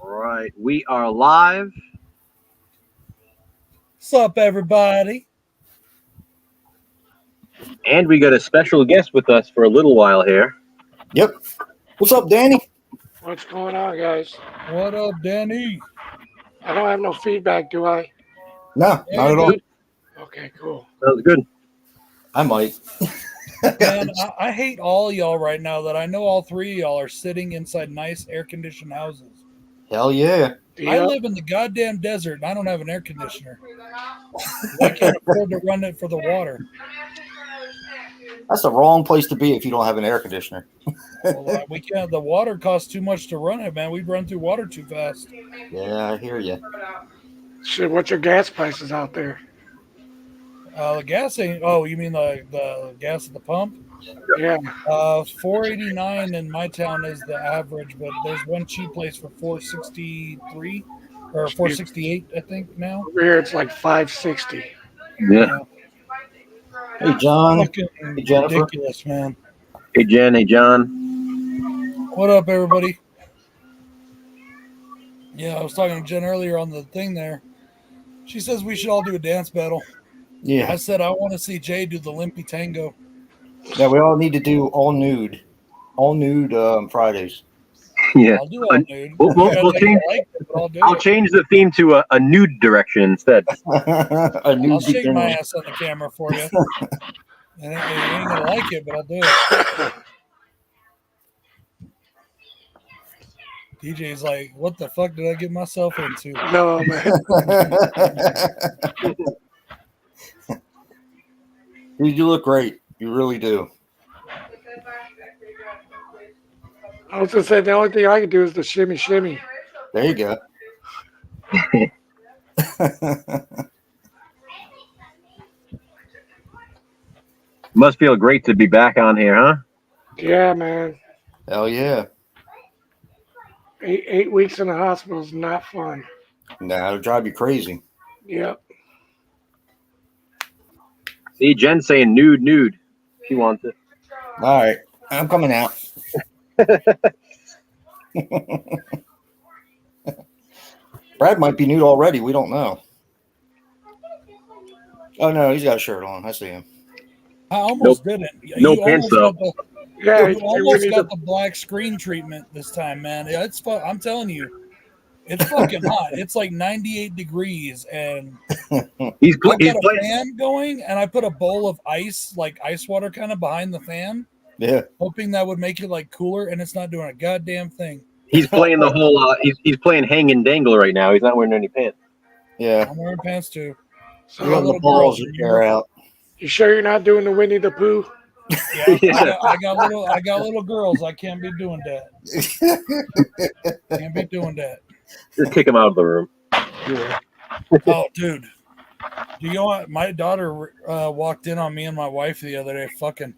right, we are live. What's up, everybody? And we got a special guest with us for a little while here. Yep. What's up, Danny? What's going on, guys? What up, Danny? I don't have no feedback, do I? No, Yeah, not at all. dude. Okay, cool. Sounds good. I might. Man, I hate all y'all right now that I know all three of y'all are sitting inside nice air-conditioned houses. Hell yeah. I live in the goddamn desert and I don't have an air conditioner. I can't afford to run it for the water. That's the wrong place to be if you don't have an air conditioner. Well, we can't. The water costs too much to run it, man. We'd run through water too fast. Yeah, I hear you. Shit, what's your gas prices out there? The gas ain't. Oh, you mean the gas at the pump? Yeah. $4.89 in my town is the average, but there's one cheap place for $4.63 or $4.68, I think now. Over here it's like 560. Yeah. Hey, John. Fucking Hey, Jennifer. ridiculous, man. Hey, Jen. Hey, John. What up, everybody? Yeah, I was talking to Jen earlier on the thing there. She says we should all do a dance battle. I Yeah. said I want to see Jay do the Limpy Tango. Yeah, we all need to do all nude. All nude Fridays. Yeah. I'll do all nude. We'll You guys ain't change. gonna like it, but I'll do I'll it. change the theme to a nude direction instead. A nude I'll shake my bikini. ass on the camera for you. And you ain't gonna like it, but I'll do it. DJ's like, what the fuck did I get myself into? No, man. Dude, you look great. You really do. I was gonna say the only thing I can do is the shimmy shimmy. There you go. Must feel great to be back on here, huh? Yeah, man. Hell yeah. 8 weeks in the hospital is not fun. Nah, it'll drive you crazy. Yep. See, Jen saying nude. She wants it. All right. I'm coming out. Brad might be nude already. We don't know. Oh, no, he's got a shirt on. I see him. I almost didn't. No You pants, almost though. got Yeah, You we almost need got to, the black screen treatment this time, man. It's I'm telling you, it's fucking hot. It's like 98 degrees, and He's I've got a playing. fan going, and I put a bowl of ice, like ice water, kind of behind the fan, Yeah. hoping that would make it like cooler, and it's not doing a goddamn thing. He's playing the whole. He's playing hang and dangle right now. He's not wearing any pants. Yeah. I'm wearing pants too. so You got the little balls girls, to tear out. you sure you're not doing the Winnie the Pooh? Yeah, Yeah. I got little girls. I can't be doing that. Can't be doing that. Just kick him out of the room. Oh, dude. Do you know what? My daughter walked in on me and my wife the other day. Fucking.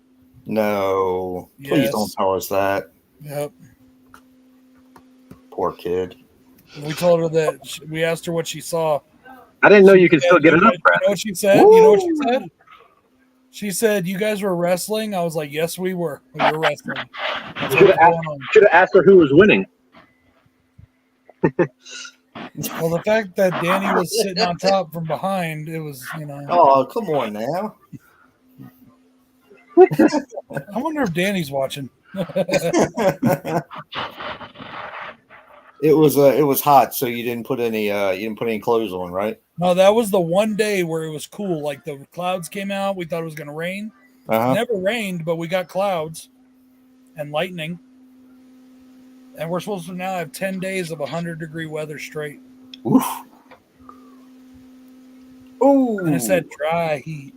No. Please Yes. don't tell us that. Yep. Poor kid. We told her that we asked her what she saw. I didn't know you could still get it up, You Brad. know what she said? You know what she said? She said, "You guys were wrestling." I was like, "Yes, we were. We were wrestling." That's Should what's have going on. asked her who was winning. Well, the fact that Danny was sitting on top from behind, it was, you know. Oh, come on now. I wonder if Danny's watching. It was hot, so you didn't put any clothes on, right? No, that was the one day where it was cool. Like the clouds came out. We thought it was going to rain. Uh-huh. Never rained, but we got clouds and lightning. And we're supposed to now have 10 days of 100-degree weather straight. Oof. Ooh. And it said dry heat.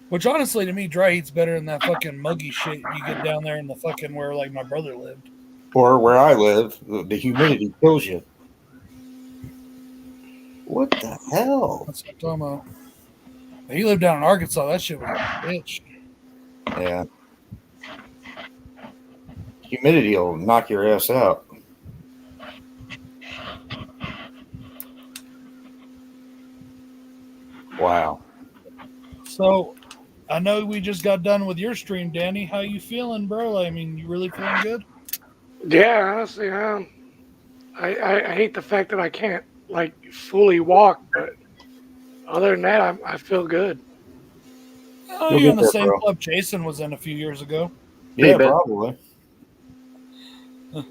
Which honestly, to me, dry heat's better than that fucking muggy shit you get down there in the fucking where like my brother lived. Or where I live, the humidity kills you. What the hell? That's what I'm talking about. He lived down in Arkansas. That shit was a bitch. Yeah. Humidity will knock your ass out. Wow. So, I know we just got done with your stream, Danny. How you feeling, bro? I mean, you really feeling good? Yeah, honestly, I hate the fact that I can't like fully walk, but other than that, I feel good. Oh, You'll you're get in the there, same bro. club Jason was in a few years ago. Hey, Yeah, Ben. probably.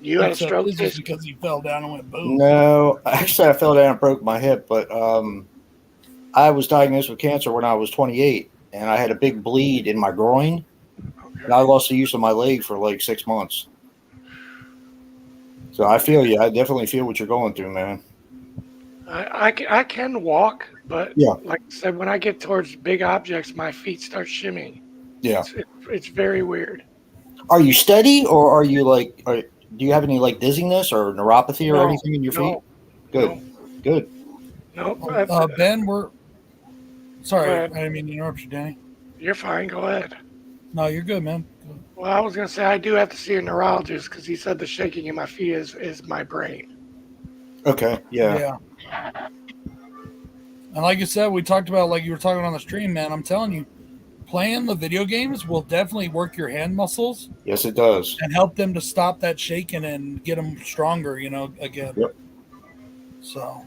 You had a Except stroke, this is Jason? because he fell down and went boom. No, actually, I fell down and broke my hip, but I was diagnosed with cancer when I was 28, and I had a big bleed in my groin, and I lost the use of my leg for like 6 months. So I feel you. I definitely feel what you're going through, man. I can walk, but Yeah. like I said, when I get towards big objects, my feet start shimmying. Yeah. It's very weird. Are you steady, or are you like? Do you have any like dizziness or neuropathy or No, anything in your feet? no, Good. Good. no. Ben, we're sorry. Go I ahead. didn't mean to interrupt you, Danny. You're fine. Go ahead. No, you're good, man. Well, I was gonna say I do have to see a neurologist because he said the shaking in my feet is my brain. Okay. Yeah. Yeah. And like you said, we talked about, like you were talking on the stream, man. I'm telling you, playing the video games will definitely work your hand muscles Yes, it does. and help them to stop that shaking and get them stronger, again. Yep. So,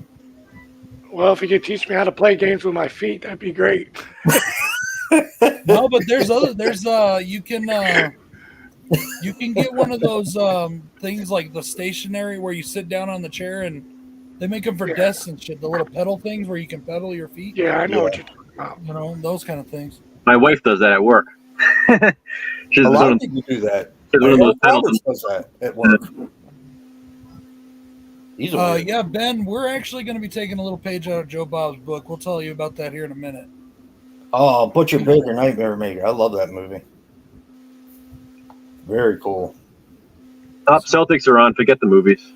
Well, if you could teach me how to play games with my feet, that'd be great. no, but there's you can get one of those things like the stationary where you sit down on the chair, and they make them for Yeah. desks and shit, the little pedal things where you can pedal your feet, Yeah, I know Yeah. what you're talking about. those kind of things. My wife does that at work. She's A lot one of people do that. of those Eric pedals. Roberts does that at work. He's a weird- Yeah, Ben, we're actually going to be taking a little page out of Joe Bob's book. We'll tell you about that here in a minute. Oh, Butcher Baker, Nightmare Maker. I love that movie. Very cool. Top Celtics are on. Forget the movies.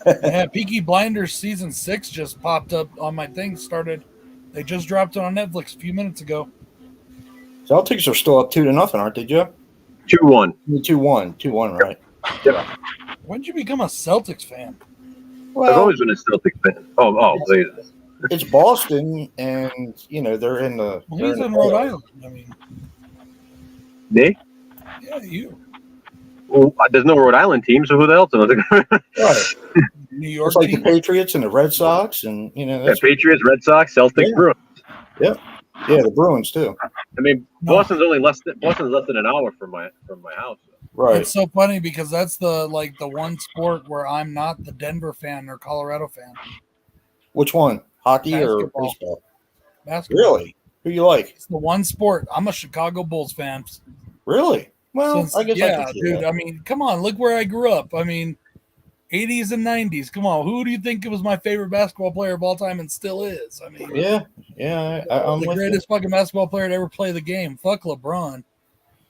Yeah, Peaky Blinders season 6 just popped up on my thing. They just dropped it on Netflix a few minutes ago. Celtics are still up 2-0, aren't they, Joe? 2-1. 2-1. 2-1, right? When did you become a Celtics fan? I've Well, always been a Celtics fan. Oh, Jesus. it's Boston, and they're in the. Well, they're he's the in Rhode playoffs. Island. I mean, Me? yeah, you. Well, there's no Rhode Island team, so who the hell knows? Right. New York It's like the team. Patriots and the Red Sox, and Yeah, that's, Patriots, Red Sox, Celtics, Yeah. Bruins. yeah, the Bruins too. I mean, No. Boston's less than an hour from my house. Right. It's so funny because that's the one sport where I'm not the Denver fan or Colorado fan. Which one? Hockey or Basketball. baseball? Basketball. Really? Who you like? It's the one sport. I'm a Chicago Bulls fan. Really? Well, Since, I guess I yeah, can see dude. that. I mean, come on, look where I grew up. I mean, 80s and 90s. Come on, who do you think was my favorite basketball player of all time and still is? I mean, Yeah, I'm the with you. greatest fucking basketball player to ever play the game. Fuck LeBron.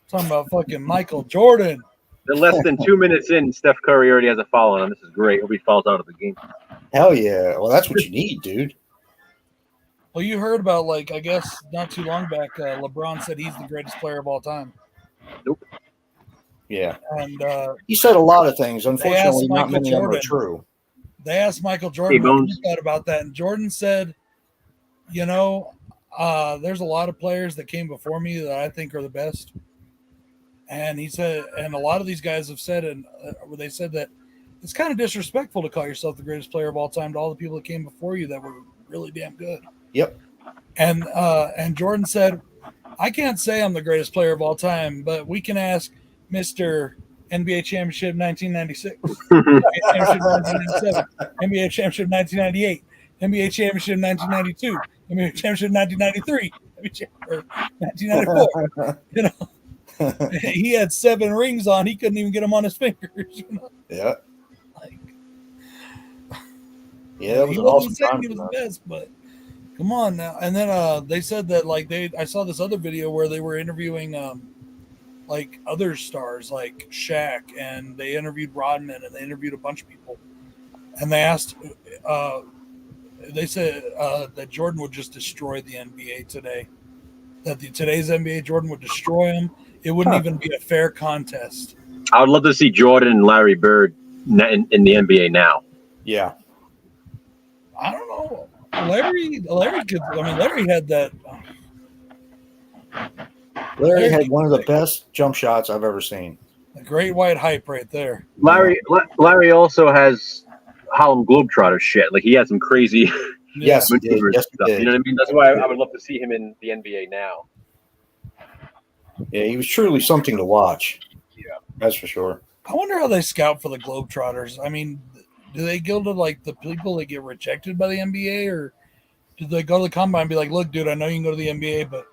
Talking about fucking Michael Jordan. They're less than 2 minutes in. Steph Curry already has a foul on him. This is great. Hope he falls out of the game. Hell yeah. Well, that's what you need, dude. Well, you heard about, like, I guess not too long back, LeBron said he's the greatest player of all time. Yeah. And He said a lot of things. asked Unfortunately, not Michael many of them are Jordan. true. they asked Michael Jordan Hey, what Bones. he thought about that. And Jordan said, there's a lot of players that came before me that I think are the best. And he said, and a lot of these guys have said, and they said that it's kind of disrespectful to call yourself the greatest player of all time to all the people that came before you that were really damn good. Yep. And Jordan said, I can't say I'm the greatest player of all time, but we can ask Mr. NBA Championship 1996, NBA Championship 1997, NBA Championship 1998, NBA Championship 1992, NBA Championship 1993, or 1994. He had 7 rings on. He couldn't even get them on his fingers. Yeah. Like, Yeah, that was he an wasn't awesome saying time. he was for the that. best, but come on now. And then they said that I saw this other video where they were interviewing like other stars like Shaq, and they interviewed Rodman, and they interviewed a bunch of people, and they asked, they said that Jordan would just destroy the NBA today. That today's NBA, Jordan would destroy him. It wouldn't even be a fair contest. I would love to see Jordan and Larry Bird in the NBA now. Yeah. I don't know. Larry could. I mean, Larry had that. Larry had one of the best jump shots I've ever seen. A great white hype right there. Larry also has Harlem Globetrotter shit. Like he had some crazy Yes, he did. maneuvers Yes, and he stuff. did. You know what I mean? That's why I would love to see him in the NBA now. Yeah, he was truly something to watch. Yeah. That's for sure. I wonder how they scout for the Globetrotters. I mean, do they go to like the people that get rejected by the NBA, or do they go to the combine and be like, "Look, dude, I know you can go to the NBA, but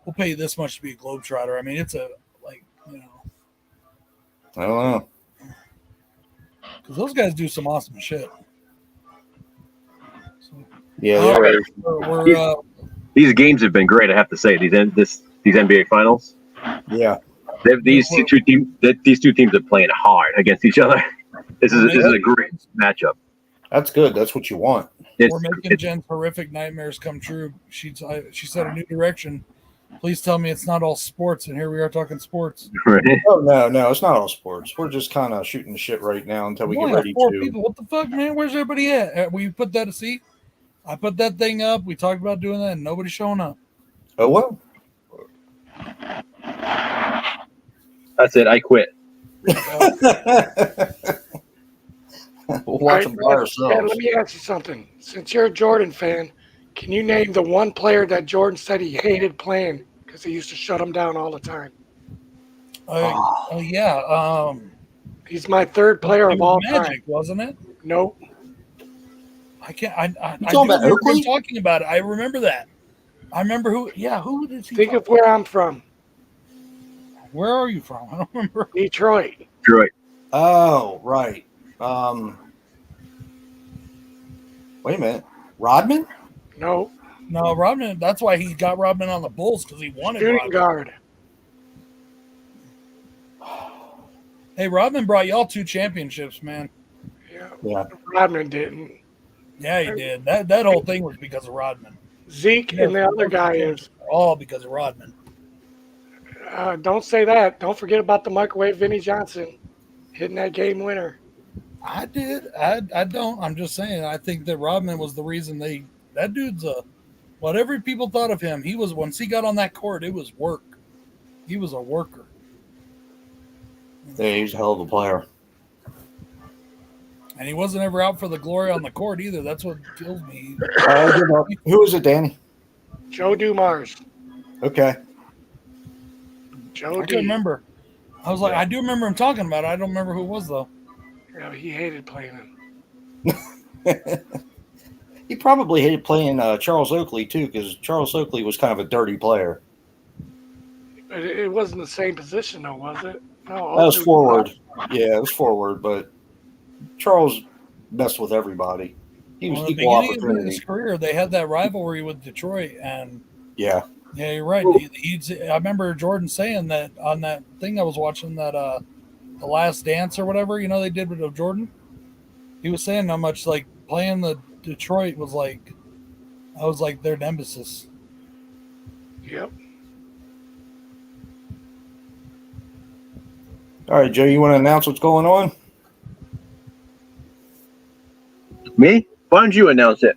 we'll pay you this much to be a Globetrotter." I mean, it's a I don't know. because those guys do some awesome shit. So, Yeah, all they right, were- we're These games have been great. I have to say these NBA finals. yeah. These two teams are playing hard against each other. This is a great matchup. That's good. That's what you want. It's, we're making Jen's horrific nightmares come true. She said a new direction. Please tell me it's not all sports, and here we are talking sports. Oh no, it's not all sports. We're just kind of shooting the shit right now until we We get only have ready 4 to. people. What the fuck, man? Where's everybody at? We put that see. I put that thing up. We talked about doing that, and nobody's showing up. Oh well. that's it. I quit. We'll watch them by Dad, ourselves. let me ask you something. Since you're a Jordan fan, can you name the one player that Jordan said he hated playing because he used to shut him down all the time? Oh yeah. He's my third player It of was all Magic, time. wasn't it? Nope. I can't. I You do talking about remember Oakley? him talking about it. I remember that. I remember who. Yeah, who did he? Think talk- of where I'm from. Where are you from? I don't remember. Detroit. Detroit. Oh right. Wait a minute. Rodman? No. No, Rodman. That's why he got Rodman on the Bulls because he wanted Shooting Rodman. guard. Hey, Rodman brought y'all 2 championships, man. Yeah. Yeah. Rodman didn't. Yeah, he did. That whole thing was because of Rodman. Zeke and the other guy is. All because of Rodman. Don't say that. Don't forget about the microwave Vinnie Johnson hitting that game winner. I did. I don't. I'm just saying. I think that Rodman was the reason they. That dude's a. Whatever people thought of him, he was once he got on that court, it was work. He was a worker. Yeah, he's a hell of a player. And he wasn't ever out for the glory on the court either. That's what kills me. Who is it, Danny? Joe Dumars. Okay. Joe I D. can't remember. I was like, I do remember him talking about it. I don't remember who it was though. Yeah, he hated playing him. He probably hated playing Charles Oakley too, because Charles Oakley was kind of a dirty player. But it wasn't the same position, though, was it? No, That was Oakley forward. Yeah, it was forward, but Charles messed with everybody. He was Well, at the equal beginning of opportunity. his career, they had that rivalry with Detroit, and Yeah. yeah, you're right. I remember Jordan saying that on that thing I was watching, that the Last Dance or whatever, you know, they did with Jordan. He was saying how much like playing the Detroit was like, I was like their nemesis. Yep. All right, Joe, you want to announce what's going on? Me? Why don't you announce it?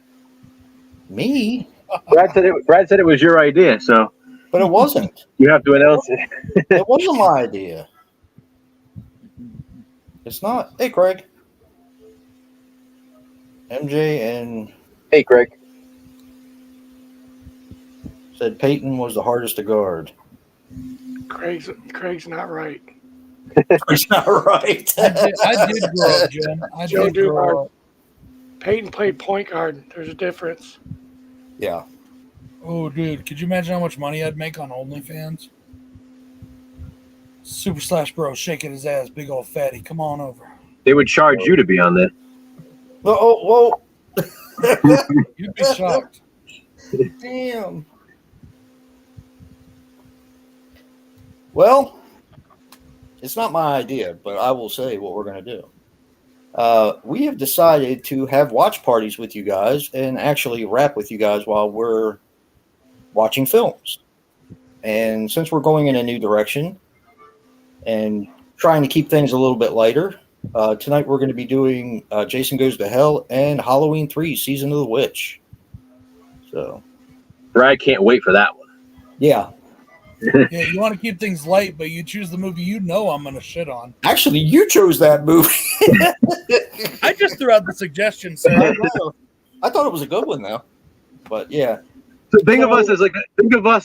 Me? Brad said it was your idea, so But it wasn't. you have to announce it. It wasn't my idea. It's not. Hey, Craig. MJ and Hey, Craig. said Peyton was the hardest to guard. Craig's not right. He's not right. I did grow up, Jim. I Joe did grow Dumars. up. Peyton played point guard. There's a difference. Yeah. Oh, dude, could you imagine how much money I'd make on OnlyFans? Super Slash Bro shaking his ass, big old fatty. Come on over. They would charge you to be on there. Oh, You'd be shocked. damn. Well, it's not my idea, but I will say what we're going to do. We have decided to have watch parties with you guys and actually rap with you guys while we're watching films. And since we're going in a new direction and trying to keep things a little bit lighter, tonight we're going to be doing Jason Goes to Hell and Halloween 3 Season of the Witch. So, Brad can't wait for that one. yeah. Yeah, you want to keep things light, but you choose the movie you know I'm going to shit on. Actually, you chose that movie. I just threw out the suggestion, sir. I thought it was a good one though. But yeah, So think of us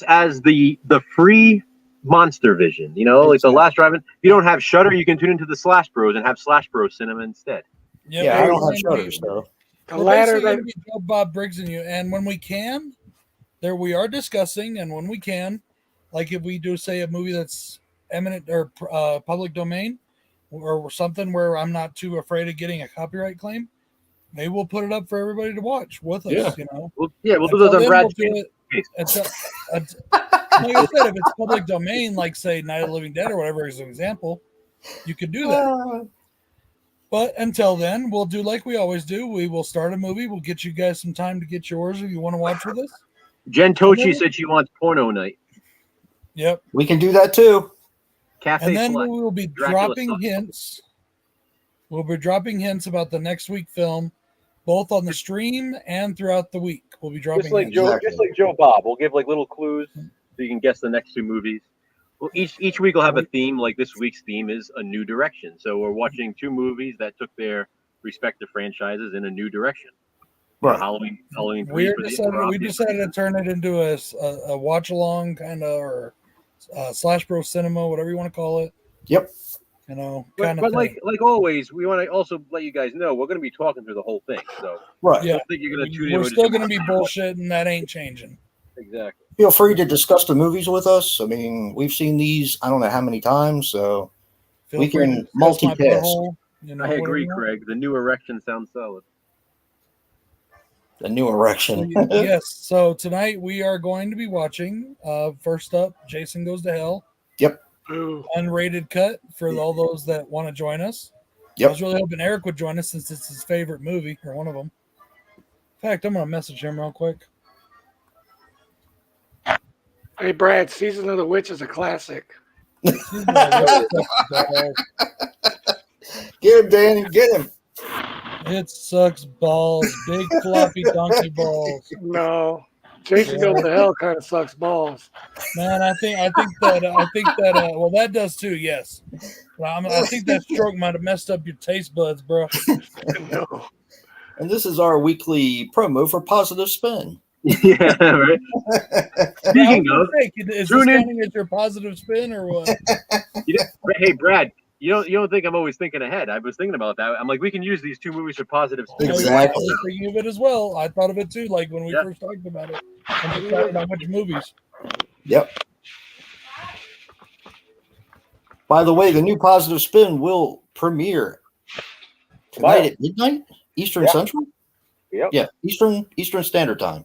as the free Monster Vision. You know, like the Last Drive-In. If you don't have Shutter, you can tune into the Slash Bros and have Slash Bros Cinema instead. yeah, I don't have Shutters though. The We're latter basically that gonna be Joe Bob Briggs and you, and when we can, there we are discussing, and when we can, like if we do say a movie that's eminent or public domain, or something where I'm not too afraid of getting a copyright claim, maybe we'll put it up for everybody to watch with us. Yeah. You know, We'll do Until those on then, Brad's we'll do it like I said, if it's public domain, like say Night of the Living Dead or whatever, as an example, you could do that. But until then, we'll do like we always do. We will start a movie. We'll get you guys some time to get yours if you want to watch with us. Jen Tochi said she wants porno night. Yep. We can do that too. Cafe And then Select. we will be Dracula dropping sucks. hints. We'll be dropping hints about the next week film, both on the stream and throughout the week. We'll be dropping Just like hints. Joe, Exactly. just like Joe Bob. We'll give like little clues so you can guess the next two movies. Well, each week will have a theme. Like this week's theme is a new direction. So we're watching two movies that took their respective franchises in a new direction. Right. Halloween 3 for We decided to turn it into a watch along kind of, or Slash Bro Cinema, whatever you want to call it. Yep. You know, But, kind of but thing. like always, we want to also let you guys know we're going to be talking through the whole thing. So Right. Yeah. I don't think you're going to tune in. We're with still just- going to be bullshitting. That ain't changing. Exactly. Feel free to discuss the movies with us. I mean, we've seen these I don't know how many times, so Feel We free can to discuss my multitask. butthole, you know, I whatever agree, you want. Craig. The new erection sounds solid. the new So, erection. yes. So tonight we are going to be watching. First up, Jason Goes to Hell, Ooh, unrated cut for all those that want to join us. Yep. I was really hoping Eric would join us since it's his favorite movie or one of them. In fact, I'm gonna message him real quick. hey Brad, Season of the Witch is a classic. Get him, Danny. Get him. It sucks balls, big floppy donkey balls. No, Jason Goes to Hell kind of sucks balls. Man, I think that well, that does too. Yes, but I think that stroke might have messed up your taste buds, bro. No, And this is our weekly promo for Positive Spin. Yeah, right. Speaking of, Is this tune in- counting as your positive spin or what? hey Brad, you don't think I'm always thinking ahead? I was thinking about that. I'm like, we can use these two movies for positive spin. Exactly. I was thinking of it as well. I thought of it too, like when we Yeah. first talked about it. I'm excited about which movies. Yep. By the way, the new Positive Spin will premiere tonight at midnight Eastern Yep. Central. Yep. Yeah, Eastern Standard Time.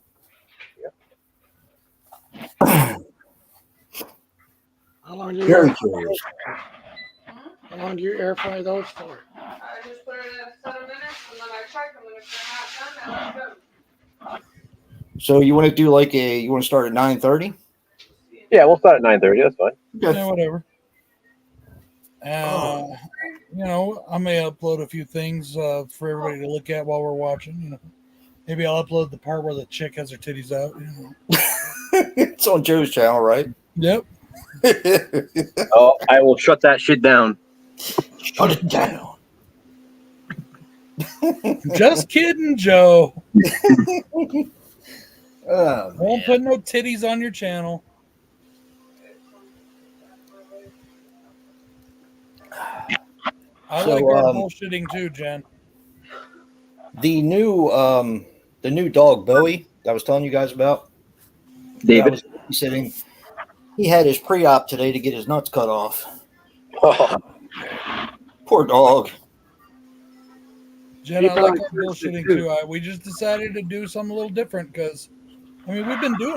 how long do you Very curious. how long do you air fry those for? I just put it in a set of minutes and then I check them and if they're not done, now it's good. So you want to do you want to start at 9:30? Yeah, we'll start at 9:30. That's fine. Yeah, whatever. You know, I may upload a few things for everybody to look at while we're watching. You know, maybe I'll upload the part where the chick has her titties out. You know. It's on Joe's channel, right? Yep. Oh, I will shut that shit down. Shut it down. Just kidding, Joe. Oh, Won't put no titties on your channel. I So, like our bullshitting too, Jen. the new dog Bowie that I was telling you guys about. David. I was sitting. He had his pre-op today to get his nuts cut off. Poor dog. Jen, He I like probably our deserves it bullshitting too. too. We just decided to do something a little different because, I mean,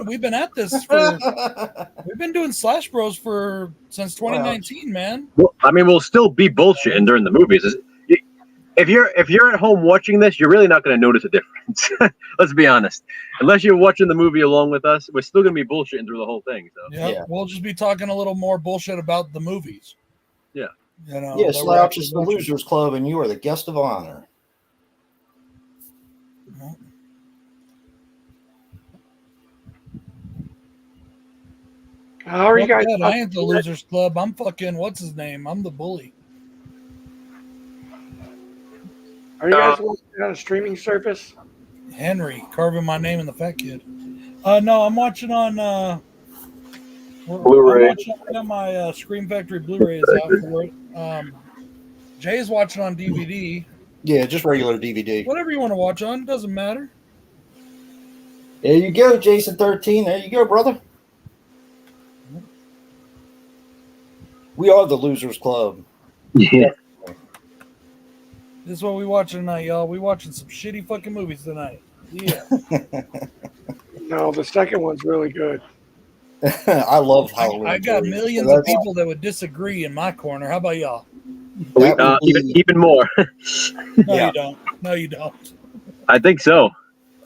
we've been at this for, we've been doing Slash Bros since 2019, man. Well, I mean, we'll still be bullshitting during the movies. If you're at home watching this, you're really not going to notice a difference. Let's be honest. Unless you're watching the movie along with us, we're still going to be bullshitting through the whole thing. So Yep. Yeah. We'll just be talking a little more bullshit about the movies. Yeah. You know, Yeah, that we're Slouch actually is the watching. Losers Club, and you are the guest of honor. How are you Fuck guys? that, I ain't the losers club. I'm fucking what's his name? I'm the bully. Are you guys watching it on a streaming service? Henry carving my name in the fat kid. No, I'm watching on Blu-ray. I got my Scream Factory Blu-rays out for it. Jay's watching on DVD. Yeah, just regular DVD. Whatever you want to watch on, doesn't matter. There you go, Jason 13. There you go, brother. We are the Losers Club. Yeah. This is what we watching tonight, y'all. We watching some shitty fucking movies tonight. Yeah. No, the second one's really good. I love Halloween. I got 3. millions So of people that would disagree in my corner. How about y'all? that would be- Even more. No, Yeah. you don't. No, you don't. I think so.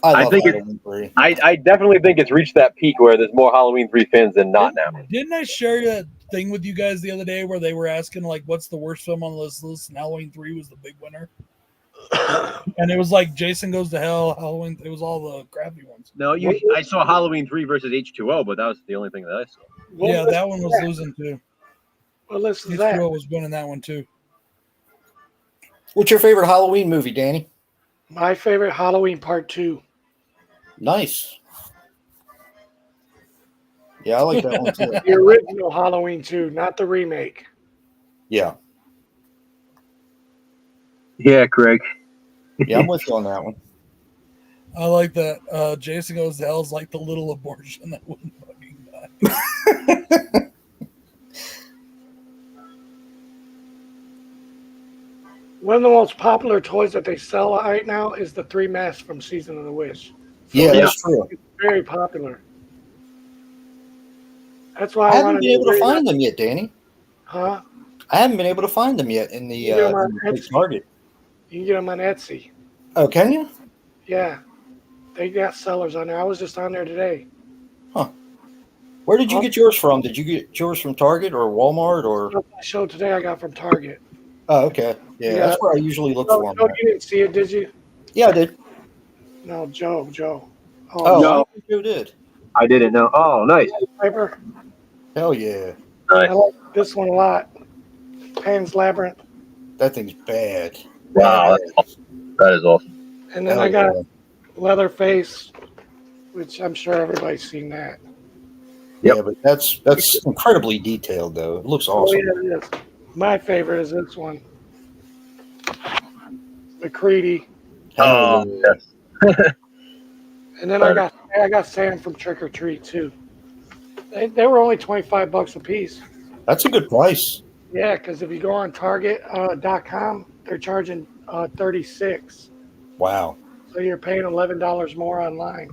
I I love think it- Halloween 3. I definitely think it's reached that peak where there's more Halloween 3 fans than not now. Didn't I share that thing with you guys the other day where they were asking like, "What's the worst film on this list?" And Halloween 3 was the big winner. And it was like Jason Goes to Hell, Halloween. It was all the crappy ones. No, I saw Halloween 3 versus H2O, but that was the only thing that I saw. What Yeah, list that is one was losing too. What list is that? H2O was winning that one too. What's your favorite Halloween movie, Danny? My favorite Halloween Part 2. Nice. Yeah, I like that one too. The original Halloween 2, not the remake. Yeah. Yeah, Craig. Yeah, I'm with you on that one. I like that. Jason Goes to Hell is like the little abortion that wouldn't fucking die. One of the most popular toys that they sell right now is the 3 masks from Season of the Witch. Yeah, Yeah. that's true. It's very popular. That's why I I haven't wanted been able to read find it. them yet, Danny. Huh? I haven't been able to find them yet in the, Yeah, in the Etsy. Target. You can get them on Etsy. Oh, can you? Yeah. They got sellers on there. I was just on there today. Where did you get yours from? Did you get yours from Target or Walmart or? The show today I got from Target. Oh, okay. Yeah, Yeah. that's where I usually look No, for no, them. you didn't see it, did you? Yeah, I did. No, Joe. Oh, No. I think you did. I didn't know. Oh, nice. Paper. Hell yeah. I Nice. like this one a lot. Pan's Labyrinth. That thing's bad. Wow, that's awesome. That is awesome. And then Hell I got yeah. Leatherface, which I'm sure everybody's seen that. Yep. Yeah, but that's incredibly detailed though. It looks Oh, awesome. yeah, it is. My favorite is this one. McCready. Oh, Hell yes. And then I got Sam from Trick or Treat too. They were only $25 a piece. That's a good price. Yeah, because if you go on Target.com, they're charging $36. Wow. So you're paying $11 more online.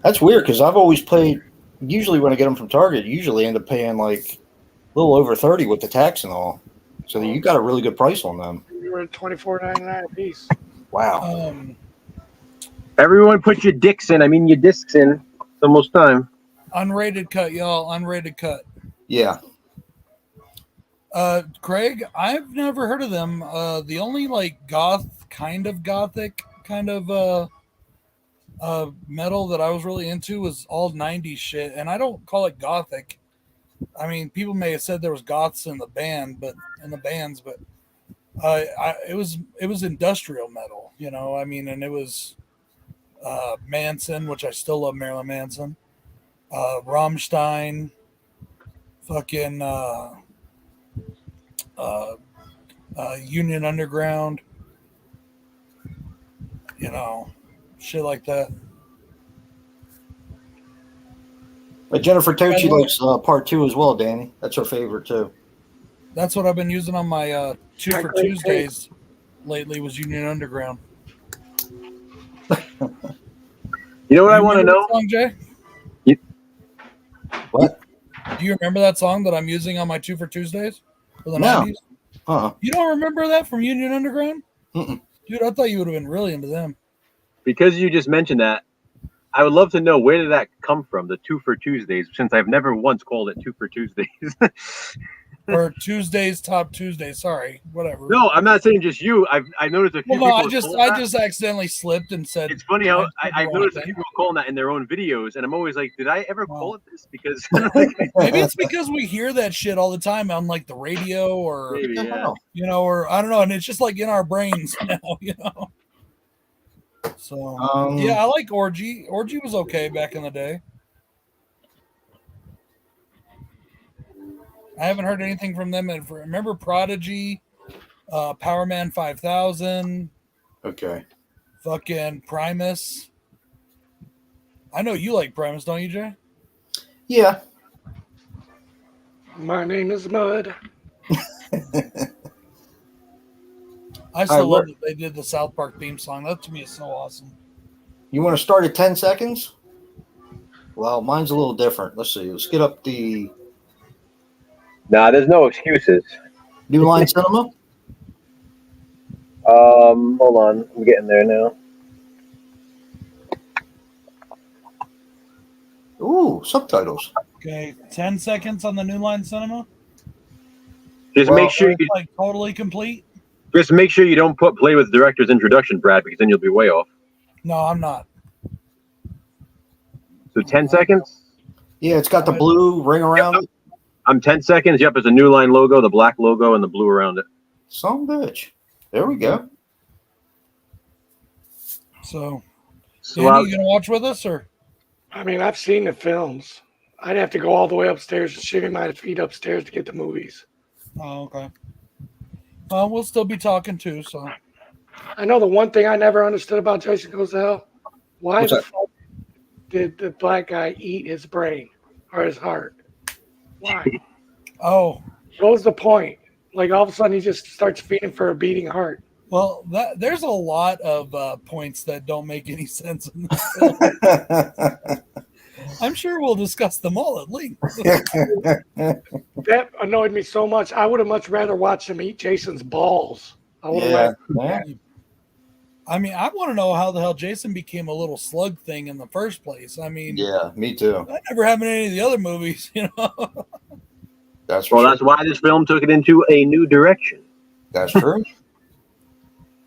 That's weird because I've always paid. Usually when I get them from Target, you usually end up paying like a little over 30 with the tax and all. So you got a really good price on them. You were at $24.99 a piece. Wow. Everyone put your dicks in. I mean, your discs in. It's almost time. Unrated cut, y'all. Unrated cut. Yeah. Craig, I've never heard of them. The only like gothic kind of metal that I was really into was all 90s shit, and I don't call it gothic. I mean, people may have said there was goths in the band, but it was industrial metal, you know. I mean, and it was Manson, which I still love Marilyn Manson, Rammstein, fucking Union Underground, you know, shit like that. But Jennifer Tochi likes part 2 as well, Danny. That's her favorite too. That's what I've been using on my 2 for Great Tuesdays lately was Union Underground. You know what I You want to remember know? that song, Jay? What? Do you remember that song that I'm using on my 2 for Tuesdays for the No. 90s? Uh-uh. You don't remember that from Union Underground? Mm-mm. Dude, I thought you would have been really into them. Because you just mentioned that, I would love to know where did that come from, the 2 for Tuesdays, since I've never once called it 2 for Tuesdays. or Tuesday's Top Tuesday. Sorry, whatever. No, I'm not saying just you. I've noticed a few Well, no, people. I just accidentally slipped and said. It's funny how I said the I've wrong noticed thing. people calling that in their own videos, and I'm always like, did I ever Wow. call it this? Because Maybe it's because we hear that shit all the time on like the radio or maybe, yeah. you know, or I don't know, and it's just like in our brains now, you know. So yeah, I like Orgy. Orgy was okay back in the day. I haven't heard anything from them. And remember Prodigy, Power Man 5000, Okay. fucking Primus. I know you like Primus, don't you, Jay? Yeah. My name is Mud. I still love right, that they did the South Park theme song. That to me is so awesome. You want to start at 10 seconds? Well, mine's a little different. Let's see. Let's get up the Nah, there's no excuses. New Line Cinema. Hold on, I'm getting there now. Ooh, subtitles. Okay, 10 seconds on the New Line Cinema. Just Well, make sure It's you like totally complete. just make sure you don't play with director's introduction, Brad, because then you'll be way off. No, I'm not. So 10 seconds. Yeah, it's got the blue ring around it. I'm 10 seconds. Yep, it's a New Line logo, the black logo, and the blue around it. Some bitch. There we go. So, So Danny, you gonna watch with us or? I mean, I've seen the films. I'd have to go all the way upstairs and shimmy my feet upstairs to get the movies. Oh, okay. We'll still be talking too. So, I know the one thing I never understood about Jason Goes to Hell. Why What's the that? fuck did the black guy eat his brain or his heart? Why? oh, What was the point? Like all of a sudden he just starts feeding for a beating heart. well, there's a lot of points that don't make any sense in this film. I'm sure we'll discuss them all at length. That annoyed me so much. I would have much rather watched him eat Jason's balls. I would have yeah. I mean, I want to know how the hell Jason became a little slug thing in the first place. I mean, Yeah, me too. that never happened in any of the other movies, you know. That's for well, sure. that's why this film took it into a new direction. That's true.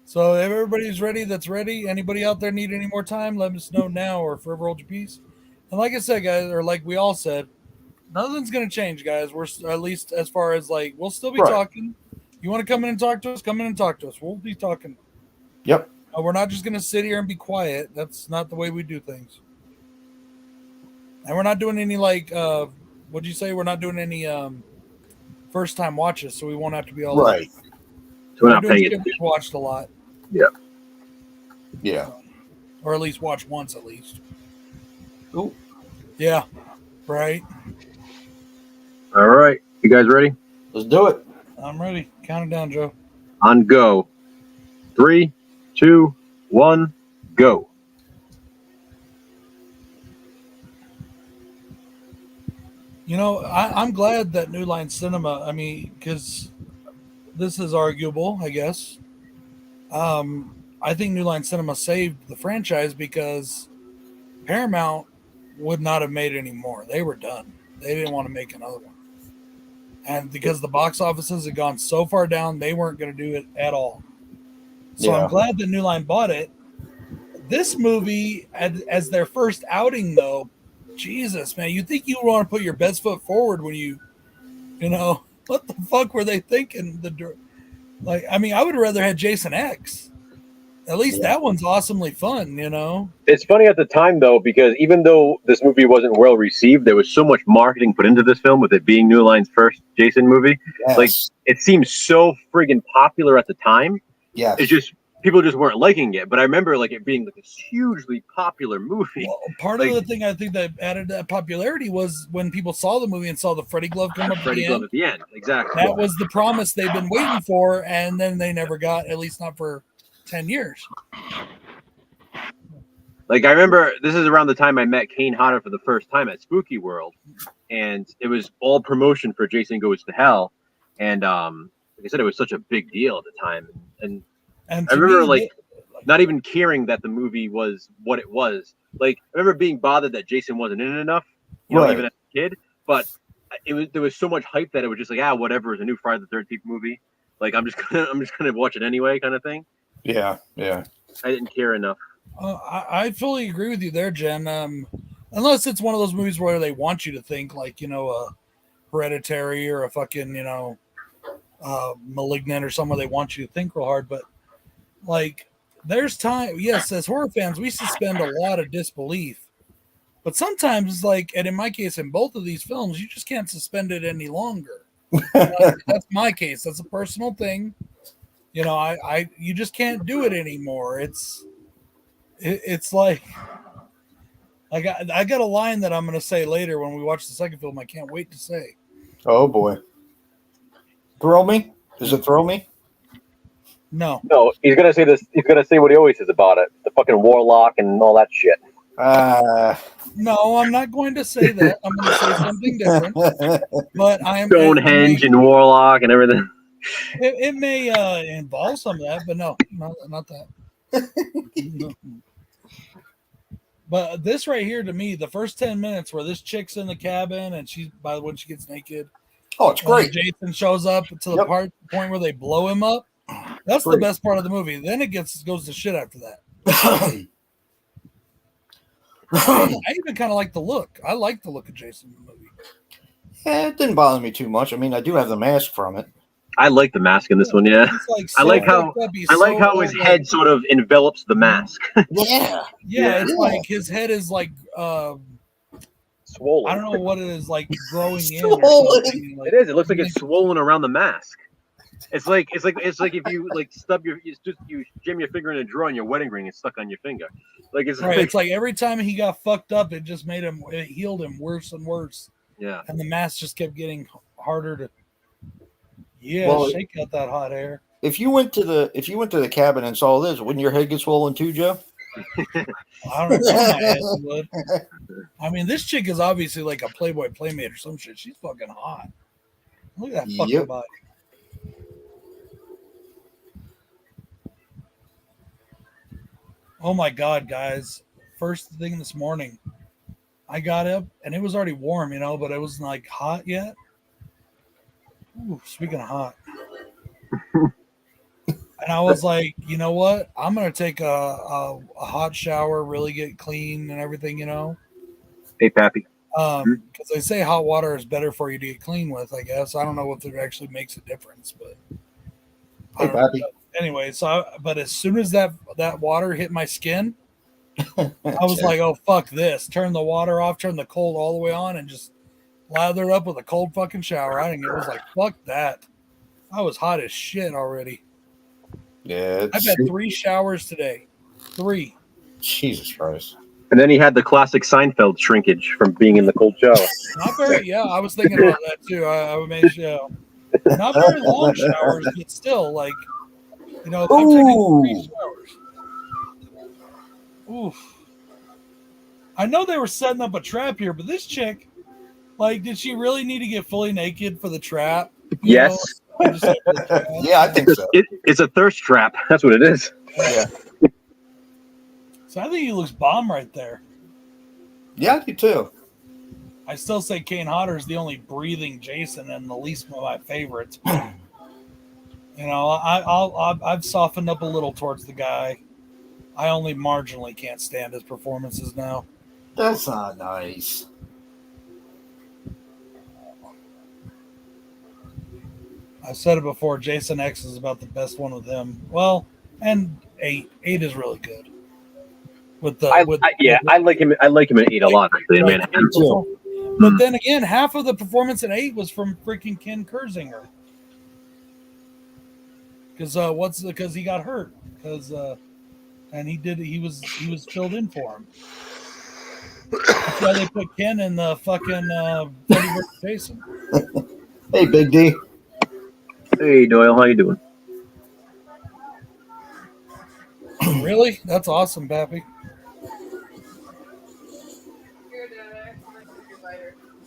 So if everybody's ready, that's ready. Anybody out there need any more time? Let us know now or forever hold your peace. And like I said, guys, or like we all said, nothing's gonna change, guys. We're at least as far as like we'll still be Right. talking. You want to come in and talk to us? Come in and talk to us. We'll be talking. Yep. We're not just gonna sit here and be quiet. That's not the way we do things. And we're not doing any like what'd you say? We're not doing any first time watches, so we won't have to be all Right. So we're We're not doing paying shit it. we've watched a lot, Yeah. or at least watch once at least. Cool. Yeah, right. All right, you guys ready? Let's do it. I'm ready. Count it down, Joe. On go. 3, 2, 1, go. You know, I'm glad that New Line Cinema. I mean, because this is arguable, I guess. I think New Line Cinema saved the franchise because Paramount would not have made any more. They were done. They didn't want to make another one. And because the box offices had gone so far down, they weren't going to do it at all. So Yeah. I'm glad that New Line bought it. This movie, as their first outing, though, Jesus, man, you think you want to put your best foot forward when you know, what the fuck were they thinking? I mean, I would have rather had Jason X. At least Yeah. that one's awesomely fun, you know? It's funny at the time, though, because even though this movie wasn't well received, there was so much marketing put into this film with it being New Line's first Jason movie. Yes. Like, it seemed so friggin' popular at the time. yes. It's just people just weren't liking it. But I remember like it being like this hugely popular movie. Well, part of the thing I think that added that popularity was when people saw the movie and saw the Freddy glove come up at Freddy the Glove end. at the end, exactly. That was the promise they've been waiting for, and then they never got, at least not for 10 years. Like I remember this is around the time I met Kane Hodder for the first time at Spooky World, and it was all promotion for Jason Goes to Hell, and like I said, it was such a big deal at the time, and And I to remember me, like not even caring that the movie was what it was. Like I remember being bothered that Jason wasn't in it enough, you know, Right. even as a kid. But there was so much hype that it was just like, whatever, it's a new Friday the 13th movie. Like I'm just gonna watch it anyway, kind of thing. Yeah. I didn't care enough. I fully agree with you there, Jen. Unless it's one of those movies where they want you to think, like, a Hereditary or a fucking, Malignant or somewhere they want you to think real hard. But like, there's time. Yes, as horror fans, we suspend a lot of disbelief. But sometimes, like, and in my case, in both of these films, you just can't suspend it any longer. That's my case. That's a personal thing. You just can't do it anymore. It's like I got a line that I'm going to say later when we watch the second film. I can't wait to say. Oh boy. Thrill me? Does it thrill me? No. No, he's gonna say this. He's gonna say what he always says about it: the fucking warlock and all that shit. No, I'm not going to say that. I'm going to say something different. But Stonehenge and warlock and everything. It may involve some of that, but no, not that. No. But this right here, to me, the first 10 minutes where this chick's in the cabin and when she gets naked. Oh, it's great. Jason shows up to the point where they blow him up. That's the best part of the movie. Then it goes to shit after that. I even kind of like the look. I like the look of Jason in the movie. Yeah, it didn't bother me too much. I mean, I do have the mask from it. I like the mask in this one. Yeah, I like how his head sort of envelops the mask. Yeah, it's like his head is like swollen. I don't know what it is, like growing in. It is. It looks like it's swollen around the mask. It's like if you like you jam your finger in a drawer and your wedding ring is stuck on your finger. Like it's right. It's like every time he got fucked up, it just it healed him worse and worse. Yeah. And the mask just kept getting harder to. Yeah, shake out that hot air. If you went to the cabin and saw this, wouldn't your head get swollen too, Joe? I don't know. My head would. I mean, this chick is obviously like a Playboy Playmate or some shit. She's fucking hot. Look at that fucking body. Oh my God, guys. First thing this morning, I got up and it was already warm, but it wasn't like hot yet. Ooh, speaking of hot. And I was like, you know what? I'm going to take a hot shower, really get clean and everything, Hey, Pappy. Because they say hot water is better for you to get clean with, I guess. I don't know if it actually makes a difference, but. Hey, Pappy. Anyway, but as soon as that water hit my skin, I was like, oh, fuck this. Turn the water off, turn the cold all the way on, and just lather up with a cold fucking shower. It was like, fuck that. I was hot as shit already. Yeah. I've had 3 showers today. 3. Jesus Christ. And then he had the classic Seinfeld shrinkage from being in the cold shower. Not very, I was thinking about that too. I would make sure. Not very long showers, but still, like, I'm taking 3 showers. Oof. I know they were setting up a trap here, but this chick, like, did she really need to get fully naked for the trap? Yes. Yeah, I think so. It's a thirst trap. That's what it is. Yeah. So I think he looks bomb right there. Yeah, I do too. I still say Kane Hodder is the only breathing Jason and the least of my favorites. I've softened up a little towards the guy. I only marginally can't stand his performances now. That's not nice. I've said it before. Jason X is about the best one with him. Well, and 8 is really good. I like him. I like him in 8 a lot. Actually, man. But then again, half of the performance in 8 was from freaking Ken Kersinger. Because he got hurt. And he was filled in for him. That's why they put Ken in the fucking Freddy vs. Jason. Hey, Big D. Hey, Doyle, how you doing? Really? That's awesome, Pappy.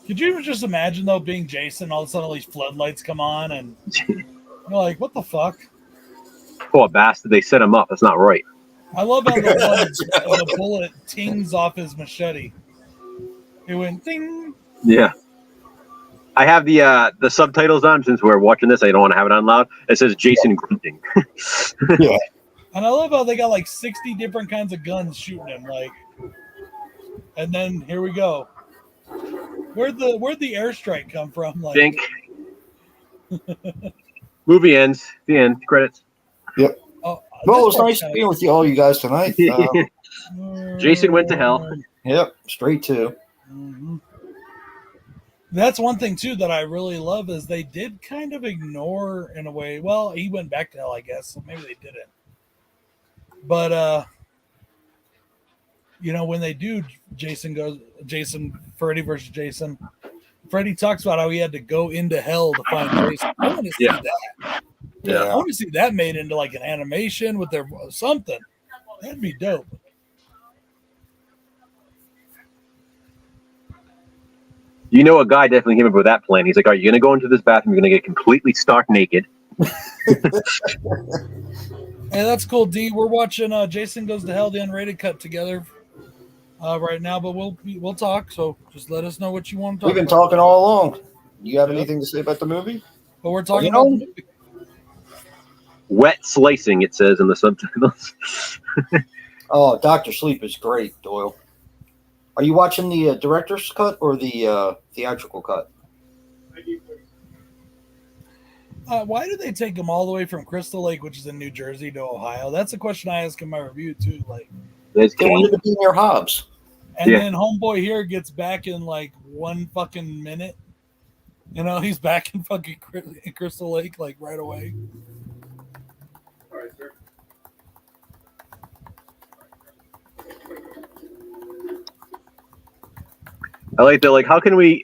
Could you just imagine, though, being Jason, all of a sudden all these floodlights come on, and you're like, what the fuck? Poor bastard, they set him up. That's not right. I love how the bullet tings off his machete. It went ting. Yeah. I have the subtitles on since we're watching this. I don't want to have it on loud. It says Jason grunting. And I love how they got like 60 different kinds of guns shooting him, like. And then here we go. Where'd the airstrike come from? Like, Think. Movie ends. The end. Credits. oh, Well, it was this nice part's being with you all you guys tonight. Jason went to hell. Yep, straight to. Mhm. That's one thing too that I really love is they did kind of ignore in a way. Well, he went back to hell, I guess. So maybe they didn't. But you know, when they do Freddy versus Jason, Freddy talks about how he had to go into hell to find Jason. I want to see Yeah. that. I Yeah. want to see that made into like an animation with their something. That'd be dope. You know, a guy definitely came up with that plan. He's like, "Are you going to go into this bathroom? You're going to get completely stark naked." Hey, that's cool, D. We're watching Jason Goes to Hell, the unrated cut together right now, but we'll talk. So just let us know what you want to talk We've been about. talking all along. You have Yep. anything to say about the movie? But we're talking You about know- the movie. Wet slicing, it says in the subtitles. Oh, Doctor Sleep is great, Doyle. Are you watching the director's cut or the theatrical cut? Why do they take him all the way from Crystal Lake, which is in New Jersey, to Ohio? That's a question I ask in my review too. Like, There's They wanted to be near Hobbs. and Yeah. then Homeboy here gets back in like one fucking minute. You know, he's back in fucking Crystal Lake like right away. I like that. Like, how can we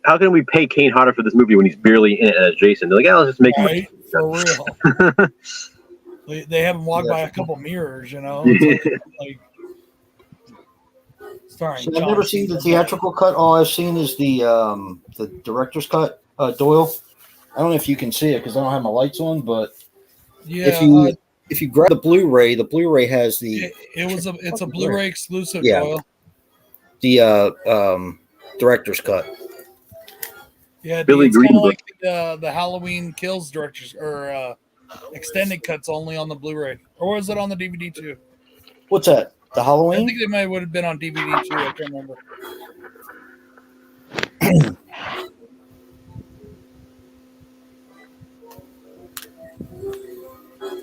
pay Kane Hodder for this movie when he's barely in it as Jason? They're like, "Yeah, let's just make him." Right? For real. They have him walk by a couple mirrors, you know. It's like starring So I've John never seen the Cena. theatrical cut. All I've seen is the director's cut. Doyle, I don't know if you can see it because I don't have my lights on, but Yeah, if you grab the Blu-ray has the it's a Blu-ray exclusive. Yeah. Doyle. the director's cut. Yeah, Billy it's kind Green of like the Halloween Kills directors or extended cuts only on the Blu-ray, or was it on the DVD too? What's that? The I Halloween? think they might would have been on DVD too. I can't remember.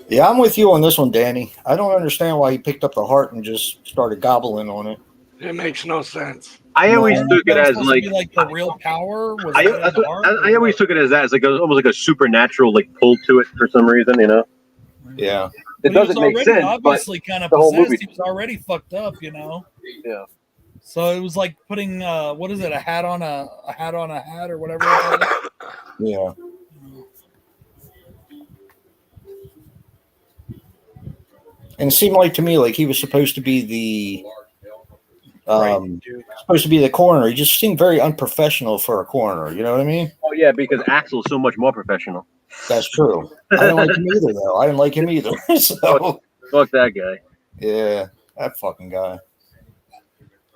Yeah, I'm with you on this one, Danny. I don't understand why he picked up the heart and just started gobbling on it. It makes no sense. I always And took it that was as supposed to like be like the real power. Was I, that in that's the what, art, I or always what? took it as that. It's like almost like a supernatural like pull to it for some reason. You know, Yeah. it But he was doesn't make already sense. But obviously kind of the whole possessed. movie- He was already fucked up, you know. yeah, So it was like putting what is it? A hat on a hat on a hat or whatever. It is. Yeah. And it seemed like to me like he was supposed to be the Right, dude. supposed to be the coroner. He just seemed very unprofessional for a coroner. You know what I mean? oh yeah, because Axel's so much more professional. That's true. I didn't like him either, though. I didn't like him either. So Fuck that guy. yeah, that fucking guy.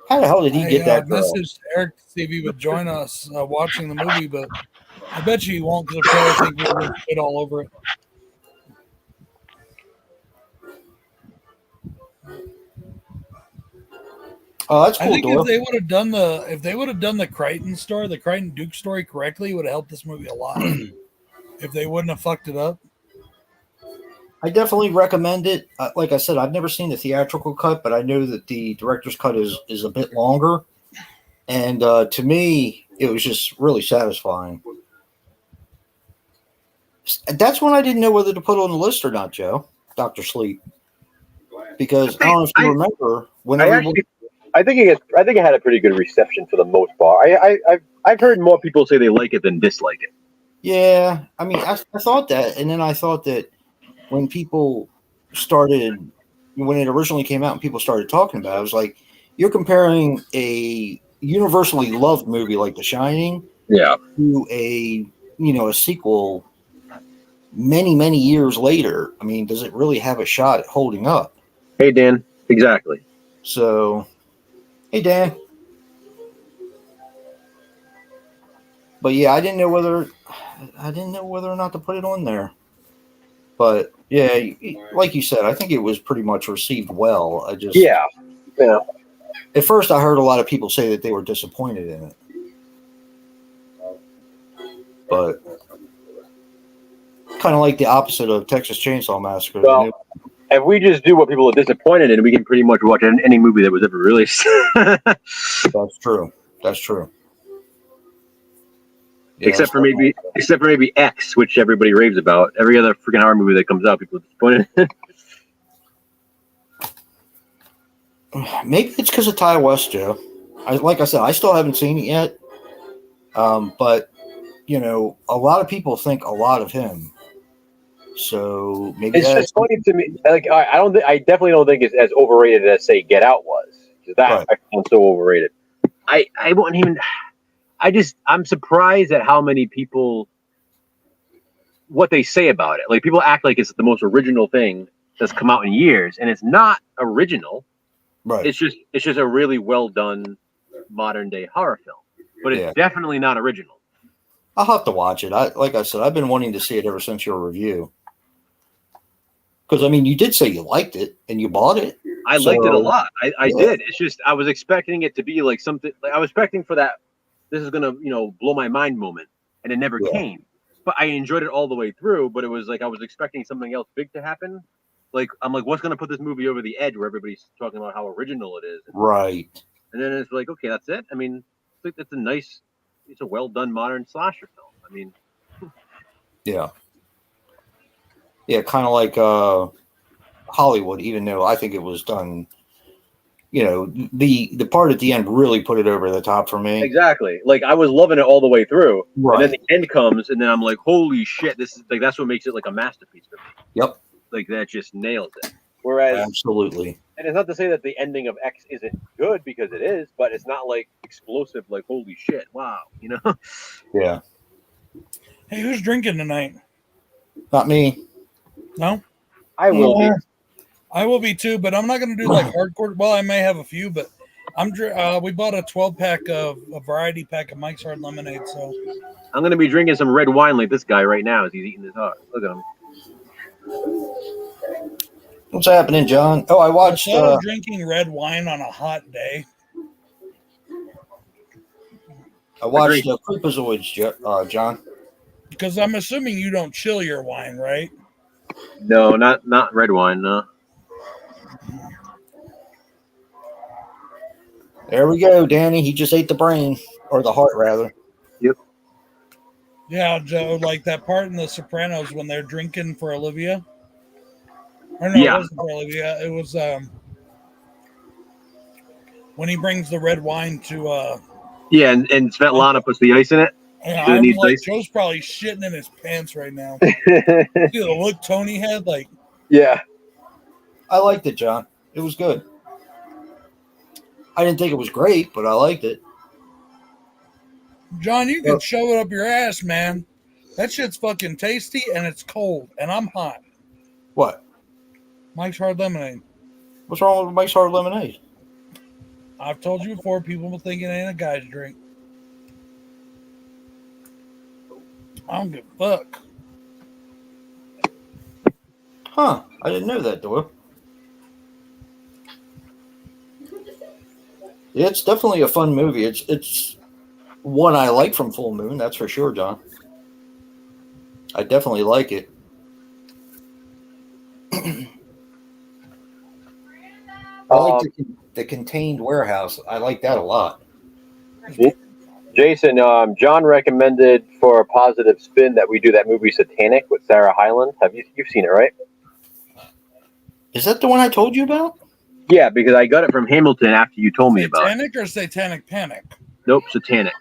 How the hell did he get that girl? Messaged Eric to see if he would join us watching the movie, but I bet you he won't because he'll probably think we're going to shit all over it. Oh, that's I cool, think Doyle. if they would have done the Crichton story, the Crichton Duke story correctly, it would have helped this movie a lot. If they wouldn't have fucked it up. I definitely recommend it. Like I said, I've never seen the theatrical cut, but I know that the director's cut is a bit longer. And to me, it was just really satisfying. That's when I didn't know whether to put on the list or not, Joe. Dr. Sleep. Because I don't know if you remember when I think it had a pretty good reception for the most part. I've heard more people say they like it than dislike it. Yeah, I mean, I thought that, and then I thought that when people started, when it originally came out and people started talking about it, I was like, you're comparing a universally loved movie like The Shining Yeah. to a sequel many years later. I mean, does it really have a shot at holding up? Hey Dan. Exactly. So, hey, Dan. but yeah, I didn't know whether or not to put it on there. But yeah, like you said, I think it was pretty much received well. Yeah. At first, I heard a lot of people say that they were disappointed in it, but kind of like the opposite of Texas Chainsaw Massacre. Well, if we just do what people are disappointed in, we can pretty much watch any movie that was ever released. That's true. That's true. Yeah, except for maybe X, which everybody raves about. Every other freaking horror movie that comes out, people are disappointed in. Maybe it's because of Ty West, Joe. Like I said, I still haven't seen it yet. But you know, a lot of people think a lot of him. So maybe It's just funny to me. Like I definitely don't think it's as overrated as say Get Out was. 'Cause that Right. I found so overrated. I wouldn't even. I'm surprised at how many people what they say about it. Like people act like it's the most original thing that's come out in years, and it's not original. right. It's just a really well done modern day horror film, but it's Yeah. definitely not original. I'll have to watch it. Like I said, I've been wanting to see it ever since your review. Because I mean, you did say you liked it and you bought it. I liked it a lot. I Yeah. did. It's just I was expecting it to be like something. Like I was expecting for that. This is gonna blow my mind moment, and it never Yeah. came. But I enjoyed it all the way through. But it was like I was expecting something else big to happen. Like I'm like, what's gonna put this movie over the edge where everybody's talking about how original it is? Right. And then it's like, okay, that's it. I mean, it's a well done modern slasher film. I mean, Yeah. Yeah, kind of like Hollywood, even though I think it was done, the part at the end really put it over the top for me. exactly. Like I was loving it all the way through, Right. and then the end comes, and then I'm like, holy shit! This is like that's what makes it like a masterpiece for me. Yep. Like that just nails it. Whereas, Absolutely. and it's not to say that the ending of X isn't good because it is, but it's not like explosive. Like holy shit! Wow, Yeah. Hey, who's drinking tonight? Not me. No, I will be. I will be too, but I'm not going to do like hardcore. Well, I may have a few, but we bought a 12-pack of a variety pack of Mike's Hard Lemonade. So I'm gonna be drinking some red wine like this guy right now as he's eating his heart. Look at him. What's happening, John? Oh, I watched. instead of drinking red wine on a hot day, I watched Creepazoids, John. because I'm assuming you don't chill your wine, right? No, not red wine. No. There we go, Danny. He just ate the brain, or the heart, rather. Yeah, Joe, like that part in The Sopranos when they're drinking for Olivia. Or no, Yeah. it wasn't for Olivia. It was when he brings the red wine to Yeah, and Svetlana puts the ice in it. yeah, Do it I'm need like, ice? Joe's probably shitting in his pants right now. See the look Tony had? Like, Yeah. I liked it, John. It was good. I didn't think it was great, but I liked it. John, you can shove it up your ass, man. That shit's fucking tasty and it's cold and I'm hot. What? Mike's Hard Lemonade. What's wrong with Mike's Hard Lemonade? I've told you before, people will think it ain't a guy's drink. I don't give a fuck. Huh. I didn't know that, Doyle. Yeah, it's definitely a fun movie. It's one I like from Full Moon, that's for sure, John. I definitely like it. I like the contained warehouse. I like that a lot. Jason, John recommended for a positive spin that we do that movie Satanic with Sarah Hyland. You've seen it, right? Is that the one I told you about? Yeah, because I got it from Hamilton after you told me about it. Satanic or Satanic Panic? Nope, Satanic.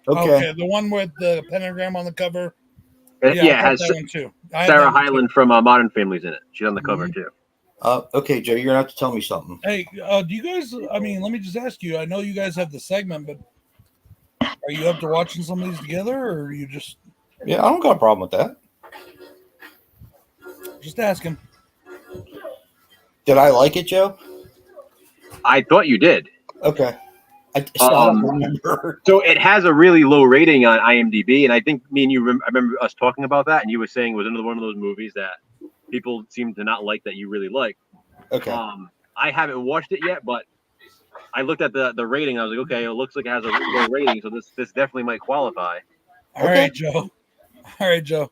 Okay. The one with the pentagram on the cover. Yeah, I it got has that one too. I had Sarah that one too. Hyland from Modern Family's in it. She's on the cover too. Okay, Joe, you're gonna have to tell me something. Hey, do you guys? I mean, let me just ask you. I know you guys have the segment, but are you up to watching some of these together, or are you just Yeah, I don't got a problem with that. asking? Did I like it, Joe? I thought you did. Okay. I don't remember. So it has a really low rating on IMDb, and I think me and you. I remember us talking about that, and you were saying it was another one of those movies that people seem to not like that you really like. Okay. I haven't watched it yet, but I looked at the rating. I was like, okay, it looks like it has a low rating, so this definitely might qualify. All right, Joe. All right, Joe.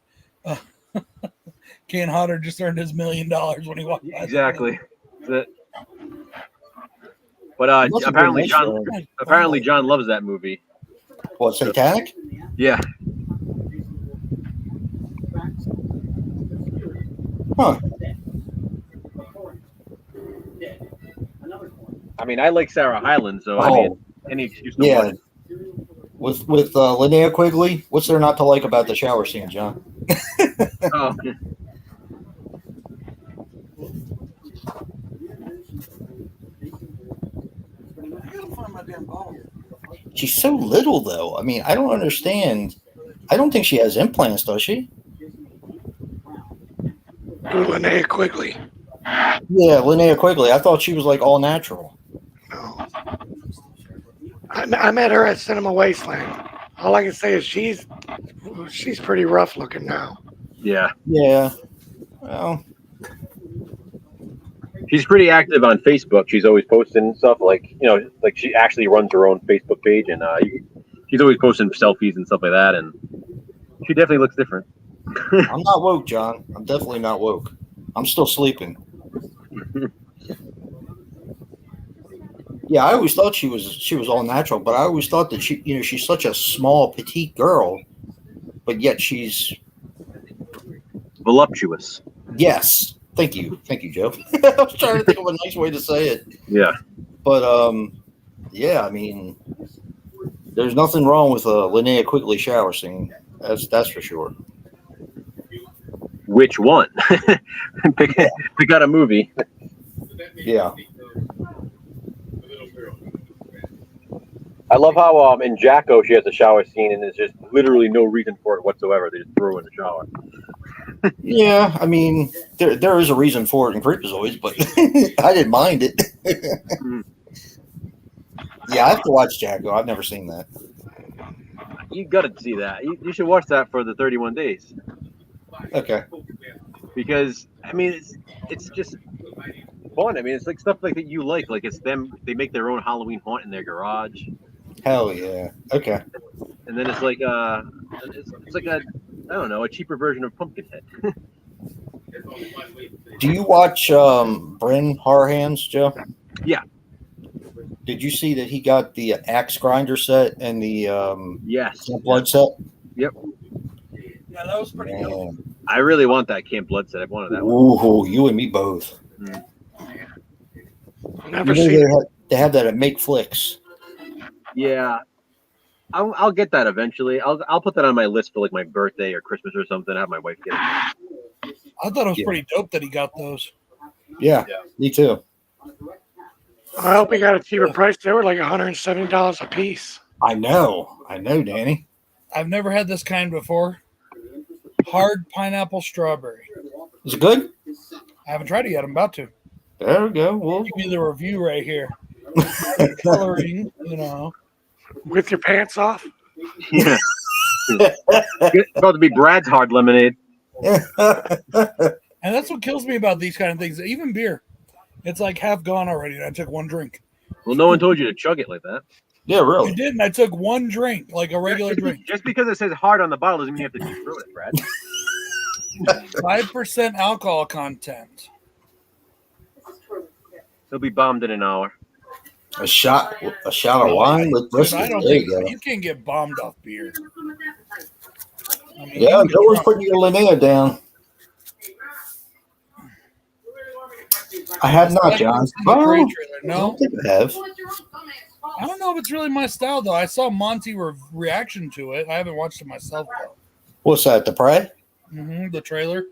Ken Hodder just earned his $1 million when he walked by. Exactly. But Must have been apparently nice John for him. apparently John loves that movie. What, Satanic? Yeah. Huh. I mean, I like Sarah Hyland, so I Oh. mean, any excuse to Yeah. watch it. With Linnea Quigley, what's there not to like about the shower scene, John? Oh. I gotta find my damn bottle. She's so little, though. I mean, I don't understand. I don't think she has implants, does she? Linnea Quigley. Yeah, Linnea Quigley. I thought she was like all natural. No. I met her at Cinema Wasteland. All I can say is she's pretty rough looking now. Yeah. Yeah. Well, She's pretty active on Facebook. She's always posting stuff like she actually runs her own Facebook page, and she's always posting selfies and stuff like that. And she definitely looks different. I'm not woke, John. I'm definitely not woke. I'm still sleeping. Yeah, I always thought she was all natural, but I always thought that she's such a small, petite girl, but yet she's Voluptuous. yes. Thank you, Joe. I was trying to think of a nice way to say it. Yeah. But yeah, I mean, there's nothing wrong with a Linnea Quigley shower scene. That's for sure. Which one? pick out a movie. Yeah. I love how in Jacko she has a shower scene, and there's just literally no reason for it whatsoever. They just throw her in the shower. Yeah, I mean, there is a reason for it in Creepazoids, but I didn't mind it. Yeah, I have to watch Jacko. I've never seen that. You got to see that. You should watch that for the 31 days. Okay. Because I mean, it's just fun. I mean, it's like stuff like that you like. Like it's them. They make their own Halloween haunt in their garage, Hell yeah. Okay. and then it's like it's like a I don't know, a cheaper version of Pumpkinhead. Do you watch Bryn Harhans, Joe? Yeah. Did you see that he got the axe grinder set and the Yes. Camp Blood set? Yeah, that was pretty good. Man. I really want that Camp Blood set. I wanted that one. Ooh, you and me both. Never You know seen they have that at Make Flicks. Yeah. I'll get that eventually. I'll put that on my list for like my birthday or Christmas or something. Have my wife get it. I thought it was pretty dope that he got those. Yeah, me too. I hope he got a cheaper price. They were like $170 a piece. I know, Danny. I've never had this kind before. Hard pineapple strawberry. Is it good? I haven't tried it yet. I'm about to. There we go. Well, Give me the review right here. Coloring, you know. With your pants off? Yeah. It's about to be Brad's hard lemonade. And that's what kills me about these kind of things. Even beer. It's like half gone already, and I took one drink. Well, no one told you to chug it like that. yeah, I really. did, and I took one drink, like a regular drink. Just because it says hard on the bottle doesn't mean you have to deep throat it, Brad. 5% alcohol content. He'll be bombed in an hour. A shot of wine with Dude, brisket. I don't There think you go. you can get bombed off beer. I mean, Yeah, you can Joe was try. putting your Linnea down. I have not, John. It's in the Oh, trade trailer. I No, don't think I have. I don't know if it's really my style though. I saw Monty reaction to it. I haven't watched it myself though. What's that? The Prey? The trailer.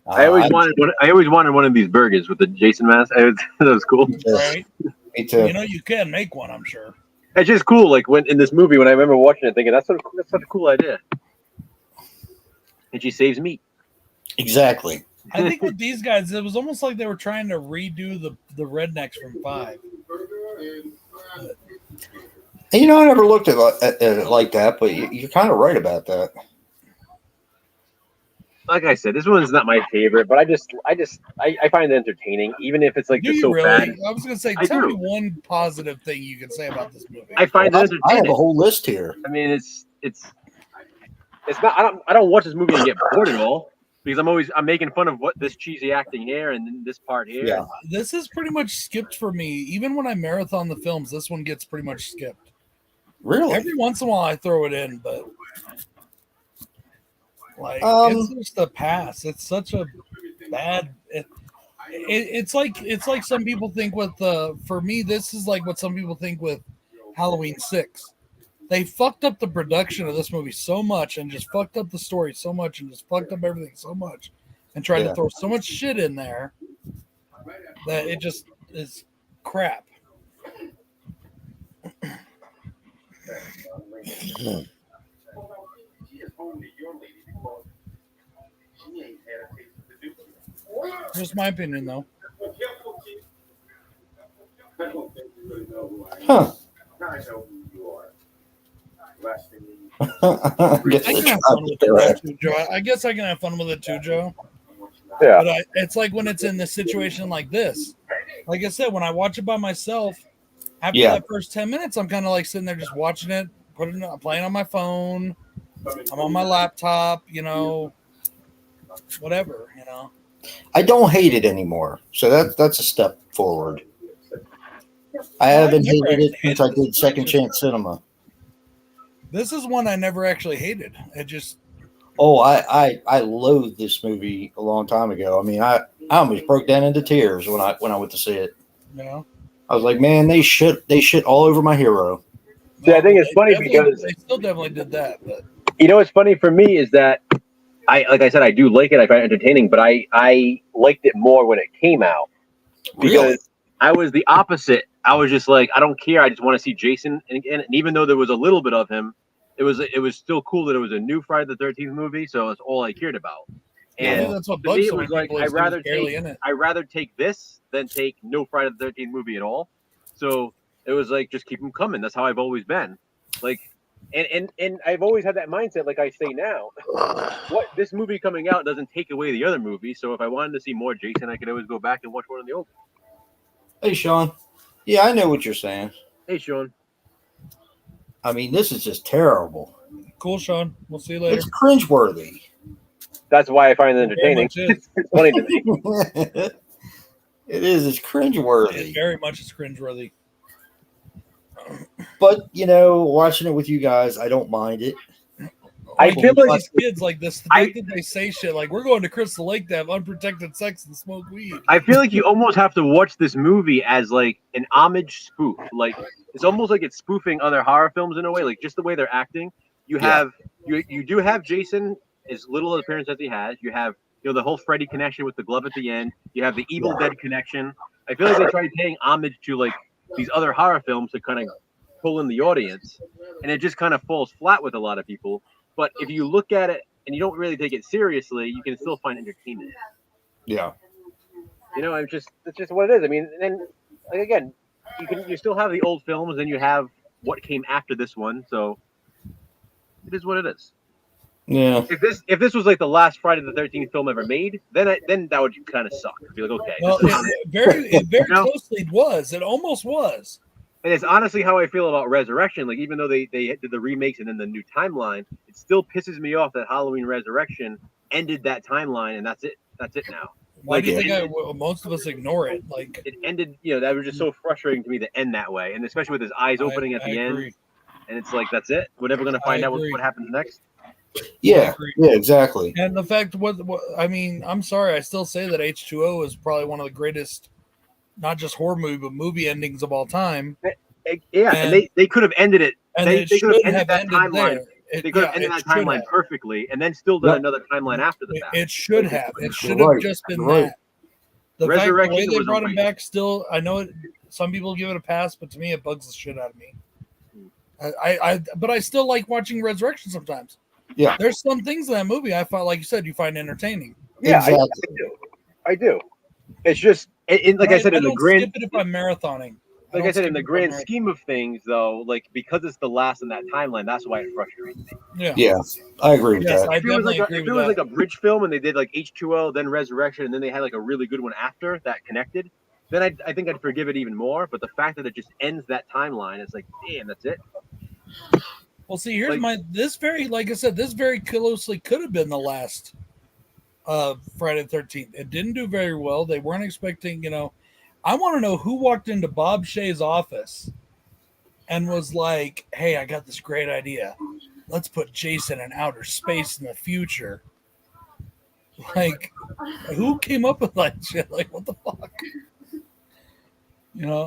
I always wanted one of these burgers with the Jason mask. That was cool. Right. Me too. You know, you can make one, I'm sure. It's just cool. Like when in this movie, when I remember watching it, thinking that's such a cool idea. And she saves meat. Exactly. I think with these guys, it was almost like they were trying to redo the rednecks from 5. And I never looked at it like that, but you're kind of right about that. Like I said, this one's not my favorite, but I find it entertaining, even if it's like Do just you so really? bad. I was gonna say, I tell me do. one positive thing you can say about this movie. I find it I have entertaining. a whole list here. I mean, it's not. I don't watch this movie and get bored at all because I'm making fun of what this cheesy acting here and then this part here. Yeah. This is pretty much skipped for me. Even when I marathon the films, this one gets pretty much skipped. Really? Every once in a while, I throw it in, but like it's just a pass. It's such a bad. It's like some people think with for me, this is like what some people think with Halloween 6. They fucked up the production of this movie so much and just fucked up the story so much and just fucked up everything so much and tried to throw so much shit in there that it just is crap. Just my opinion, though. Huh. I can have fun with it too, Joe. I guess I can have fun with it too, Joe. Yeah. But it's like when it's in a situation like this. Like I said, when I watch it by myself, after that first 10 minutes, I'm kind of like sitting there just watching it, playing on my phone. I'm on my laptop, whatever, I don't hate it anymore, so that's a step forward. I haven't hated it since I did Second Chance Cinema. This is one I never actually hated. It just I loathed this movie a long time ago. I mean, I almost broke down into tears when I went to see it. I was like, man, they shit all over my hero. See, I think it's funny because they still definitely did that. But what's funny for me is that like I said, I do like it. I find it entertaining, but I liked it more when it came out because Really? I was the opposite. I was just like, I don't care. I just want to see Jason. And even though there was a little bit of him, it was still cool that it was a new Friday the 13th movie. So that's all I cared about. And that's what to me, bugs it some was like people. I'd rather take this than take no Friday the 13th movie at all. So it was like, just keep them coming. That's how I've always been. Like, and I've always had that mindset. Like I say now, what this movie coming out doesn't take away the other movie. So if I wanted to see more Jason, I could always go back and watch one of the old. Hey, Sean. Yeah, I know what you're saying. Hey, Sean. I mean, this is just terrible. Cool, Sean. We'll see you later. It's cringeworthy. That's why I find it entertaining. Very much is. It's funny to me. It is. It's cringeworthy. It very much is cringeworthy. But watching it with you guys, I don't mind it. I feel like these kids like this. The fact that they say shit like we're going to Crystal Lake to have unprotected sex and smoke weed. I feel like you almost have to watch this movie as like an homage spoof. Like it's almost like it's spoofing other horror films in a way, like just the way they're acting. You have you do have Jason, as little appearance as he has. You have the whole Freddy connection with the glove at the end. You have the Evil Dead connection. I feel like they tried paying homage to like these other horror films to kind of pull in the audience, and it just kind of falls flat with a lot of people. But if you look at it and you don't really take it seriously, you can still find entertainment. Yeah. It's just what it is. I mean, and like again, you still have the old films, and you have what came after this one. So it is what it is. Yeah. If this was like the last Friday the 13th film ever made, then that would kind of suck. Be like, okay. Well, it very closely was. It almost was. And it's honestly how I feel about Resurrection. Like, even though they did the remakes and then the new timeline, it still pisses me off that Halloween Resurrection ended that timeline, and that's it. That's it now. Why do you think most of us ignore it? Like it ended, that was just so frustrating to me to end that way, and especially with his eyes opening at the end. And it's like, that's it. We're never going to find out what happens next. Yeah, exactly. And the fact, what I mean, I'm sorry, I still say that H2O is probably one of the greatest, not just horror movie, but movie endings of all time. Yeah, and they could have ended it. And they could have ended that timeline. There. They could have ended that timeline perfectly, and then still done another timeline after the fact. It should have. It should have just been that. The fact, the way they brought him back, still, I know it. Some people give it a pass, but to me, it bugs the shit out of me. But I still like watching Resurrection sometimes. Yeah, there's some things in that movie I find, like you said, you find entertaining. Yeah, exactly. I do. It's just, like I said, in the grand. Skip it if I'm marathoning. like I don't said, see in the it grand coming. scheme of things, though, like because it's the last in that timeline, that's why it frustrates me. Yeah. Yeah, I agree with Yes, that. I If it was definitely like agree if with it was that. like a bridge film and they did like H2O, then Resurrection, and then they had like a really good one after that connected, then I think I'd forgive it even more. But the fact that it just ends that timeline, it's like, damn, that's it. Well, see, here's Like- like I said, this very closely could have been the last Friday the 13th. It didn't do very well. They weren't expecting, I want to know who walked into Bob Shea's office and was like, hey, I got this great idea. Let's put Jason in outer space in the future. Like, who came up with that shit? Like, what the fuck?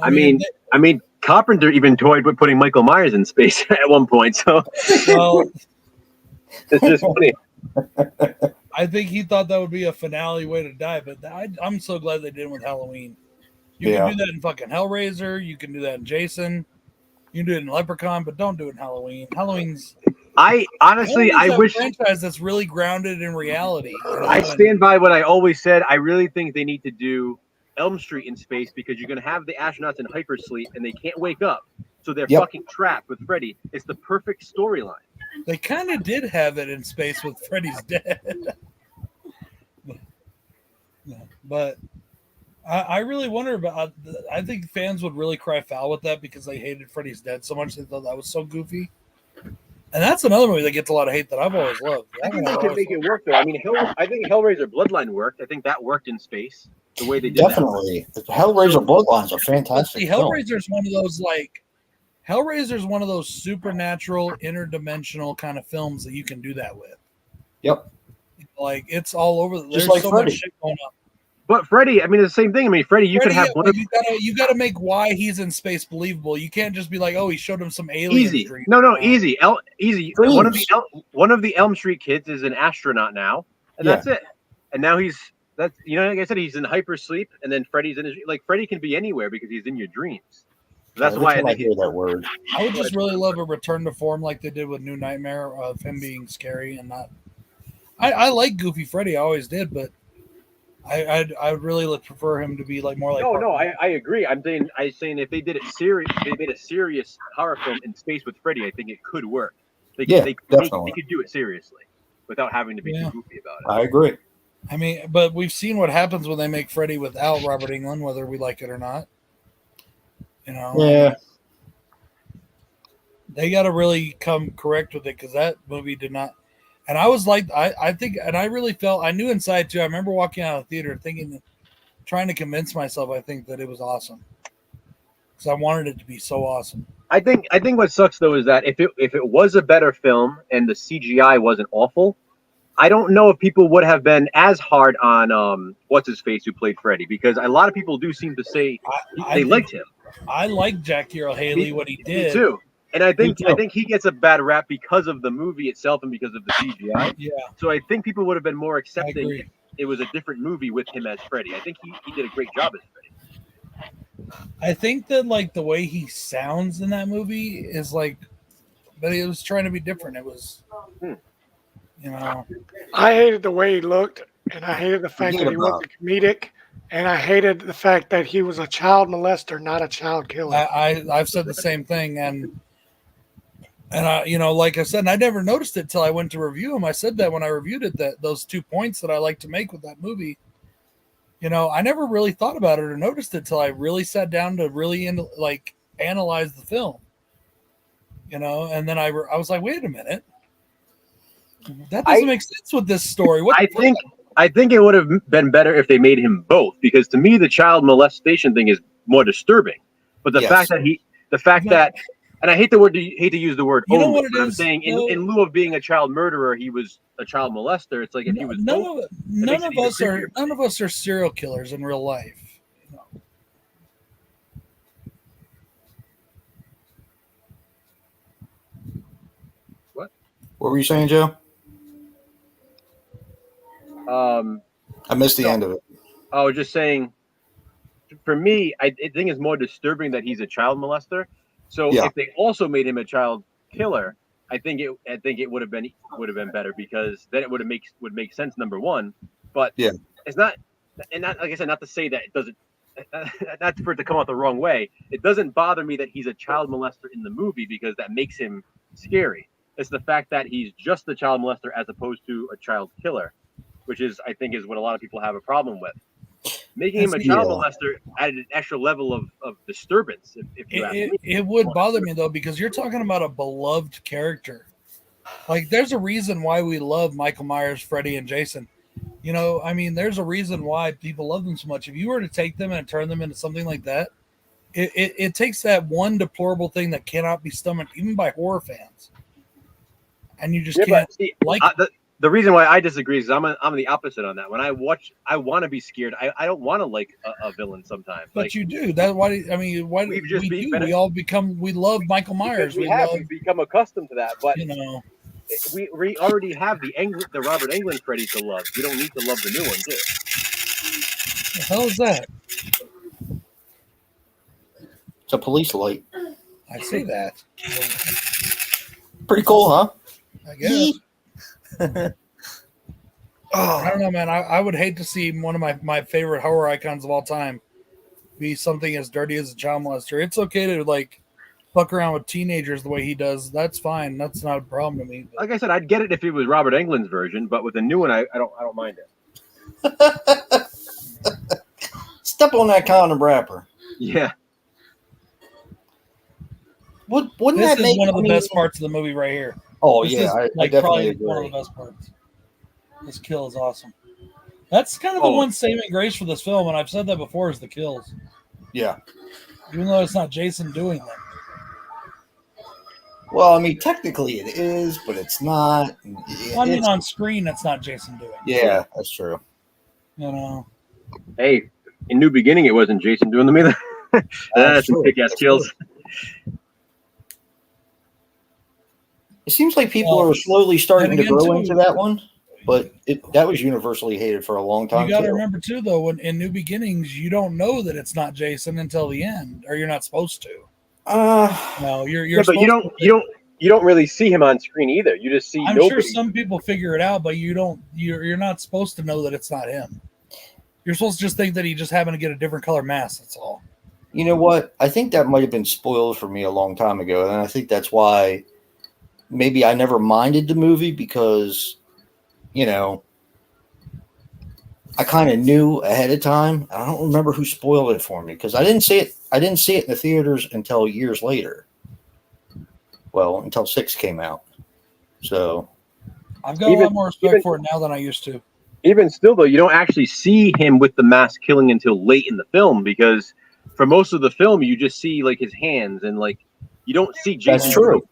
I mean, Carpenter even toyed with putting Michael Myers in space at one point, so well, it's just funny. I think he thought that would be a finale way to die, but I'm so glad they did it with Halloween. You Yeah. can do that in fucking Hellraiser. You can do that in Jason. You can do it in Leprechaun, but don't do it in Halloween. Halloween's I honestly, I a wish franchise that's really grounded in reality. I stand by what I always said. I really think they need to do Elm Street in space because you're going to have the astronauts in hypersleep and they can't wake up. So they're Yep. fucking trapped with Freddy. It's the perfect storyline. They kind of did have it in space with Freddy's Dead. But I really wonder about. I think fans would really cry foul with that because they hated Freddy's Dead so much. They thought that was so goofy. And that's another movie that gets a lot of hate that I've always loved. I think they can make it work though. I mean, I think Hellraiser Bloodline worked. I think that worked in space the way they did Definitely. The Hellraiser Bloodline's a But fantastic see, film. Hellraiser's one of those Hellraiser's one of those supernatural, interdimensional kind of films that you can do that with. Yep. Like it's all over. Just There's like so Freddy. much shit going on. But Freddy, I mean, it's the same thing. I mean, Freddy, you could Freddy, have one but of you gotta make why he's in space believable. You can't just be like, oh, he showed him some alien easy. dream. No, easy. Easy. Dreams. One of the Elm Street kids is an astronaut now, and Yeah. that's it. And now like I said, he's in hypersleep, and then Freddy's in his Freddy can be anywhere because he's in your dreams. So that's Every why I time I think hear that word. I would just really love a return to form like they did with New Nightmare of him being scary and not. I like Goofy Freddy, I always did, but I would really prefer him to be like more like. No, I agree. I'm saying if they did it serious, they made a serious horror film in space with Freddy, I think it could work. They definitely. could do it seriously without having to be Yeah. too goofy about it. I agree. I mean, but we've seen what happens when they make Freddy without Robert Englund, whether we like it or not. Yeah. They got to really come correct with it because that movie did not. And I was like, I think, and I really felt, I knew inside too. I remember walking out of the theater thinking, trying to convince myself, I think that it was awesome because I wanted it to be so awesome. I think what sucks though is that if it was a better film and the CGI wasn't awful, I don't know if people would have been as hard on what's his face who played Freddy because a lot of people do seem to say they liked him. I like Jackie Earl Haley, what he did. Me too. And I think Me too. he gets a bad rap because of the movie itself and because of the CGI. Yeah, So I think people would have been more I accepting agree. if it was a different movie with him as Freddy. I think he did a great job as Freddy. I think that like the way he sounds in that movie is like, but he was trying to be different. It was, I hated the way he looked, and I hated the fact Forget that he about wasn't comedic, and I hated the fact that he was a child molester, not a child killer. I've said the same thing, and I, like I said, and I never noticed it till I went to review him. I said that when I reviewed it, that those 2 points that I like to make with that movie, I never really thought about it or noticed it till I really sat down to really analyze the film, and then I was like, wait a minute, that doesn't make sense with this story. I think it would have been better if they made him both because to me the child molestation thing is more disturbing. But the Yes. fact that and I hate to use the word You know only, what it but I'm is, saying though? in lieu of being a child murderer, he was a child molester. It's like if he was both, None makes it of even us are creepier. none of us are serial killers in real life. What were you saying, Joe? I missed the end of it. I was just saying, for me, I think it's more disturbing that he's a child molester. So Yeah. if they also made him a child killer, I think it would have been better because then it would make sense. Number one, but Yeah. it's not, and not like I said, not to say that it doesn't. not for it to come out the wrong way. It doesn't bother me that he's a child molester in the movie because that makes him scary. It's the fact that he's just a child molester as opposed to a child killer, which is, I think, is what a lot of people have a problem with. Making him a child molester added an extra level of disturbance. If you ask me. It would bother me though, because you're talking about a beloved character. Like, there's a reason why we love Michael Myers, Freddy, and Jason. You know, I mean, there's a reason why people love them so much. If you were to take them and turn them into something like that, it takes that one deplorable thing that cannot be stomached, even by horror fans, and you just can't like. The reason why I disagree is I'm the opposite on that. When I watch, I want to be scared. I don't want to like a villain sometimes. But you do. That's why. I mean, why we do? We all become. We love Michael Myers. We've become accustomed to that. But you know, we already have the Robert Englund Freddy to love. We don't need to love the new one, too. The hell is that? It's a police light. I see that. Pretty cool, huh? I guess. I don't know, man. I would hate to see one of my favorite horror icons of all time be something as dirty as a child molester. It's okay to like fuck around with teenagers the way he does. That's fine. That's not a problem to me. Like I said, I'd get it if it was Robert Englund's version, but with the new one, I don't mind it. Step on that condom wrapper. Yeah. Wouldn't this that is make one of the best parts of the movie right here. Oh this yeah, is, I definitely probably agree. One of the best parts. This kill is awesome. That's kind of the one saving grace for this film, and I've said that before, is the kills. Yeah. Even though it's not Jason doing them. Well, I mean, technically it is, but it's not. I mean, on screen, it's not Jason doing them. Yeah, that's true. You know. Hey, in New Beginning, it wasn't Jason doing them either. That's some kick-ass kills. It seems like people are slowly starting to grow into that one, but that was universally hated for a long time. You got to remember too, though, when in New Beginnings, you don't know that it's not Jason until the end, or you're not supposed to. No, you're. But you don't really see him on screen either. You just see. I'm nobody. sure some people figure it out, but you don't. You're not supposed to know that it's not him. You're supposed to just think that he just happened to get a different color mask. That's all. You know what? I think that might have been spoiled for me a long time ago, and I think that's why maybe I never minded the movie, because, you know, I kind of knew ahead of time. I don't remember who spoiled it for me, because I didn't see it. I didn't see it in the theaters until years later. Well, until 6 came out. So I've got a lot more respect for it now than I used to. Even still, though, you don't actually see him with the mask killing until late in the film, because for most of the film, you just see like his hands, and like you don't see Jason. That's true.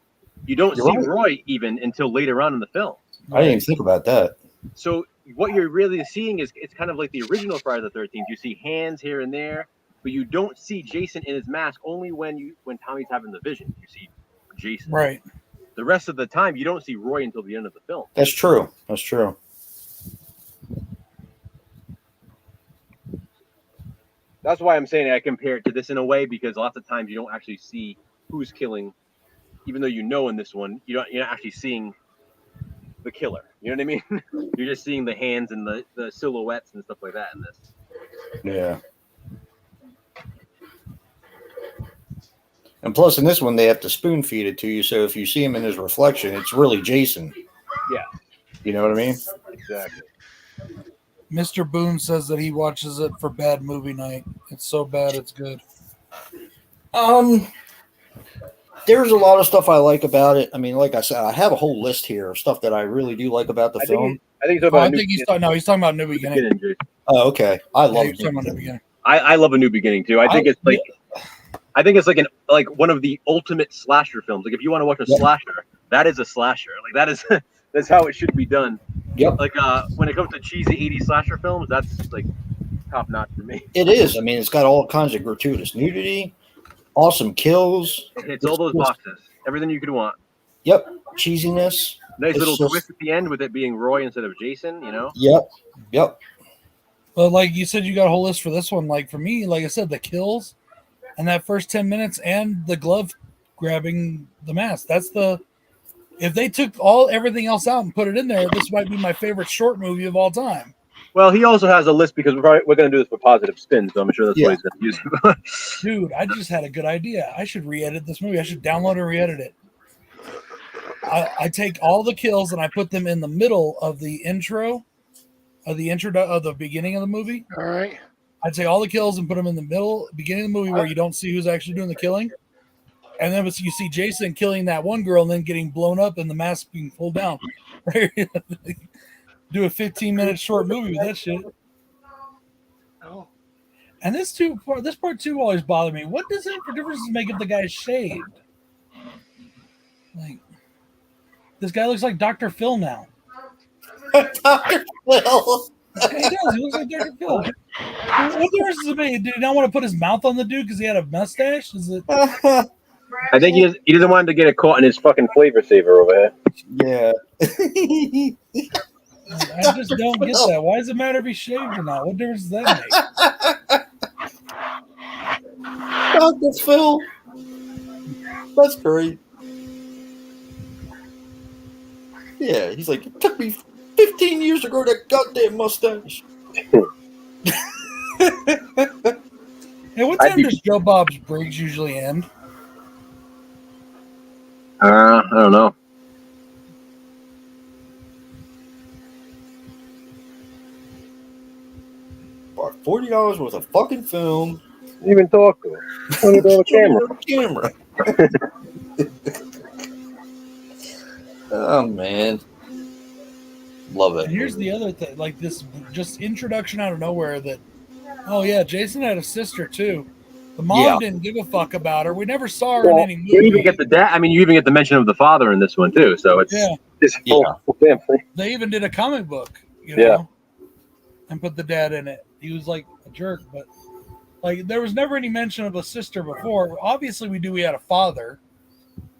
You don't see Roy even until later on in the film. I didn't even think about that. So what you're really seeing is it's kind of like the original Friday the 13th. You see hands here and there, but you don't see Jason in his mask. Only when Tommy's having the vision, you see Jason. Right. The rest of the time, you don't see Roy until the end of the film. That's true. That's true. That's why I'm saying I compare it to this in a way, because lots of times you don't actually see who's killing, even though you know in this one you're not actually seeing the killer. You know what I mean? You're just seeing the hands and the silhouettes and stuff like that in this. Yeah. And plus, in this one, they have to spoon feed it to you. So if you see him in his reflection, it's really Jason. Yeah. You know what I mean? Exactly. Mr. Boone says that he watches it for bad movie night. It's so bad, it's good. There's a lot of stuff I like about it. I mean, like I said, I have a whole list here of stuff that I really do like about the film. He's talking about New Beginning. Oh, okay. I love New Beginning. I love A New Beginning too. I think it's like one of the ultimate slasher films. Like if you want to watch a slasher, that is a slasher. Like that is that's how it should be done. Yep. Like when it comes to cheesy 80s slasher films, that's like top notch for me. It is. I mean, it's got all kinds of gratuitous nudity, awesome kills. It's all those boxes. Everything you could want. Yep. Cheesiness. Nice little twist at the end with it being Roy instead of Jason, you know? Yep. But like you said, you got a whole list for this one. Like for me, like I said, the kills and that first 10 minutes and the glove grabbing the mask. If they took everything else out and put it in there, this might be my favorite short movie of all time. Well, he also has a list because we're going to do this for positive spin, so I'm sure that's Yeah. what he's going to use it. Dude, I just had a good idea. I should re-edit this movie. I should download and re-edit it. I take all the kills and I put them in the middle of the intro, of the beginning of the movie. All right. I'd take all the kills and put them in the beginning of the movie where you don't see who's actually doing the killing. And then you see Jason killing that one girl and then getting blown up and the mask being pulled down. Right? Do a 15-minute short movie with that shit. Oh, And this part two always bothered me. What does it for difference make if the guy's shaved? Like, this guy looks like Dr. Phil now. Dr. Phil. Yeah, he does. He looks like Dr. Phil. What difference does it make? Did he not want to put his mouth on the dude because he had a mustache? Is it? I think he doesn't want to get it caught in his fucking flavor saver over here. Yeah. I just don't get that. Why does it matter if he's shaved or not? What difference does that make? Dr. Phil. That's great. Yeah, he's like, it took me 15 years to grow that goddamn mustache. Hey, what time does Joe Bob's Briggs usually end? I don't know. Bought $40 worth of fucking film. You even talk to him. Don't even go on camera. Oh man, love it. And here's the other thing, like this just introduction out of nowhere that, oh yeah, Jason had a sister too. The mom Yeah. didn't give a fuck about her. We never saw her Well, in any you even movie. get the dad. I mean, you even get the mention of the father in this one too. So it's Yeah. full family. They even did a comic book, you Yeah. know, and put the dad in it. He was like a jerk, but like there was never any mention of a sister before. Obviously, we had a father.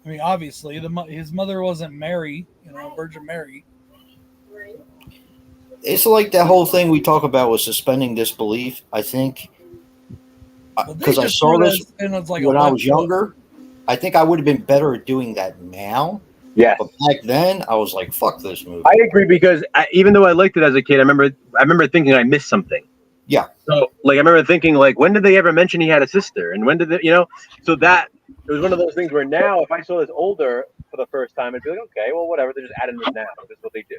I mean, obviously, his mother wasn't Mary, you know, Virgin Mary. It's like that whole thing we talk about with suspending disbelief. I think But they because I just saw threw this that in as like a when I left was hook. younger. I think I would have been better at doing that now. Yes. But back then, I was like, "Fuck this movie." I agree because even though I liked it as a kid, I remember thinking I missed something. Yeah. So like I remember thinking like, when did they ever mention he had a sister, and when did they, So that it was one of those things where now if I saw this older for the first time, I'd be like, okay, well whatever, they're just adding this now. This is what they do.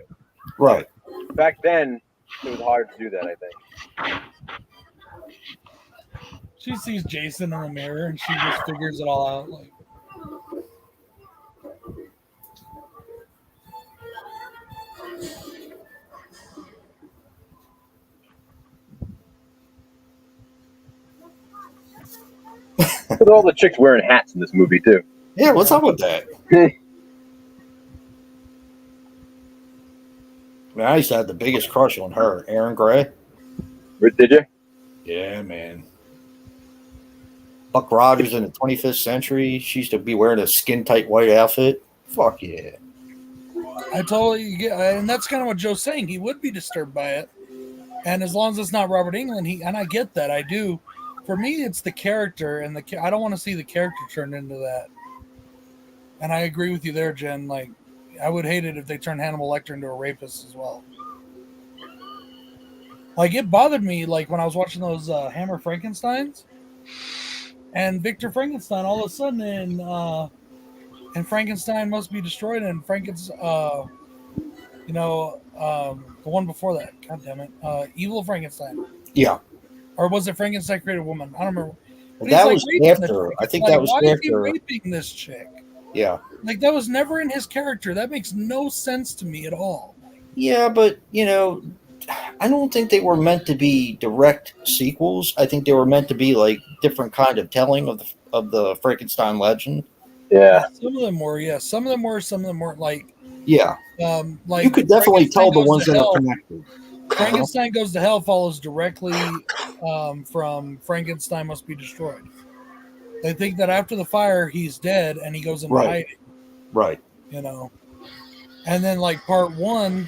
Right. Back then, it was hard to do that. I think. She sees Jason in the mirror and she just figures it all out. Like, Look at all the chicks wearing hats in this movie too. Yeah. What's up with that? Man, I used to have the biggest crush on her, Erin Gray. Did you? Yeah, man. Buck Rogers in the 25th century. She used to be wearing a skin tight white outfit. Fuck yeah. I totally get, and that's kind of what Joe's saying. He would be disturbed by it, and as long as it's not Robert Englund, and I get that. I do. For me, it's the character, and I don't want to see the character turned into that. And I agree with you there, Jen. Like, I would hate it if they turned Hannibal Lecter into a rapist as well. Like, it bothered me, like, when I was watching those Hammer Frankensteins, and Victor Frankenstein, all of a sudden, and Frankenstein Must Be Destroyed, and the one before that, god damn it, Evil Frankenstein. Yeah. Or was it Frankenstein Created Woman? I don't remember. But That he's, was raping the after. chick. I think Like, that was why is he after. raping this chick? Yeah. Like, that was never in his character. That makes no sense to me at all. Yeah, but, I don't think they were meant to be direct sequels. I think they were meant to be like different kind of telling of the Frankenstein legend. Yeah. Some of them were, yeah. Some of them weren't. Like, Yeah. like You could definitely tell the Frankenstein ones Goes to that are Hell. connected. Frankenstein Goes to Hell follows directly from Frankenstein Must Be Destroyed. They think that after the fire, he's dead and he goes into Right. hiding, Right. And then, like, part one,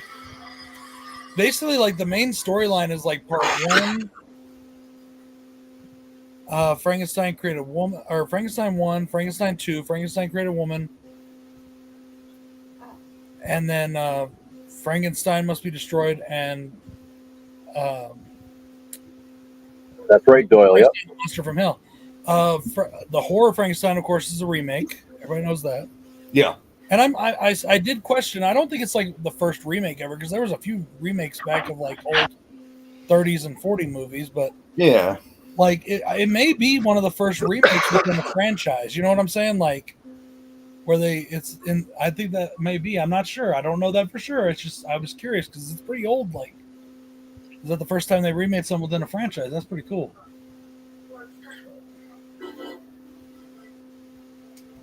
basically, like, the main storyline is, like, part one, Frankenstein Created Woman, or Frankenstein 1, Frankenstein 2, Frankenstein Created Woman, and then Frankenstein Must Be Destroyed, and That's right, Doyle. Yep. Monster from Hell. The horror Frankenstein, of course, is a remake. Everybody knows that. Yeah. And I did question. I don't think it's like the first remake ever, because there was a few remakes back of like old 30s and 40 movies, but Yeah. like it may be one of the first remakes within the franchise. You know what I'm saying? Like where I think that may be. I'm not sure. I don't know that for sure. It's just I was curious because it's pretty old. Like, is that the first time they remade something within a franchise? That's pretty cool.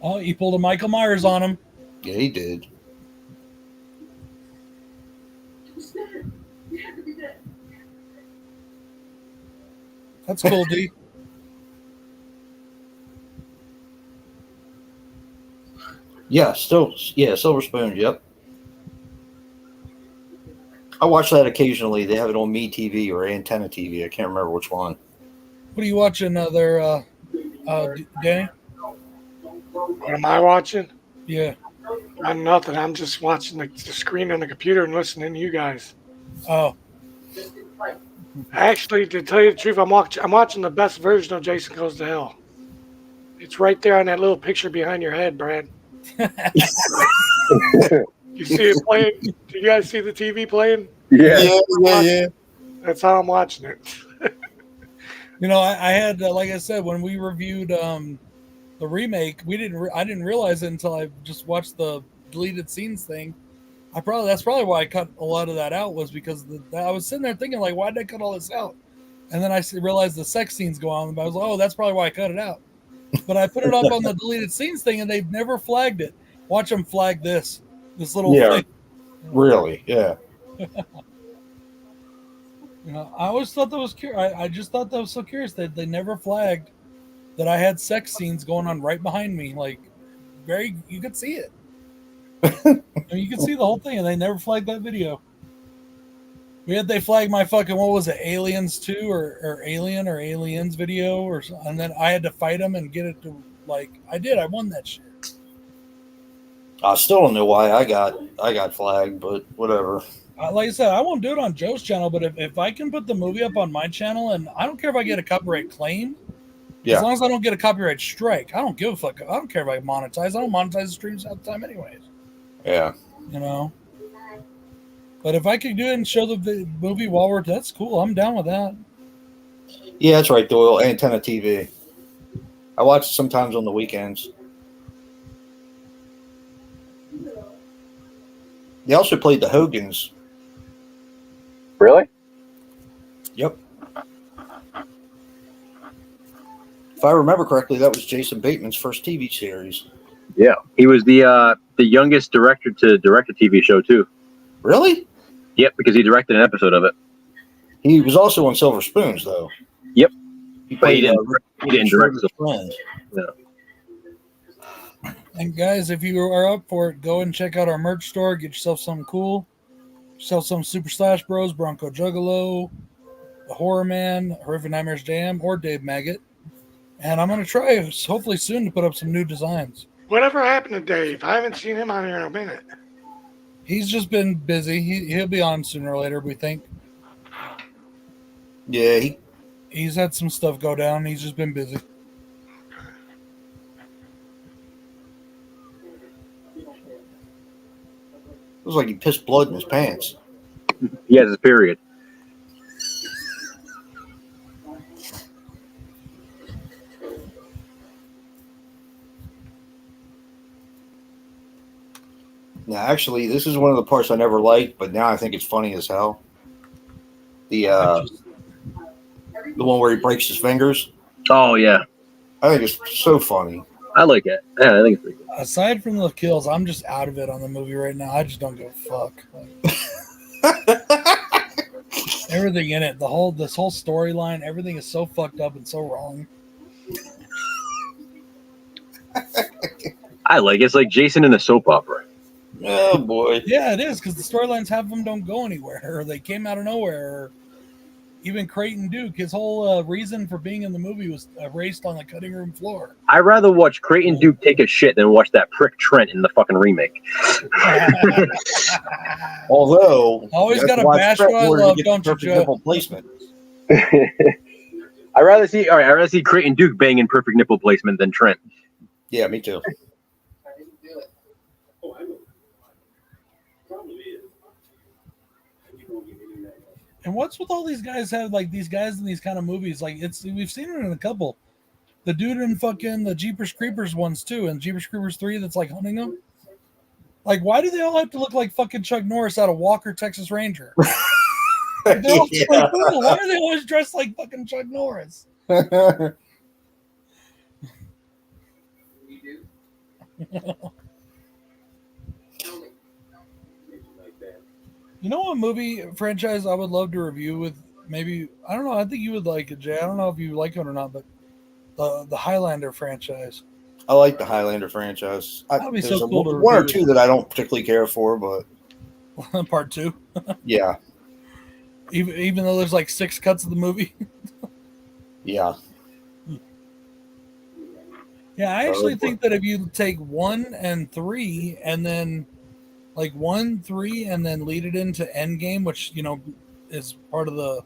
Oh, he pulled a Michael Myers on him. Yeah, he did. That's cool, D. Yeah, Silver Spoon. Yep. I watch that occasionally. They have it on Me TV or Antenna TV. I can't remember which one. What are you watching there, Danny? What am I watching? Yeah. I'm nothing. I'm just watching the screen on the computer and listening to you guys. Oh, Actually, to tell you the truth, I'm watching the best version of Jason Goes to Hell. It's right there on that little picture behind your head, Brad. You see it playing? Do you guys see the TV playing? Yeah. That's how I'm watching it. you know, I had like I said when we reviewed the remake, I didn't realize it until I just watched the deleted scenes thing. That's probably why I cut a lot of that out, was because I was sitting there thinking like, why did I cut all this out? And then I realized the sex scenes go on, and I was like, oh, that's probably why I cut it out. But I put it up on the deleted scenes thing, and they've never flagged it. Watch them flag this little thing. Really? Yeah. You know, I always thought that was curious. I just thought that was so curious that they never flagged that I had sex scenes going on right behind me. Like, you could see it. I mean, you could see the whole thing, and they never flagged that video. They flagged my fucking, what was it, Aliens 2 or Alien or Aliens video, and then I had to fight them and get it to, like, I won that shit. I still don't know why I got flagged, but whatever. Like I said, I won't do it on Joe's channel, but if I can put the movie up on my channel, and I don't care if I get a copyright claim, as long as I don't get a copyright strike, I don't give a fuck. I don't care if I monetize. I don't monetize the streams all the time anyways. Yeah. You know? But if I could do it and show the movie while that's cool. I'm down with that. Yeah, that's right, Doyle. Antenna TV. I watch it sometimes on the weekends. They also played the Hogans. Really? Yep. If I remember correctly, that was Jason Bateman's first TV series. Yeah, he was the youngest director to direct a TV show too. Really? Yep, because he directed an episode of it. He was also on Silver Spoons, though. Yep, He but he played, didn't direct Schroeder's the friend. No. And guys, if you are up for it, go and check out our merch store. Get yourself something cool. Yourself some Super Slash Bros, Bronco Juggalo, The Horror Man, Horrific Nightmares Jam, or Dave Maggot. And I'm going to try, hopefully soon, to put up some new designs. Whatever happened to Dave? I haven't seen him on here in a minute. He's just been busy. He'll be on sooner or later, we think. Yeah, He's had some stuff go down. He's just been busy. it was like he pissed blood in his pants. He has his period. Now, actually, this is one of the parts I never liked, but now I think it's funny as hell. The one where he breaks his fingers. Oh yeah, I think it's so funny. I like it. Yeah, I think it's pretty good. Aside from the kills, I'm just out of it on the movie right now. I just don't give a fuck. Like, everything in it, this whole storyline, everything is so fucked up and so wrong. I like it. It's like Jason in a soap opera. Oh boy. Yeah, it is, because the storylines half of them don't go anywhere, or they came out of nowhere, or even Creighton Duke, his whole reason for being in the movie was erased on the cutting room floor. I'd rather watch Creighton Duke take a shit than watch that prick Trent in the fucking remake. Although, Always you have gotta to watch bash Trent what I in order to love, get the don't you, perfect Joe? nipple placement. I'd rather see Creighton Duke banging perfect nipple placement than Trent. Yeah, me too. And what's with all these guys have like these guys in these kind of movies? Like we've seen it in a couple. The dude in fucking the Jeepers Creepers ones too, and Jeepers Creepers 3 that's like hunting them. Like, why do they all have to look like fucking Chuck Norris out of Walker, Texas Ranger? Like, they're all like, cool. Why are they always dressed like fucking Chuck Norris? You know what movie franchise I would love to review with maybe I don't know, I think you would like it, Jay. I don't know if you like it or not, but the Highlander franchise. I like the Highlander franchise. That'd be There's so cool to one or review. two that I don't particularly care for, but Part 2. yeah, Even though there's like 6 cuts of the movie. yeah. Yeah, I actually think that if you take 1 and 3 and then like 1, 3, and then lead it into Endgame, which is part of the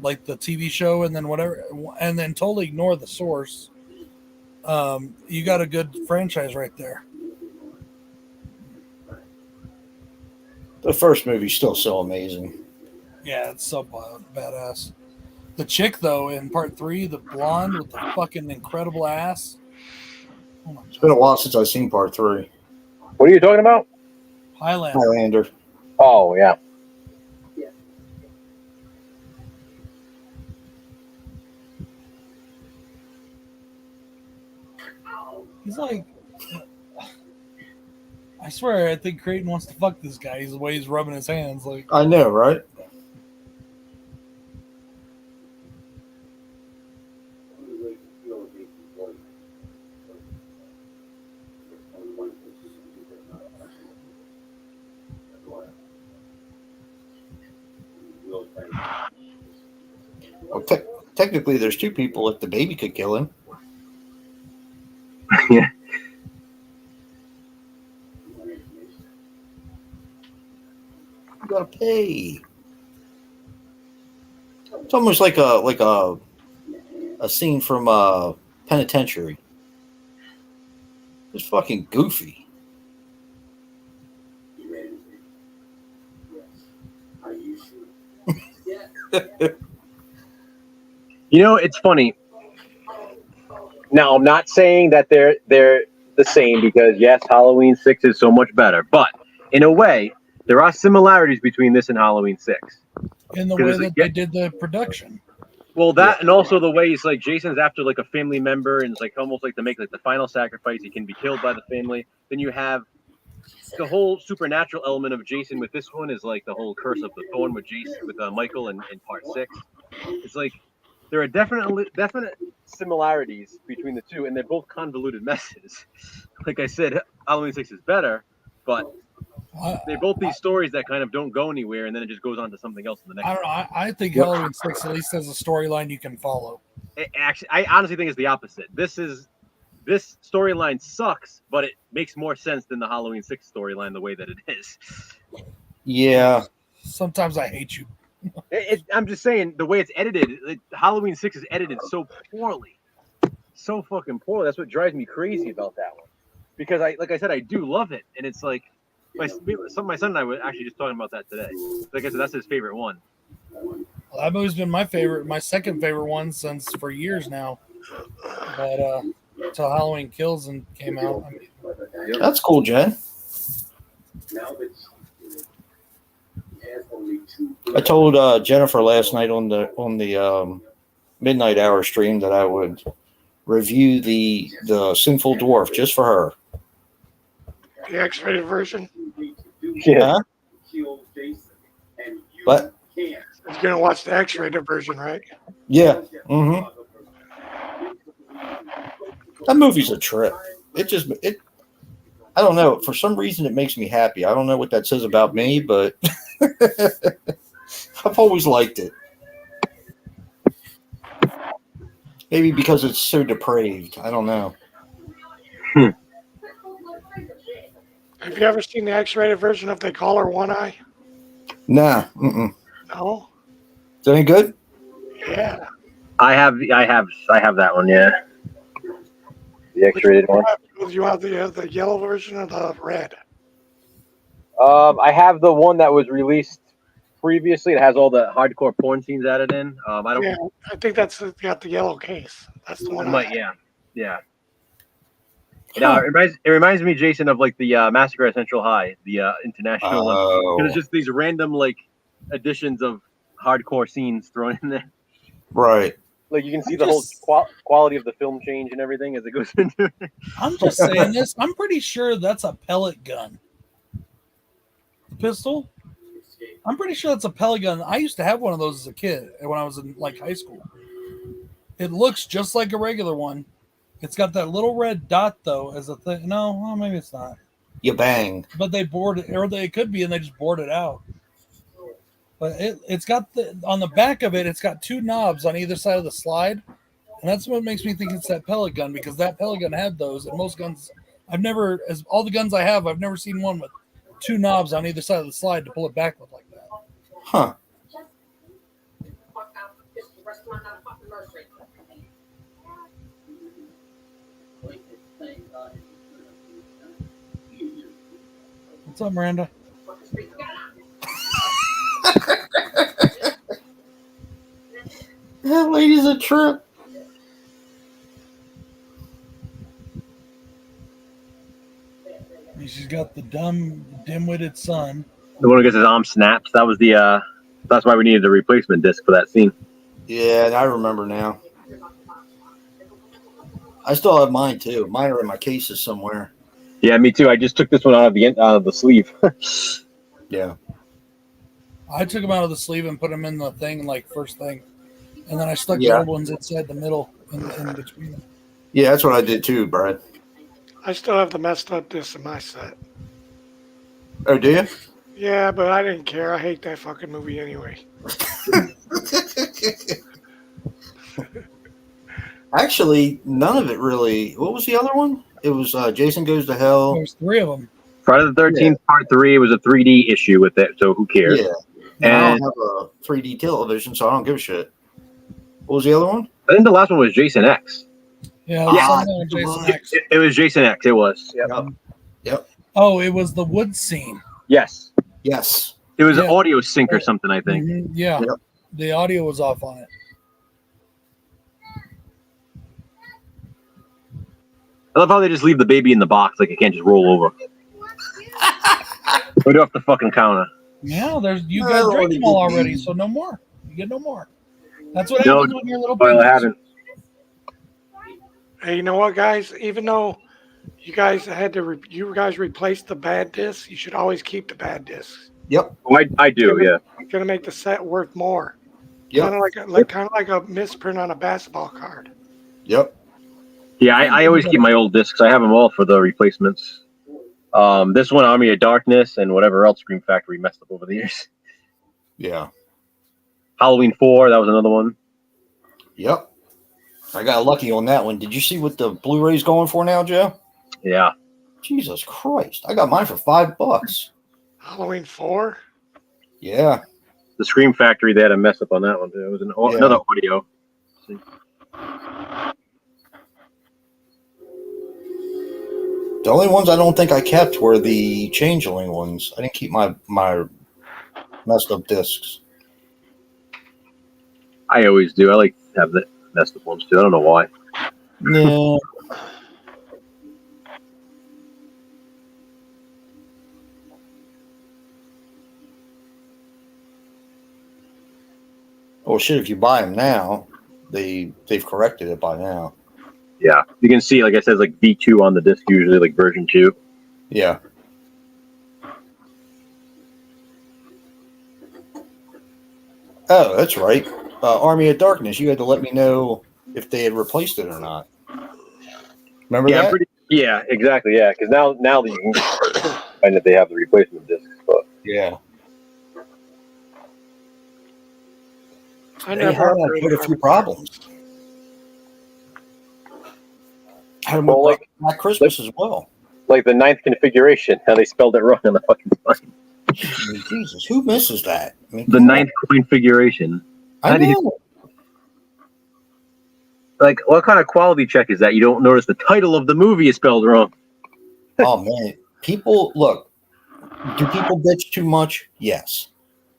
like the TV show, and then whatever, and then totally ignore the source. You got a good franchise right there. The first movie's still so amazing. Yeah, it's so badass. The chick though in part 3, the blonde with the fucking incredible ass. Oh my It's been a God. while since I've seen part 3. What are you talking about? Highlander. Highlander. Oh yeah. He's like, I swear, I think Creighton wants to fuck this guy. He's the way he's rubbing his hands. Like, I know, right? Well, technically, there's 2 people if the baby could kill him. Yeah. You gotta pay. It's almost like a scene from Penitentiary. It's fucking goofy. It's funny. Now, I'm not saying that they're the same because yes, Halloween 6 is so much better, but in a way, there are similarities between this and Halloween 6. in the Because way it's that they did the production. Well, that and also the way it's like Jason's after like a family member and it's like almost like to make like the final sacrifice. He can be killed by the family. Then you have the whole supernatural element of Jason with this one is like the whole curse of the thorn with Jason with Michael in part 6. It's like there are definite similarities between the two, and they're both convoluted messes. Like I said, Halloween 6 is better, but they're both these stories that kind of don't go anywhere, and then it just goes on to something else in the next. I don't know. I think Halloween 6 at least has a storyline you can follow. Actually, I honestly think it's the opposite. This storyline sucks, but it makes more sense than the Halloween 6 storyline the way that it is. Yeah. Sometimes I hate you. I'm just saying the way it's edited. Halloween 6 is edited so poorly, so fucking poorly. That's what drives me crazy about that one. Because like I said, I do love it, and it's like my son and I were actually just talking about that today. Like I said, that's his favorite one. Well, that movie's been my second favorite one since for years now. But until Halloween Kills and came out. I mean, That's cool, Jen. I told Jennifer last night on the midnight hour stream that I would review the Sinful Dwarf just for her. The X-rated version. Huh? What? You're gonna watch the X-rated version, right? Yeah. Mm-hmm. That movie's a trip. I don't know. For some reason, it makes me happy. I don't know what that says about me, but I've always liked it. Maybe because it's so depraved. I don't know. Have you ever seen the X-rated version of They Call Her One Eye? Nah. Mm-mm. No. Is that any good? Yeah. I have that one. Yeah, the X-rated one. You have the yellow version or the red? I have the one that was released previously. It has all the hardcore porn scenes added in. I don't. Yeah, I think that's got the yellow case. That's the one. It might, yeah. Huh. No, it reminds me, Jason, of like the Massacre at Central High, the international one. Oh. It's just these random like additions of hardcore scenes thrown in there. Right. Like you can see I'm the just- whole quality of the film change and everything as it goes into it. I'm just saying this. I'm pretty sure that's a pellet gun. The pistol. I'm pretty sure that's a pellet gun. I used to have one of those as a kid when I was in like high school. It looks just like a regular one. It's got that little red dot though as a thing. No, well, maybe it's not. You bang. But they bored it, or it could be, and they just bored it out. But it's got on the back of it. It's got two knobs on either side of the slide, and that's what makes me think it's that pellet gun because that pellet gun had those, and most guns all the guns I have, I've never seen one with two knobs on either side of the slide to pull it back with like that. Huh. What's up, Miranda? That lady's a trip. And she's got the dim-witted son. The one who gets his arm snaps. That was the. That's why we needed a replacement disc for that scene. Yeah, I remember now. I still have mine too. Mine are in my cases somewhere. Yeah, me too. I just took this one out of the sleeve. Yeah. I took them out of the sleeve and put them in the thing, like first thing, and then I stuck the Yeah. old ones inside the middle in between them. Yeah, that's what I did too, Brad. I still have the messed up disc in my set. Oh, do you? Yeah, but I didn't care. I hate that fucking movie anyway. Actually, none of it really. What was the other one? It was Jason Goes to Hell. There's three of them. Friday the 13th, Part 3 was a 3D issue with it, so who cares? Yeah. And I And don't have a 3D television, so I don't give a shit. What was the other one? I think the last one was Jason X. Yeah, Yeah. something with Jason X. It was Jason X. It was. Yep. Oh, it was the wood scene. Yes. Yes. It was an Yeah. audio sync or something, I think. Mhm, yeah, Yep. the audio was off on it. I love how they just leave the baby in the box, like it can't just roll over. Put it off the fucking counter. Yeah, you I guys don't drank wanna them all get already, these. so no more. You get no more. That's what No, happens when you're little Well, I babies. haven't. Hey, you know what, guys? Even though you guys you guys replaced the bad discs, you should always keep the bad discs. Yep. Oh, I do, yeah. It's gonna make the set worth more. Yep. Kind of like a misprint on a basketball card. Yep. Yeah, I always keep my old discs. I have them all for the replacements. This one, Army of Darkness, and whatever else Scream Factory messed up over the years. Yeah. Halloween 4, that was another one. Yep. I got lucky on that one. Did you see what the Blu-ray's going for now, Joe? Yeah. Jesus Christ. I got mine for $5. Halloween 4. Yeah. The Scream Factory, they had a mess up on that one, too. It was Yeah. another audio. The only ones I don't think I kept were the Changeling ones. I didn't keep my messed up discs. I always do. I like to have the messed up ones, too. I don't know why. No. Well, shit, if you buy them now, they've corrected it by now. Yeah. You can see, like I said, like V2 on the disc, usually, like version 2. Yeah. Oh, that's right. Army of Darkness. You had to let me know if they had replaced it or not. Remember Yeah, that? yeah, exactly. Yeah, because now that you can find that they have the replacement discs. But Yeah. I They never had upgraded quite a my few McDonald's. problems. Had them Well, with like- Black Christmas as well. Like the ninth configuration, how they spelled it wrong on the fucking sign. I mean, Jesus, who misses that? I mean, The come ninth configuration. on. I how do you- know. Like, what kind of quality check is that? You don't notice the title of the movie is spelled wrong. Oh man, people look. Do people bitch too much? Yes,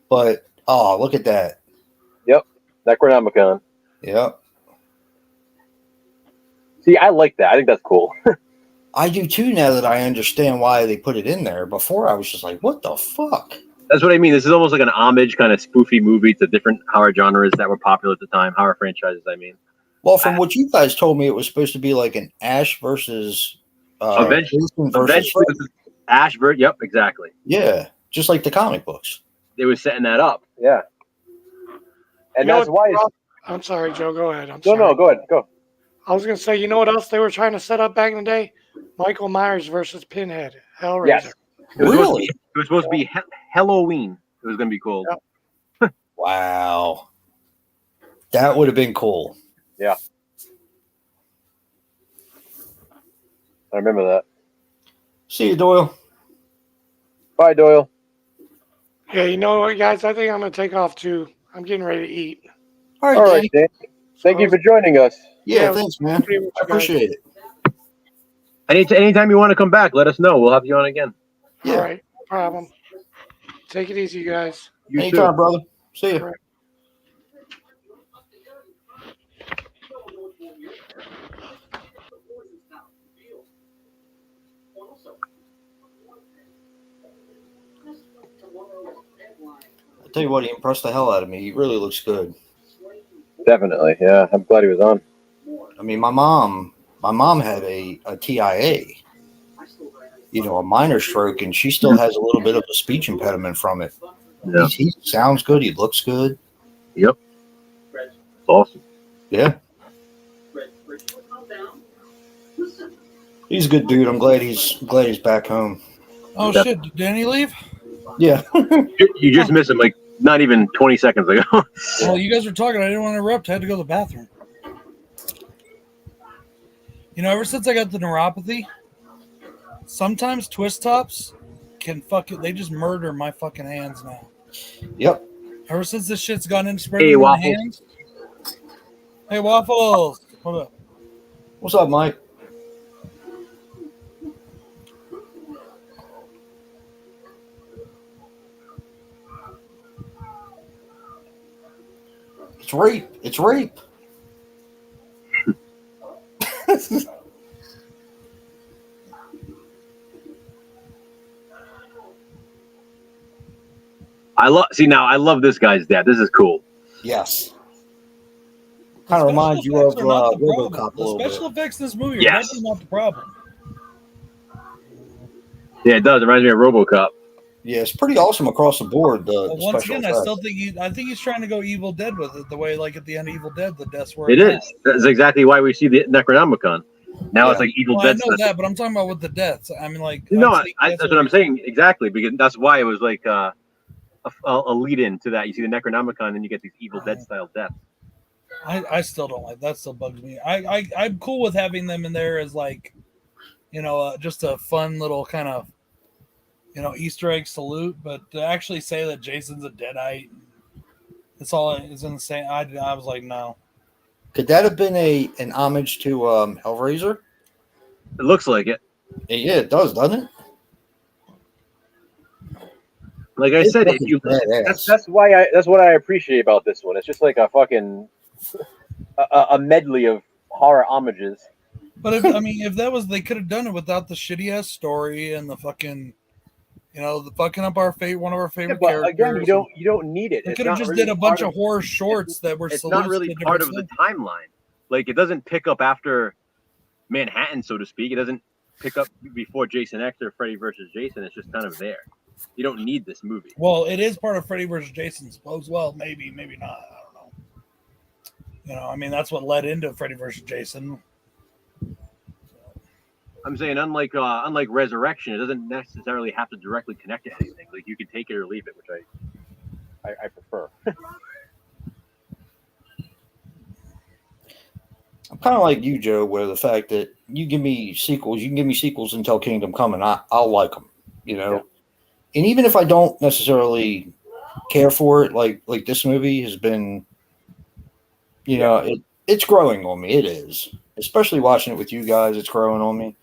but oh, look at that. Necronomicon. Yep, See, I like that. I think that's cool. I do too. Now that I understand why they put it in there. Before I was just like, what the fuck? That's what I mean. This is almost like an homage kind of spoofy movie to different horror genres that were popular at the time, horror franchises, I mean. Well, from what you guys told me, it was supposed to be like an Ash versus Eventually- Jason versus Eventually, Freddy. this is Ash Bird. Yep, exactly. Yeah, just like the comic books. They were setting that up. Yeah. And You know that's what- why. I'm sorry, Joe. Go ahead. I'm No, sorry. no, go ahead. Go. I was gonna say, you know what else they were trying to set up back in the day? Michael Myers versus Pinhead, Hellraiser. Yes. It was supposed to Really? be, it was supposed to be Halloween. It was going to be called. Yep. Wow, that would have been cool. I remember that. See you, Doyle. Bye, Doyle. Yeah, you know what, guys? I think I'm gonna take off too. I'm getting ready to eat. All right, All Danny. right, Dan. Thank you for joining us. Yeah, Yeah, thanks, man. Pretty much, I appreciate it. Anytime you want to come back, let us know. We'll have you on again. guys. Yeah. All right, no problem. Take it easy, guys. You Anytime, brother. See you. Right. I'll tell you what, he impressed the hell out of me. He really looks good. Definitely. Yeah, I'm glad he was on. I mean, my mom had a TIA, you know, a minor stroke, and she still has a little bit of a speech impediment from it. Yeah. He sounds good. He looks good. Yep. Awesome. Yeah. He's a good dude. I'm glad he's back home. Oh Yep. shit! Did Danny leave? Yeah. You just missed him like not even 20 seconds ago. Well, you guys were talking. I didn't want to interrupt. I had to go to the bathroom. You know, ever since I got the neuropathy, sometimes twist tops can they just murder my fucking hands now. Yep. Ever since this shit's gone in spread Hey, in my Waffles. hands. Hey, Waffles. Hold up. What's up, Mike? It's rape. It's rape. I love this guy's dad. This is cool. Yes. The Kind of special reminds you effects of are not the RoboCop problem. a little The special bit. effects in this movie are Yes. definitely not the problem. Yeah, it does. It reminds me of RoboCop. Yeah, it's pretty awesome across the board. But The once special again, effects. I still think I think he's trying to go Evil Dead with it, the way like at the end of Evil Dead, the deaths were. It is. That's exactly why we see the Necronomicon. Now it's like Evil Well, I Dead know stuff. that, but I'm talking about with the deaths. I mean, like No, I think that's what I'm saying exactly because that's why it was like a lead in to that. You see the Necronomicon, and you get these Evil Dead style deaths. I still don't like that. Still bugs me. I'm cool with having them in there as like, you know, just a fun little kind of, you know, Easter egg salute. But to actually say that Jason's a Deadite, it's all is insane. I was like, no. Could that have been an homage to Hellraiser? It looks like it. Yeah, it does, doesn't it? Like I It's said, if fucking you badass. that's what I appreciate about this one. It's just like a fucking a medley of horror homages. But if that was, they could have done it without the shitty ass story and the fucking, you know, the fucking up one of our favorite but characters. again, you don't need it. They It's could have not just really did a part bunch of horror shorts that were. It's salutes not really to part different of the stuff. timeline. Like it doesn't pick up after Manhattan, so to speak. It doesn't pick up before Jason X or Freddy versus Jason. It's just kind of there. You don't need this movie. Well, it is part of Freddy versus Jason. Suppose, well, maybe not. I don't know. You know, I mean, that's what led into Freddy versus Jason. I'm saying unlike Resurrection, it doesn't necessarily have to directly connect to anything. Like you can take it or leave it, which I prefer. I'm kind of like you, Joe, where the fact that you give me sequels, you can give me sequels until Kingdom Come, and I'll like them, you know. Yeah. And even if I don't necessarily care for it, like this movie has been, you know, it's growing on me. It is, especially watching it with you guys. It's growing on me.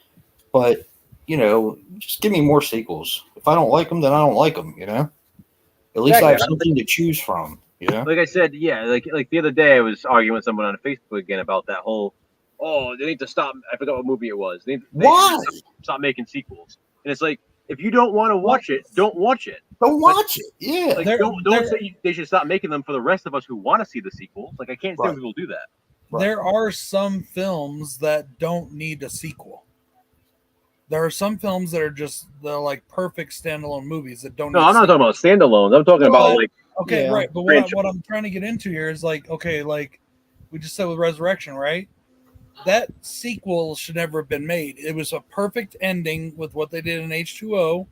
But you know, just give me more sequels. If I don't like them, then I don't like them. You know, at least I have Exactly. something to choose from. You know, Like I said, yeah, like the other day I was arguing with someone on Facebook again about that whole, oh, they need to stop. I forgot what movie it was. They why? stop making sequels. And it's like, if you don't want to watch it, don't watch it. Don't watch it. Yeah, Like, They're- don't say they should stop making them for the rest of us who want to see the sequels. Like, I can't say Right. people do that. Right. There are some films that don't need a sequel. There are some films that are just they're like perfect standalone movies that don't. No, need I'm not talking about standalones. I'm talking about Well, like, Okay, Yeah. right. But Franchise. what I'm trying to get into here is like, okay, like we just said with Resurrection, right? That sequel should never have been made. It was a perfect ending with what they did in H2O,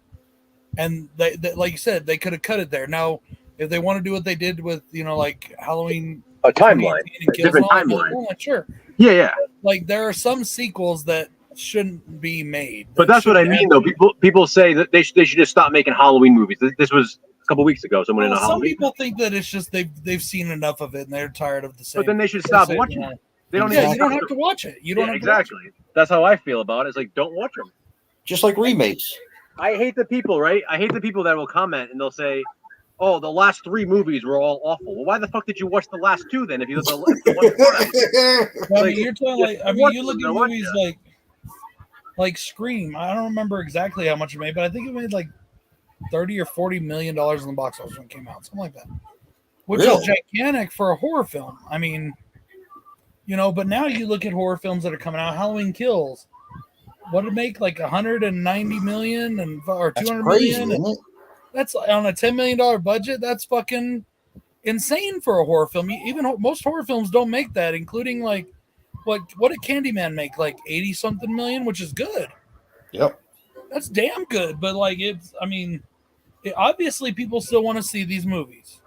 and they like you said, they could have cut it there. Now, if they want to do what they did with, you know, like Halloween a timeline, 2018 and a Kills different and all that, timeline. sure. Yeah. Like there are some sequels that shouldn't be made. But that's what I mean, though. People say that they should just stop making Halloween movies. This was a couple weeks ago. Someone in a Well, some Halloween. people think that it's just they've seen enough of it and they're tired of the same. But then they should stop They say, watching you know, it. They don't. Yeah, even you don't have to watch it. You don't have to watch it. exactly. That's how I feel about it. It's like, don't watch them. just like remakes. I hate the people, right? I hate the people that will comment and they'll say, "Oh, the last 3 movies were all awful." Well, why the fuck did you watch the last 2 then? If you the one Well, I Like, mean, you're talking like I mean, watch you look them, at I watch movies that. like Scream. I don't remember exactly how much it made, but I think it made like $30 or $40 million in the box office when it came out, something like that, which is Really? gigantic for a horror film. I mean, you know, but now you look at horror films that are coming out. Halloween Kills, what did it make like 190 million and or That's 200 crazy, million? isn't it? That's on a $10 million budget. That's fucking insane for a horror film. Even most horror films don't make that, including like what did Candyman make? Like 80 something million, which is good. Yep. That's damn good. But like I mean, obviously people still want to see these movies.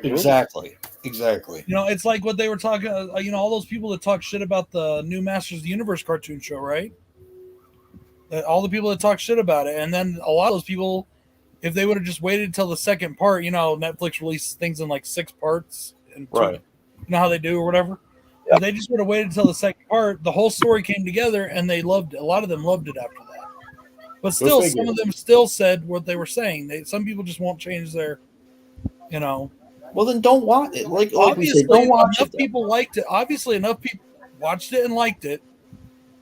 Exactly. You know, it's like what they were talking. You know, all those people that talk shit about the new Masters of the Universe cartoon show, right? All the people that talk shit about it, and then a lot of those people, if they would have just waited until the second part, you know, Netflix releases things in like 6 parts, and Right. you know how they do or whatever. Yep. If they just would have waited until the second part, the whole story came together, and they loved it. A lot of them loved it after that. But still, figure. some of them still said what they were saying. Some people just won't change their, you know. Well, then don't watch it. Like we Obviously, said, don't watch enough it. then. people liked it. Obviously, enough people watched it and liked it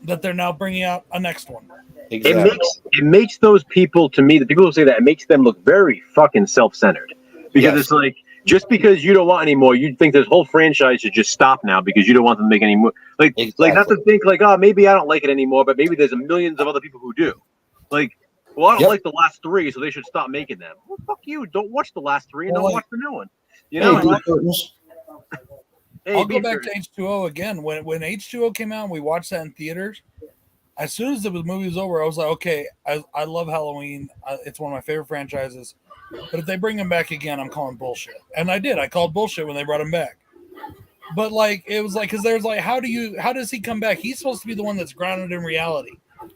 that they're now bringing out a next one. Exactly. It makes those people, to me, the people who say that, it makes them look very fucking self-centered. Because Yes. it's like, just because you don't want any more, you'd think this whole franchise should just stop now because you don't want them to make any more. Like not to think like, oh, maybe I don't like it anymore, but maybe there's millions of other people who do. Like, well, I don't Yep. like the last 3, so they should stop making them. Well, fuck you. Don't watch the last 3 and Well, don't like- watch the new one. You Hey, know? Blue Curtains. Hey, I'll go be back sure- to H2O again. When H2O came out and we watched that in theaters, as soon as the movie was over, I was like, okay, I love Halloween. It's one of my favorite franchises. But if they bring him back again, I'm calling bullshit. And I did. I called bullshit when they brought him back. But like, it was like, because there's like, how does he come back? He's supposed to be the one that's grounded in reality.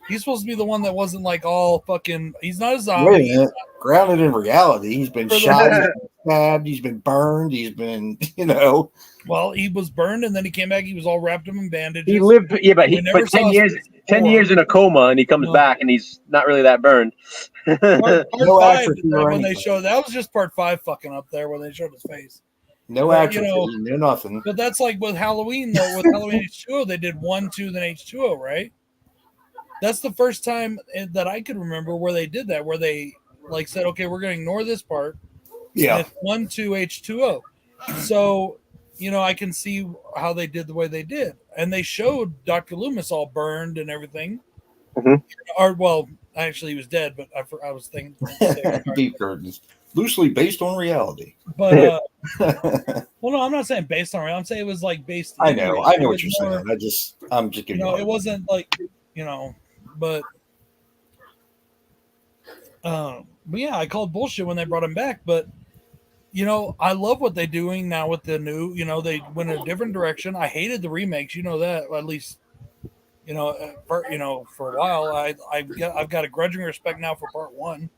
He's supposed to be the one that wasn't like all fucking. He's not a Wait a zombie. minute. Grounded in reality. He's been For the- shot, he's been stabbed, he's been burned, he's been, you know. Well, he was burned and then he came back. He was all wrapped up in bandages. He lived, yeah, but We never but saw 10 his years, face 10 before. years in a coma, and he comes No. back, and he's not really that burned. Part No 5, atrophy or when they anything. showed that was just part 5 fucking up there when they showed his face. No Well, atrophy, you know- no nothing. But that's like with Halloween though. With Halloween H2O, they did 1, 2, then H2O, right? That's the first time that I could remember where they did that, where they like said, okay, we're going to ignore this part. Yeah. And it's 1, 2, H2O. So, you know, I can see how they did the way they did, and they showed Dr. Loomis all burned and everything. Mhm. Or well, actually, he was dead, but I was thinking. Deep curtains. Loosely based on reality. But well, no, I'm not saying based on. I'm saying it was like based. I in know. reality. I know It what was you're more- saying. I'm just You giving know, you it wasn't like, you know, but yeah, I called bullshit when they brought him back. But you know, I love what they're doing now with the new. You know, they went a different direction. I hated the remakes. You know that, at least. You know, for a while, I've got a grudging respect now for part one.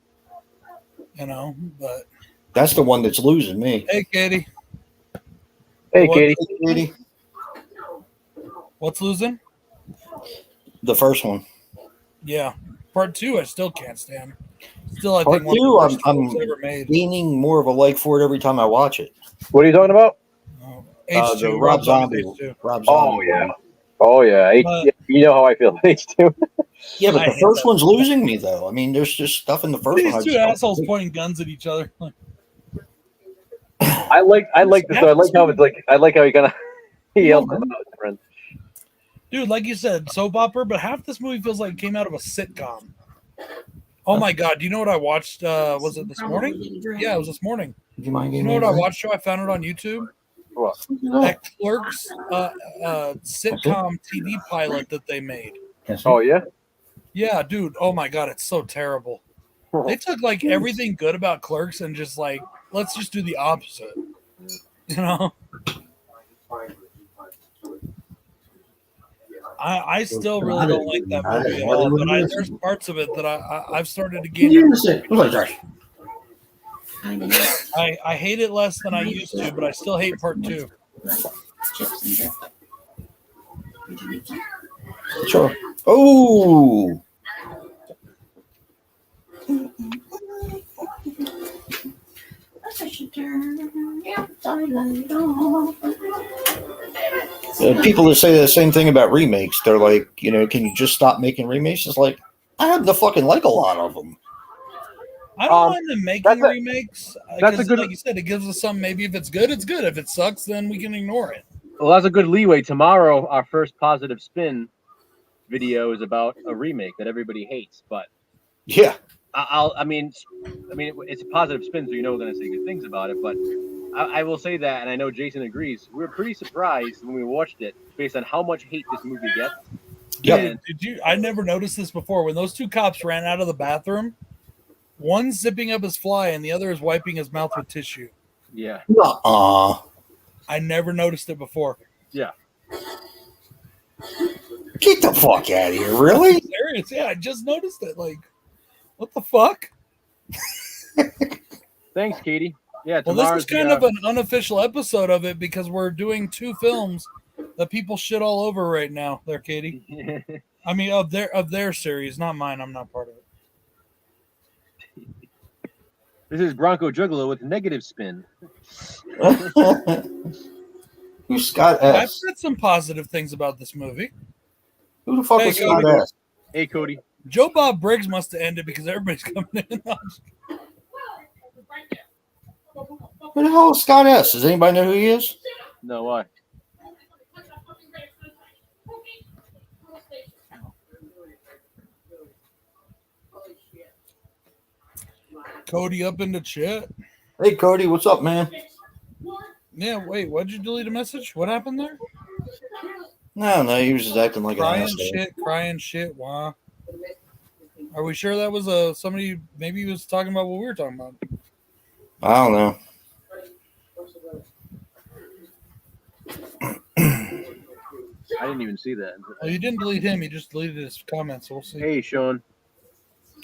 You know, but That's the one that's losing me. hey, Katie, Hey, What? Katie. Katie, what's losing? the first one. Yeah, part two, I still can't stand. Still, I Part think one two, of the worst I'm films ever made. gaining more of a like for it every time I watch it. What are you talking about? H2, The Rob Zombie's Zombie. H2. Rob Oh, Zombie. yeah. Oh yeah, But- you know how I feel. H2. Yeah, but I the hate first that. one's losing me though. I mean, there's just stuff in the first one. I These two just don't assholes like. pointing guns at each other. I like this. I like how it's like. I like how he kind of he yelled about his friend. Dude, like you said, soap opera, but half this movie feels like it came out of a sitcom. Oh my god, do you know what I watched? Was it this morning? Yeah, it was this morning. Would you mind You giving know me what I a watched? I found it on YouTube. What? drink? That Clerks sitcom TV pilot that they made. Oh yeah. Yeah, dude. Oh my god, it's so terrible. They took like everything good about Clerks and just like, let's just do the opposite. You know? I still really don't like that movie at all, but there's parts of it that I've started to gain. I hate it less than I used to, but I still hate part two. Sure. Oh, people that say the same thing about remakes, they're like, can you just stop making remakes? It's like, I happen to fucking like a lot of them. I don't mind them making that's remakes. that's a 'Cause good- like you said, it gives us some. Maybe if it's good, it's good. If it sucks, then we can ignore it. Well, that's a good leeway. Tomorrow, our first positive spin video is about a remake that everybody hates. But Yeah. I mean, it's a positive spin, so you know we're gonna say good things about it. But I will say that, and I know Jason agrees. We were pretty surprised when we watched it, based on how much hate this movie gets. Yep. And Did you? I never noticed this before. When those two cops ran out of the bathroom, one's zipping up his fly and the other is wiping his mouth with tissue. yeah, I never noticed it before. yeah. Get the fuck out of here. Really? Serious? Yeah, I just noticed it. Like, what the fuck? Thanks, Katie. Yeah, Well, this tomorrow's is kind of an unofficial episode of it because we're doing two films that people shit all over right now. There, Katie. I mean, of their series, not mine. I'm not part of it. This is Bronco Juggalo with negative spin. Who's Scott I've S? said some positive things about this movie. Who the fuck Hey, is Scott Cody. S? Hey, Cody. Joe Bob Briggs must have ended because everybody's coming in. Who the hell is Scott S? Does anybody know who he is? No, why? Cody up into chat. Hey, Cody, what's up, man? Yeah, wait, why'd you delete a message? What happened there? No, he was just acting like an asshole. Crying shit. Why? Are we sure that was somebody? Maybe he was talking about what we were talking about. I don't know. I didn't even see that. Well, you didn't delete him. You just deleted his comments. So we'll see. Hey, Sean.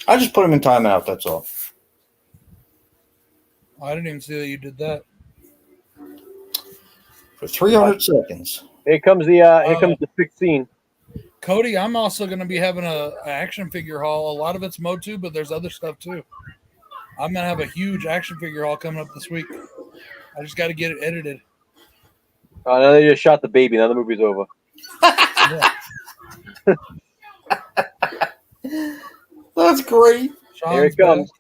I just put him in timeout. That's all. I didn't even see that you did that. For 300 seconds. Here comes the 16. Cody, I'm also going to be having a action figure haul. A lot of it's Motu, but there's other stuff too. I'm going to have a huge action figure haul coming up this week. I just got to get it edited. Oh, now they just shot the baby. Now the movie's over. That's great. Here it comes.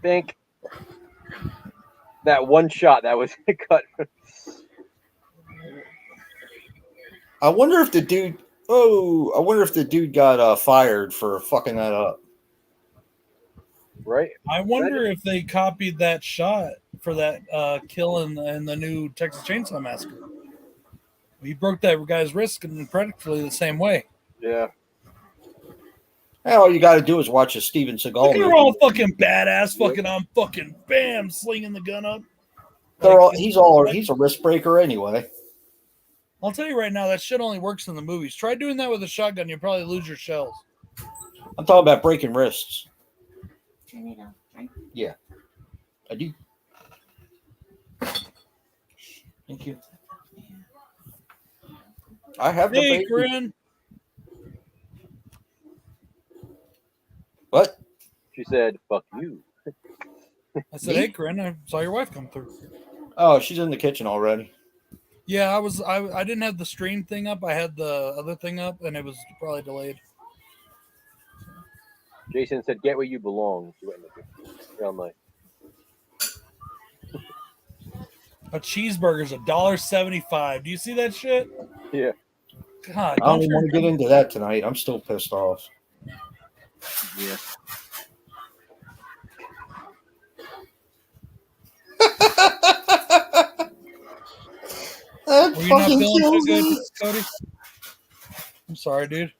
Think that one shot that was cut. I wonder if the dude got fired for fucking that up. Right? I wonder if they copied that shot for that kill in the new Texas Chainsaw Massacre. He broke that guy's wrist in practically the same way. Yeah. Hey, all you got to do is watch a Steven Seagal Look at her movie. all fucking badass. Fucking, I'm fucking bam, slinging the gun up. He's a risk breaker anyway. I'll tell you right now, that shit only works in the movies. Try doing that with a shotgun, you'll probably lose your shells. I'm talking about breaking wrists. Right? Yeah, I do. Thank you. I have the Hey, baby. Corinne. What? She said, "Fuck you." I said, Me? hey, Corinne, I saw your wife come through. Oh, she's in the kitchen already. Yeah, I didn't have the stream thing up. I had the other thing up, and it was probably delayed. Jason said, "Get where you belong." She went in the real nice. A cheeseburger's $1.75. Do you see that shit? Yeah. God, I don't even want to get into that tonight. I'm still pissed off. Yeah. That Were you not fucking feeling too kills good, me. Cody? I'm sorry, dude.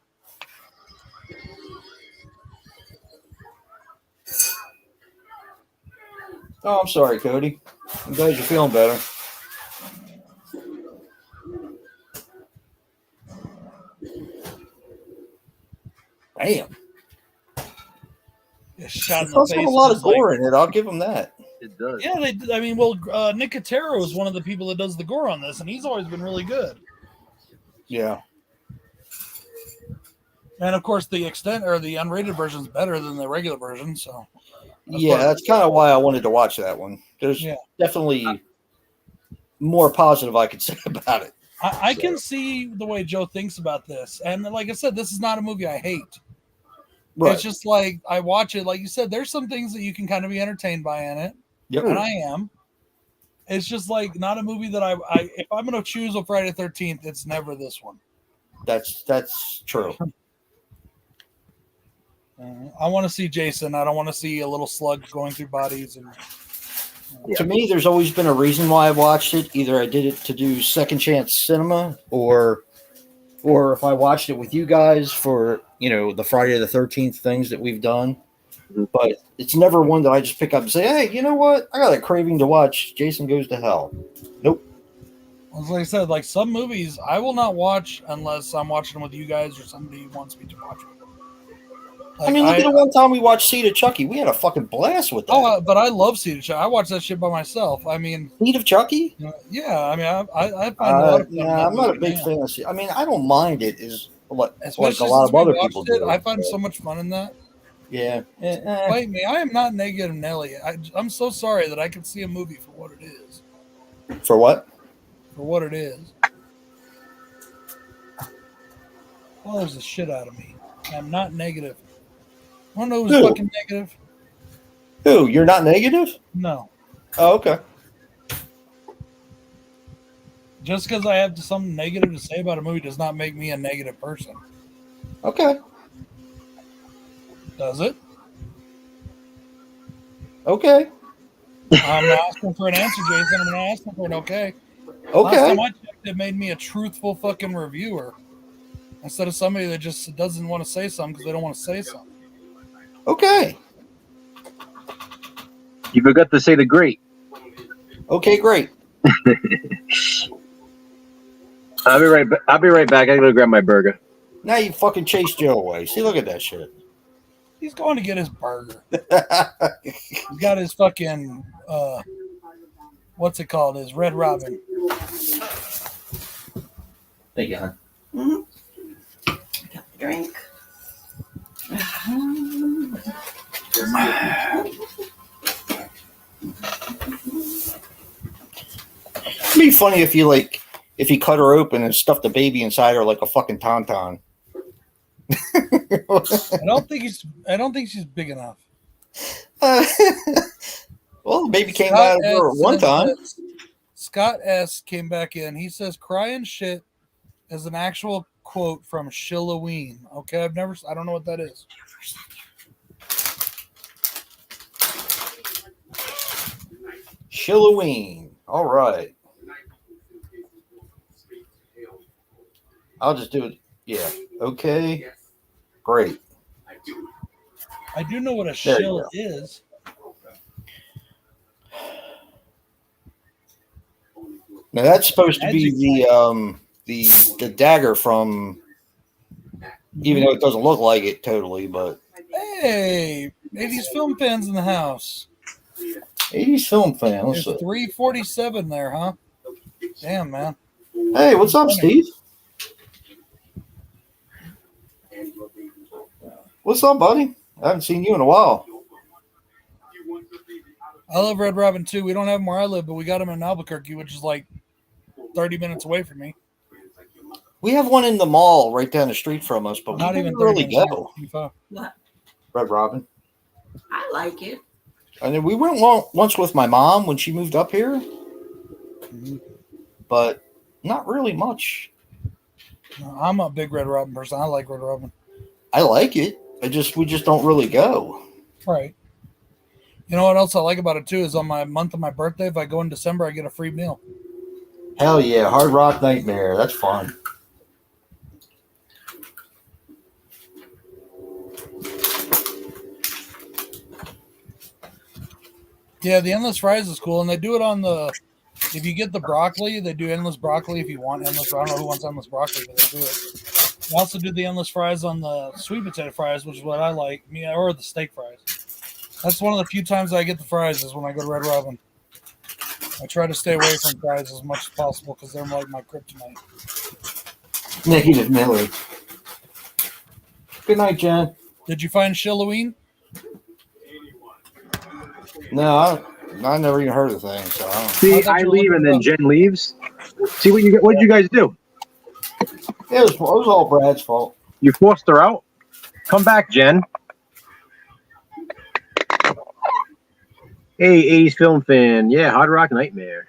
Oh, I'm sorry, Cody. I'm glad you're feeling better. Damn. Get shot in It the does face. have a lot of It's like- gore in it. I'll give him that. It does. yeah, they. I mean, well, Nicotero is one of the people that does the gore on this, and he's always been really good. Yeah. And of course, the extent or the unrated version is better than the regular version. So Yeah, that's kind of why I wanted to watch that one. There's Yeah. definitely more positive I could say about it. I can see the way Joe thinks about this, and like I said, this is not a movie I hate. Right. It's just like I watch it. Like you said, there's some things that you can kind of be entertained by in it, Yep. and I am. It's just like not a movie that I if I'm going to choose a Friday the 13th, it's never this one. That's true. I want to see Jason. I don't want to see a little slug going through bodies. And Yeah. To me, there's always been a reason why I watched it. Either I did it to do second chance cinema, or if I watched it with you guys for the Friday the 13th things that we've done. Mhm. But it's never one that I just pick up and say, "Hey, you know what? I got a craving to watch Jason Goes to Hell." Nope. like I said, like some movies I will not watch unless I'm watching them with you guys or somebody wants me to watch them. I mean, look at the one time we watched Seed of Chucky. We had a fucking blast with that. Oh, but I love Cedar Chuck. I watch that shit by myself. I mean, Seed of Chucky? yeah. I mean, I find a lot of fun in that I'm not a movie, big man. fan of Seed. I mean, I don't mind it. Is like Especially a lot since of we other watched people it, do. I find so much fun in that. Yeah. Bite me. I am not negative Nelly. I'm so sorry that I can see a movie for what it is. For what? For what it is. Bothers the shit out of me. I'm not negative. Want to know who's Who? fucking negative? Who? You're not negative? No. Oh, okay. Just because I have something negative to say about a movie does not make me a negative person. Okay. Does it? Okay. I'm not asking for an answer, Jason. I'm not asking for an okay. Last Okay. time I checked, it made me a truthful fucking reviewer instead of somebody that just doesn't want to say something because they don't want to say something. Okay. You forgot to say the great. Okay, great. I'll be right. I'll be right back. I gotta grab my burger. Now you fucking chase Joe away. See, look at that shit. He's going to get his burger. He's got his fucking what's it called? His Red Robin. Thank you, hon. Got the drink. It'd be funny if you cut her open and stuffed the baby inside her like a fucking tauntaun. I don't think she's big enough. Well, the baby came out of her at one time. Scott S came back in. He says crying shit is an actual quote from Shilloween. Okay, I don't know what that is. Shilloween. All right. I'll just do it. Yeah. Okay. Great. I do know what a There you shill go. is. Now that's supposed to be the dagger from, even though it doesn't look like it totally, but Hey, 80s film fans in the house. 80s film fan. Let's It's see. 347 there, huh? Damn, man. Hey, what's up, Steve? What's up, buddy? I haven't seen you in a while. I love Red Robin too. We don't have them where I live, but we got them in Albuquerque, which is like 30 minutes away from me. We have one in the mall right down the street from us, but Not we even didn't 30 really minutes go. away, 25. What? Red Robin. I like it. And then we went once with my mom when she moved up here, but not really much. No, I'm a big Red Robin person. I like Red Robin. I like it. We just don't really go. Right. You know what else I like about it too is on my month of my birthday, if I go in December, I get a free meal. Hell yeah, Hard Rock Nightmare. That's fun. Yeah, the endless fries is cool, and they do it on the. If you get the broccoli, they do endless broccoli. If you want endless, I don't know who wants endless broccoli, but they do it. They also do the endless fries on the sweet potato fries, which is what I like. Me or the steak fries. That's one of the few times I get the fries is when I go to Red Robin. I try to stay away from fries as much as possible because they're like my kryptonite. Negative Millie. Good night, Jen. Did you find Shilloween? No, I never even heard of the thing. So I don't. See, thought I you were leave and looking then it up. Jen leaves. See what you get. What did you guys do? Yeah, it was all Brad's fault. You forced her out. Come back, Jen. Hey, 80s film fan. Yeah, Hard Rock Nightmare.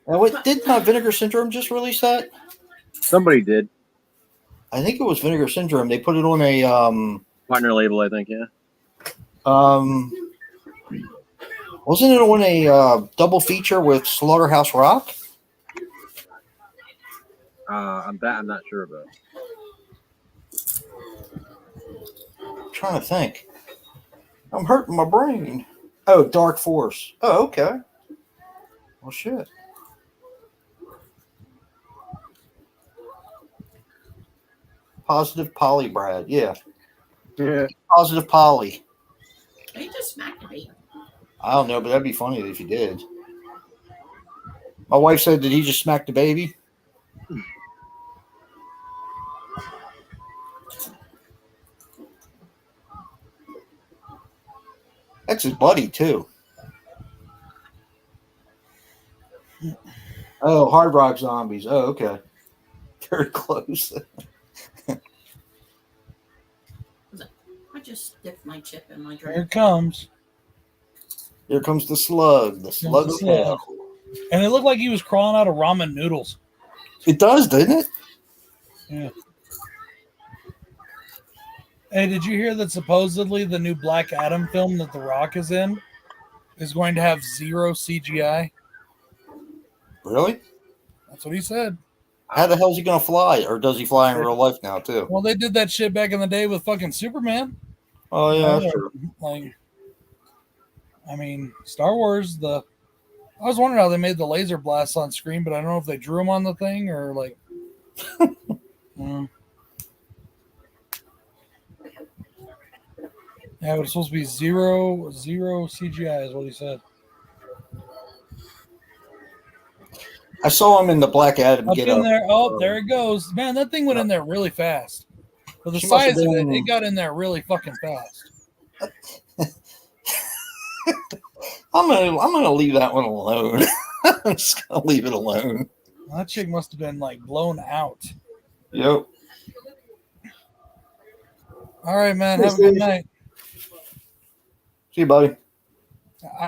Now, what did not Vinegar Syndrome just release that? Somebody did. I think it was Vinegar Syndrome. They put it on a Partner label, I think, yeah. wasn't it on a double feature with Slaughterhouse Rock? I'm not sure about. I'm trying to think. I'm hurting my brain. Oh, Dark Force. Oh, okay. Well, shit. Positive Poly, Brad. Yeah. Yeah. Positive Poly. They just smacked me. I don't know, but that'd be funny if you did. My wife said, did he just smack the baby? That's his buddy, too. Oh, Hard Rock Zombies. Oh, okay. Very close. I just dipped my chip in my Here drink. it comes. Here comes the slug. The slug of hell. And it looked like he was crawling out of ramen noodles. It does, doesn't it? Yeah. Hey, did you hear that supposedly the new Black Adam film that The Rock is in is going to have zero CGI? Really? That's what he said. How the hell is he going to fly? Or does he fly in real life now, too? Well, they did that shit back in the day with fucking Superman. Oh, yeah, that's true. Like, I mean, Star Wars, I was wondering how they made the laser blasts on screen, but I don't know if they drew them on the thing or like. Yeah, but it's supposed to be zero CGI is what he said. I saw him in the Black Adam Up get in up. there. Oh, there it goes. Man, that thing went in there really fast. For the She must have size of it, been- it got in there really fucking fast. I'm gonna leave that one alone. I'm just gonna leave it alone. That chick must have been like blown out. Yep. All right, man. Hey, Have a good Steve. night. See you, buddy.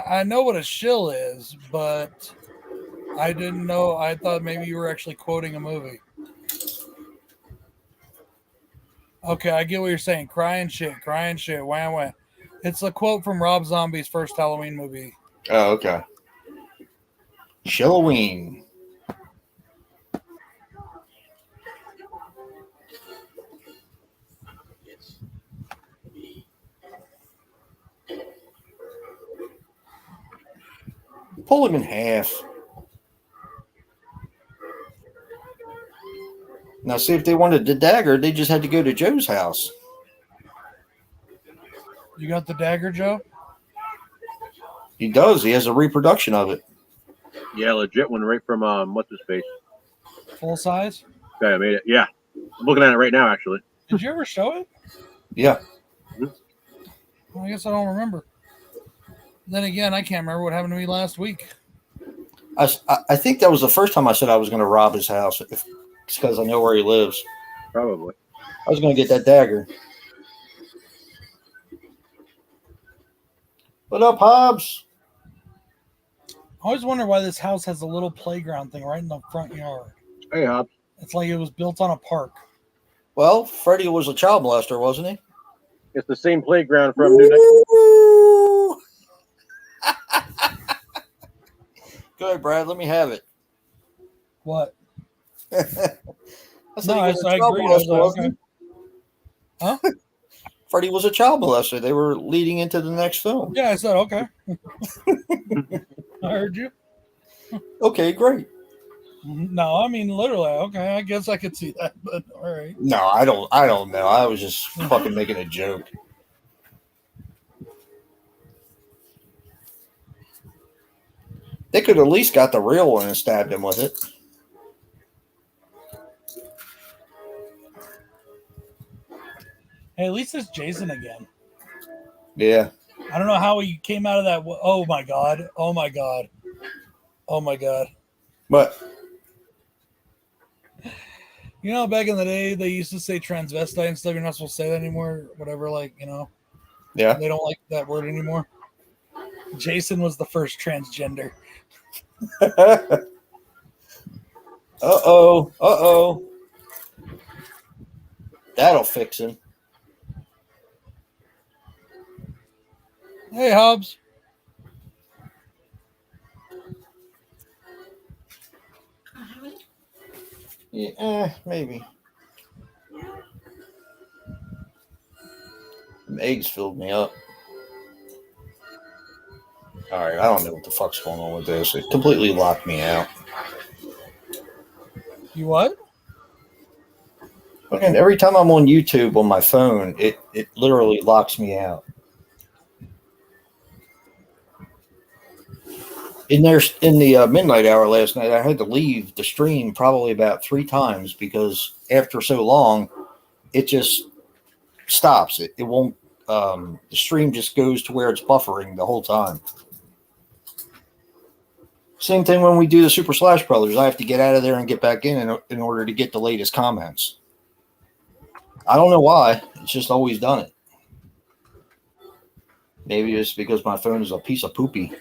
I know what a shill is, but I didn't know. I thought maybe you were actually quoting a movie. Okay, I get what you're saying. Crying shit, wham wham. It's a quote from Rob Zombie's first Halloween movie. Oh, okay. Shalloween. Pull him in half. Now, see, if they wanted the dagger, they just had to go to Joe's house. You got the dagger, Joe? He does. He has a reproduction of it. Yeah, legit one right from what's his face? Full size? Okay, I made it. Yeah, I'm looking at it right now. Actually, Did you ever show it? Yeah. Well, I guess I don't remember. Then again, I can't remember what happened to me last week. I think that was the first time I said I was going to rob his house. It's because I know where he lives. probably. I was going to get that dagger. What up, Hobbs? I always wonder why this house has a little playground thing right in the front yard. Hey, Hobbs. It's like it was built on a park. Well, Freddie was a child molester, wasn't he? It's the same playground from New Mexico. Woo! Go ahead, Brad. Let me have it. What? I said No, he was a I child agree. I was molester, like, wasn't okay. Huh? he? Freddie was a child molester. They were leading into the next film. Yeah, I said okay. I heard you. Okay, great. No, I mean literally. Okay, I guess I could see that, but all right. No, I don't know. I was just fucking making a joke. They could at least got the real one and stabbed him with it. Hey, at least it's Jason again. Yeah. I don't know how he came out of that. Oh my god! Oh my god! Oh my god! But You know, back in the day, they used to say transvestite and stuff. You're not supposed to say that anymore. Whatever, like yeah. they don't like that word anymore. Jason was the first transgender. Uh-oh. That'll fix him. Hey, Hobbs. Yeah, maybe. Them eggs filled me up. All right, I don't know what the fuck's going on with this. It completely locked me out. You what? And every time I'm on YouTube on my phone, it literally locks me out. In the midnight hour last night, I had to leave the stream probably about 3 times because after so long, it just stops. It won't. The stream just goes to where it's buffering the whole time. Same thing when we do the Super Slash Brothers. I have to get out of there and get back in order to get the latest comments. I don't know why. It's just always done it. Maybe it's because my phone is a piece of poopy.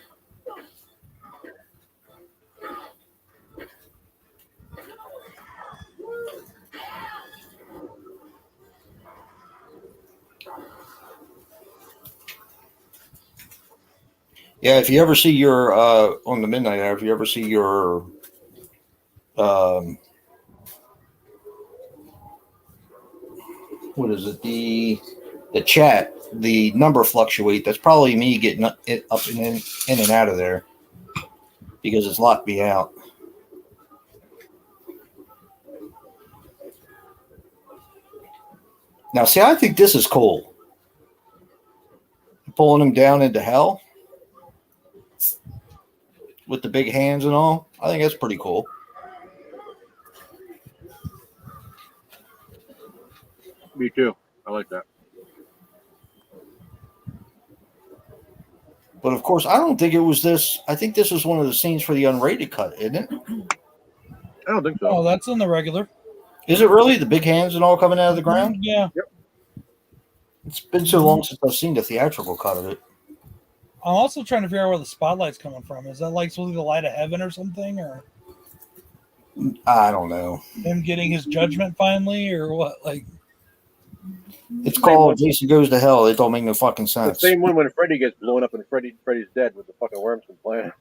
Yeah, if you ever see your on the midnight hour, if you ever see your what is it, the chat, the number fluctuate, that's probably me getting it up and in and out of there because it's locked me out. Now, see, I think this is cool. Pulling him down into hell with the big hands and all. I think that's pretty cool. Me too. I like that. But of course, I don't think it was this. I think this was one of the scenes for the unrated cut, isn't it? I don't think so. Oh, that's in the regular. Is it really the big hands and all coming out of the ground? Yeah. It's been so long since I've seen the theatrical cut of it. I'm also trying to figure out where the spotlight's coming from. Is that like supposed to be the light of heaven or something, or I don't know. him getting his judgment finally, or what? Like, It's called Jason Goes to Hell. It don't make no fucking The sense. same one when Freddy gets blown up and Freddy's dead with the fucking worms from playing.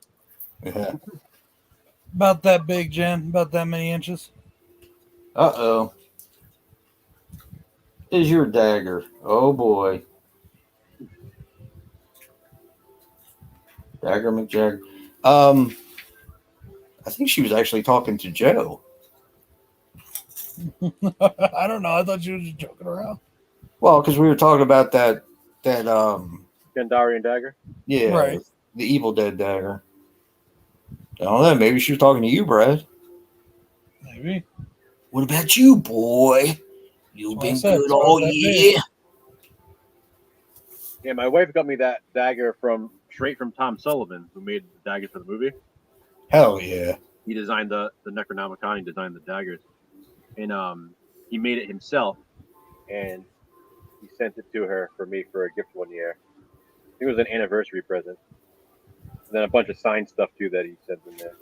Yeah. about that big, Jen? About that many inches? Uh-oh. Is your dagger. Oh, boy. Dagger McJagger. I think she was actually talking to Joe. I don't know. I thought you were just joking around. Well, because we were talking about that Gandarian dagger. yeah, Right. the Evil Dead dagger. I don't know. Maybe she was talking to you, Brad. Maybe. What about you, boy? You've That's what I been said. good So all is that year. Yeah, my wife got me that dagger straight from Tom Sullivan, who made the daggers for the movie. Hell yeah. He designed the Necronomicon. He designed the daggers, and he made it himself, and he sent it to her for me for a gift one year. I think it was an anniversary present. And then a bunch of signed stuff too that he sent in there.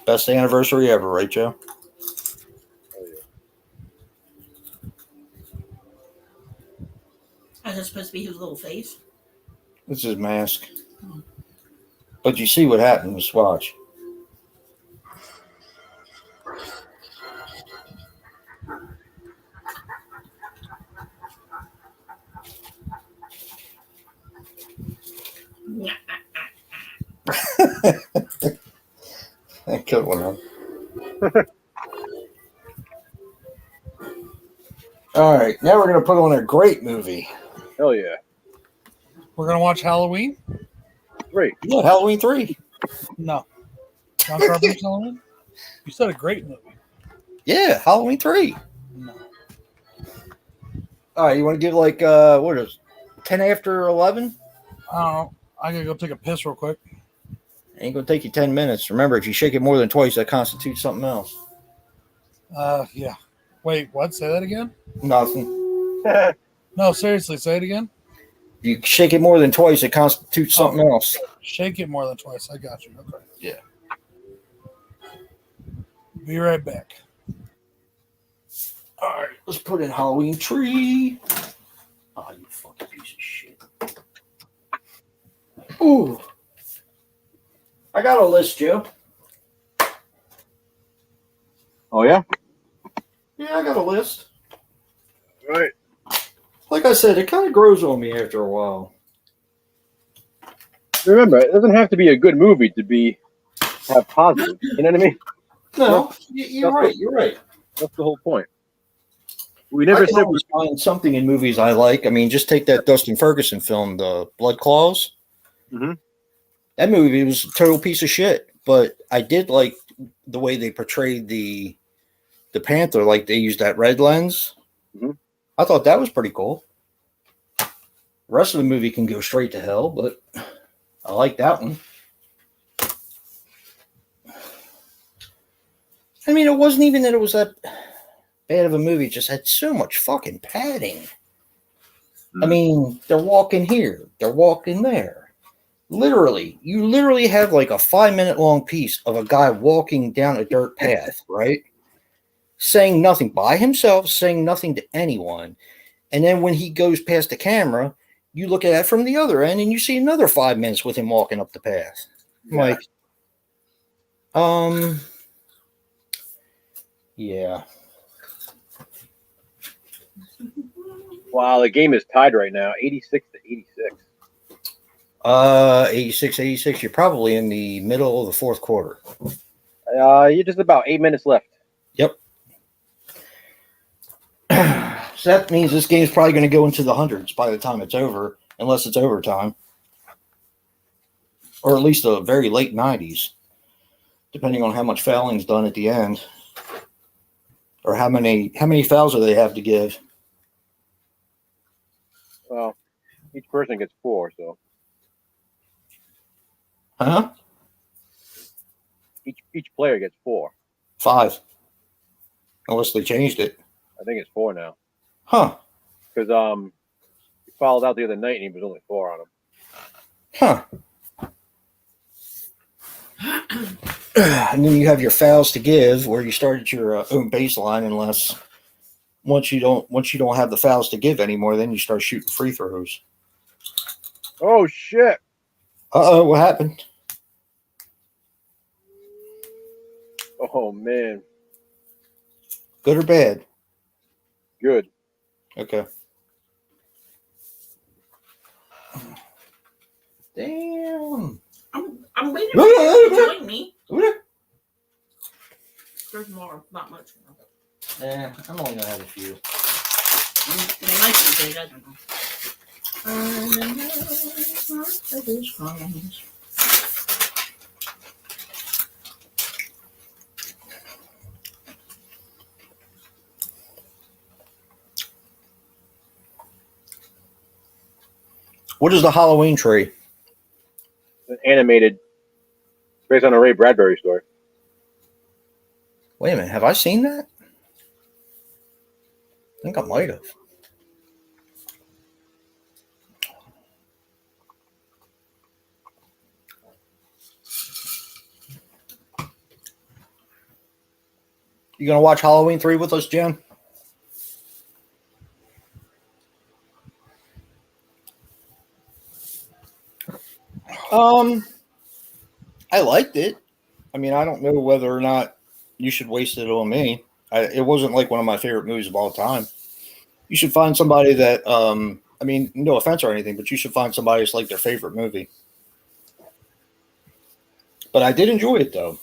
Best anniversary ever, right, Joe? Oh yeah. Is that supposed to be his little face? This is his mask. But you see what happened with Swatch. Good one, huh? All right, now we're going to put on a great movie. Hell yeah. We're gonna watch Halloween? Great. Yeah, Halloween 3. No. John Carpenter's Halloween? You said a great movie. Yeah, Halloween 3. No. All right, you want to give like, what is it, 10 after 11? I don't know. I gotta go take a piss real quick. Ain't going to take you 10 minutes. Remember, if you shake it more than twice, that constitutes something else. Yeah. Wait, what? Say that again? Nothing. No, seriously, say it again. If you shake it more than twice, it constitutes something else. Shake it more than twice. I got you. Okay. Yeah. Be right back. All right, let's put in Halloween tree. Oh, you fucking piece of shit. Ooh. I got a list, Joe. Oh yeah. Yeah, I got a list. Right. Like I said, it kind of grows on me after a while. Remember, it doesn't have to be a good movie to have positive. You know what I mean? No, you're right. You're right. That's the whole point. We I never can said always find something in movies I like. I mean, just take that Dustin Ferguson film, The Blood Claws. Mhm. That movie was a total piece of shit, but I did like the way they portrayed the Panther. Like they used that red lens. Mhm. I thought that was pretty cool. The rest of the movie can go straight to hell, but I like that one. I mean, it wasn't even that it was that bad of a movie. It just had so much fucking padding. I mean, they're walking here, they're walking there. You literally have like a 5-minute long piece of a guy walking down a dirt path, right? Saying nothing by himself, saying nothing to anyone. And then when he goes past the camera, you look at it from the other end and you see another 5 minutes with him walking up the path. I'm Yeah. like, yeah. Wow, the game is tied right now, 86-86. 86. You're probably in the middle of the fourth quarter. You're just about 8 minutes left. Yep. So that means this game's probably going to go into the hundreds by the time it's over, unless it's overtime. Or at least the very late 90s, depending on how much fouling's done at the end. Or how many fouls do they have to give? Well, each person gets 4, so Huh? each player gets 4. 5. Unless they changed it. I think it's 4 now. Huh. Because he fouled out the other night and he was only 4 on him. Huh. And then you have your fouls to give where you start at your own baseline unless once you don't have the fouls to give anymore, then you start shooting free throws. Oh shit! Uh-oh, what happened? Oh man, Good or bad? good. Okay. Damn. I'm waiting for you to join me. There's more, not much more. Yeah, I'm only gonna have a few. They might be big, I don't know. What is the Halloween tree? An animated, based on a Ray Bradbury story. Wait a minute, have I seen that? I think I might have. You gonna watch Halloween 3 with us, Jen? I liked it. I mean, I don't know whether or not you should waste it on me. It wasn't like one of my favorite movies of all time. You should find somebody that, I mean, no offense or anything, but you should find somebody that's like their favorite movie. But I did enjoy it though.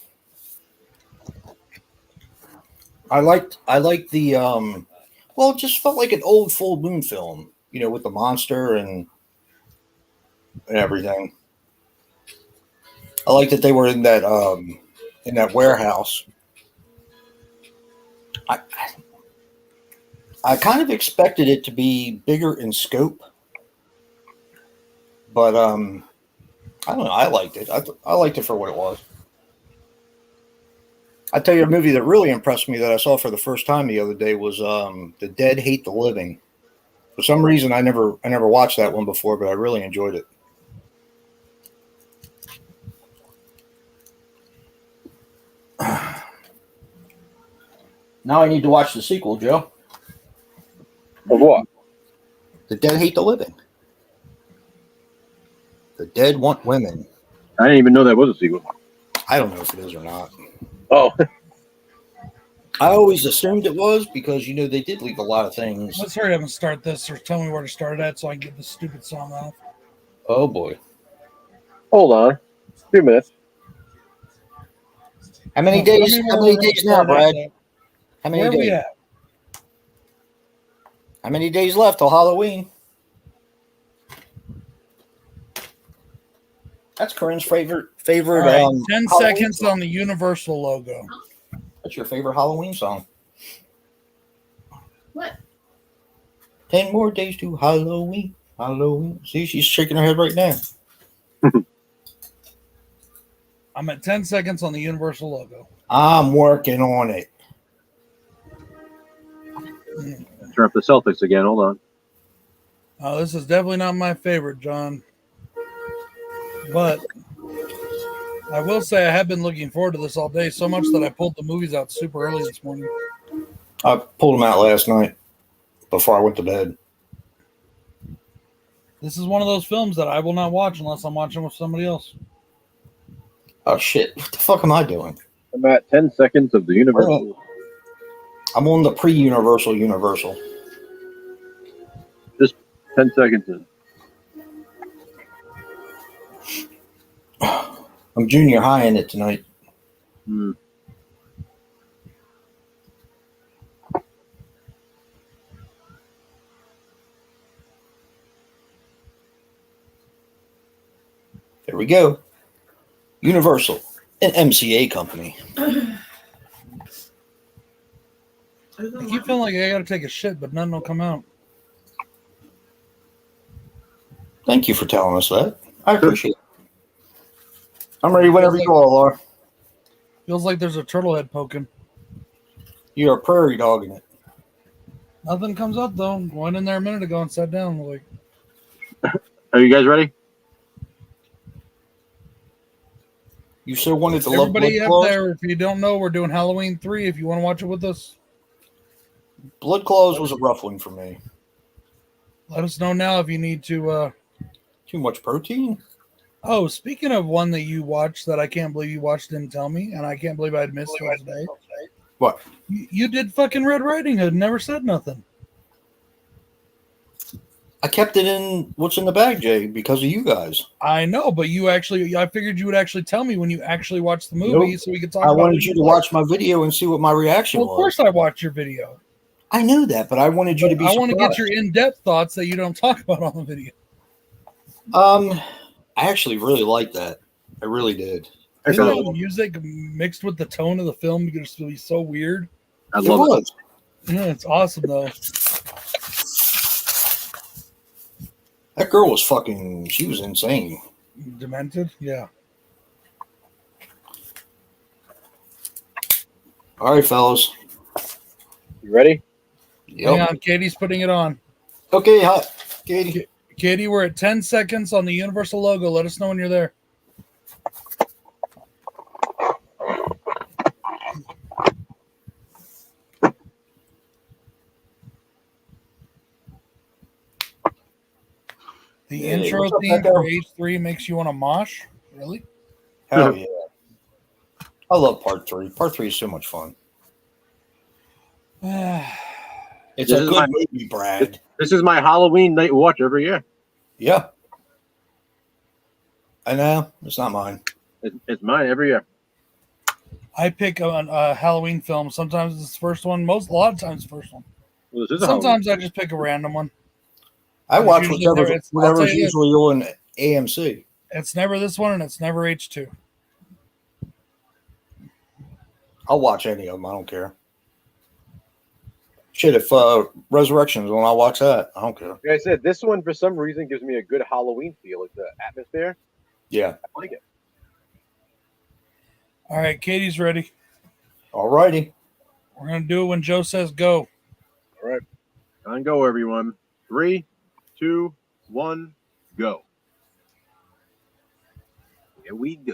I liked the, well, it just felt like an old full moon film, you know, with the monster and everything. I like that they were in that warehouse. I kind of expected it to be bigger in scope, but I don't know. I liked it. I liked it for what it was. I tell you, a movie that really impressed me that I saw for the first time the other day was The Dead Hate the Living. For some reason, I never watched that one before, but I really enjoyed it. Now I need to watch the sequel, Joe. Of what? The Dead Hate the Living. The Dead Want Women. I didn't even know that was a sequel. I don't know if it is or not. Oh, I always assumed it was because, you know, they did leak a lot of things. Let's hurry up and start this, or tell me where to start at so I can get this stupid song off. Oh, boy. hold on. 2 minutes. How many Tell me days? where How we're many gonna days now, start at, Brad? though. How Where many are we days? at? How many days left till Halloween? That's Corinne's favorite. All right, 10 Halloween seconds song. on the Universal logo. That's your favorite Halloween song. What? 10 more days to Halloween. Halloween. See, she's shaking her head right now. I'm at 10 seconds on the Universal logo. I'm working on it. Turn up the Celtics again. Hold on. Oh, this is definitely not my favorite, John. But I will say I have been looking forward to this all day, so much that I pulled the movies out super early this morning. I pulled them out last night before I went to bed. This is one of those films that I will not watch unless I'm watching with somebody else. Oh, shit. What the fuck am I doing? I'm at 10 seconds of the Universal. I'm on the pre-Universal Universal. 10 seconds in. I'm junior high in it tonight. Hmm. There we go. Universal, an MCA company. I keep feeling like I gotta take a shit, but none will come out. Thank you for telling us that. I appreciate it. I'm ready whenever you all are. Feels like there's a turtle head poking. You're a prairie dog in it. Nothing comes up though. Went in there a minute ago and sat down. Like, Are you guys ready? You so wanted to love everybody Blood up Claws? there, if you don't know, we're doing Halloween 3. If you want to watch it with us, Blood Claws was a rough one for me. let us know now if you need to. Too much protein? Oh, speaking of one that you watched that I can't believe you watched, didn't tell me, and I can't believe I'd missed it today. What? You did fucking Red Riding Hood and never said nothing. I kept it in what's in the bag, Jay, because of you guys. I know, but I figured you would actually tell me when you actually watched the movie, Nope. so we could talk. I about wanted what you to liked. watch my video and see what my reaction Well, of was. course, I watched your video. I know that, but I wanted you to be. I want to get surprised. your in-depth thoughts that you don't talk about on the video. I actually really liked that. I really did. I Isn't felt- that music mixed with the tone of the film because it'll be so weird? I It love it. was. Yeah, it's awesome though. That girl was fucking. She was insane. Demented, yeah. All right, fellas. You ready? Hang Yep. on, Katie's putting it on. Okay, hi, Katie. Katie, we're at 10 seconds on the Universal logo. Let us know when you're there. The Hey, intro what's up, theme Becca? for H3 makes you want to mosh? Really? Hell yeah. I love part 3. Part 3 is so much fun. It's This a is good my- movie, Brad. This is my Halloween night watch every year. Yeah. I know. It's not mine. It's mine every year. I pick a Halloween film. Sometimes it's the first one. A lot of times the first one. Well, this is a Halloween. Sometimes I just pick a random one. I It's watch usually whatever's, there. I'll whatever's tell you this. usually on AMC. It's never this one and it's never H2. I'll watch any of them. I don't care. Shit, if Resurrection's on, I'll watch that. I don't care. Like I said, this one for some reason gives me a good Halloween feel. Like the atmosphere. Yeah. I like it. All right, Katie's ready. All righty. We're going to do it when Joe says go. All right. On go, everyone. 3, 2, 1, go. Here we go.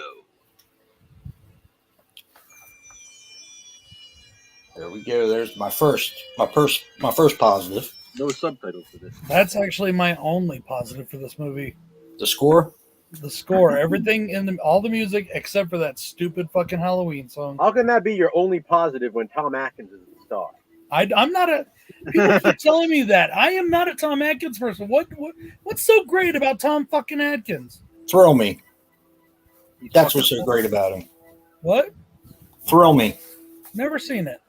There we go. There's my first positive. No subtitles for this. That's actually my only positive for this movie. The score. The score, everything in all the music except for that stupid fucking Halloween song. How can that be your only positive when Tom Atkins is the star? I'm not a. People keep telling me that I am not a Tom Atkins person. What's so great about Tom fucking Atkins? Thrill me. That's what's so great about him. What? Thrill me. Never seen it.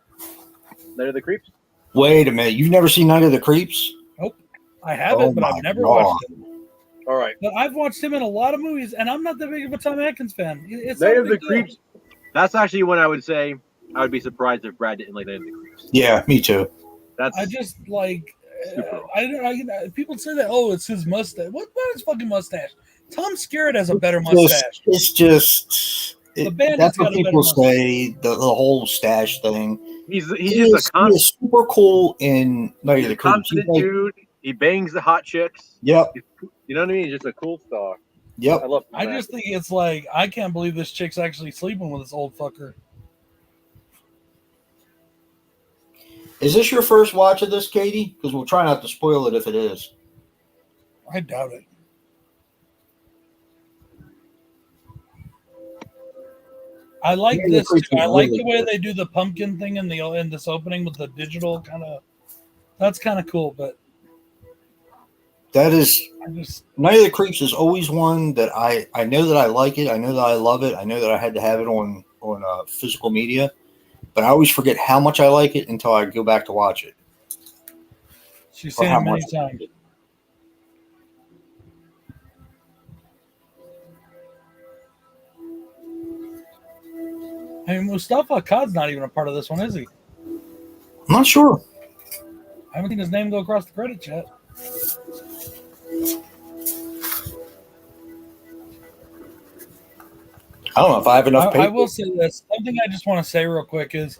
Night of the Creeps? Wait a minute. You've never seen Night of the Creeps? I haven't, Oh but my I've never God. watched it. All right. But I've watched him in a lot of movies, and I'm not that big of a Tom Atkins fan. It's Night not a of the big deal. Creeps. That's actually when I would say I would be surprised if Brad didn't like Night of the Creeps. Yeah, me too. That's I just like. Super. People say that. Oh, it's his mustache. What about his fucking mustache? Tom Skerritt has a better mustache. It's just The bandit's that's got what a better people mustache. say. The whole stash thing. he's He just is, a he is super cool in Night he's of a the Creeps. He's confident like, dude. He bangs the hot chicks. yep, You know what I mean? He's just a cool star. yep. I love. I just think it's like I can't believe this chick's actually sleeping with this old fucker. Is this your first watch of this, Katie? Because we'll try not to spoil it if it is. I doubt it. I like Yeah, the this. creature Too. I is like really the way good. they do the pumpkin thing in this opening with the digital kind of. That's kind of cool, but That is I just Night of the Creeps is always one that I know that I like it. I know that I love it. I know that I had to have it on physical media, but I always forget how much I like it until I go back to watch it. she's Or seen how it many much I like times. it. I mean, Mustafa Akkad's not even a part of this one, is he? I'm not sure. I haven't seen his name go across the credits yet. I don't know if I have enough I paper. will say this. Something I just want to say real quick is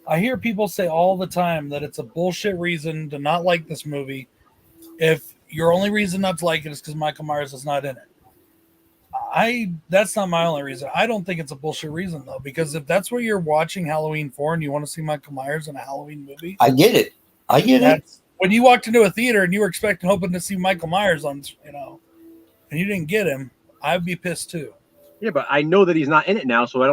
I hear people say all the time that it's a bullshit reason to not like this movie if your only reason not to like it is because Michael Myers is not in it. That's not my only reason. I don't think it's a bullshit reason though, because if that's what you're watching Halloween for and you want to see Michael Myers in a Halloween movie, I get it. I get it. that's when you walked into a theater and you were hoping to see Michael Myers on, and you didn't get him, I'd be pissed too. Yeah, but I know that he's not in it now, so I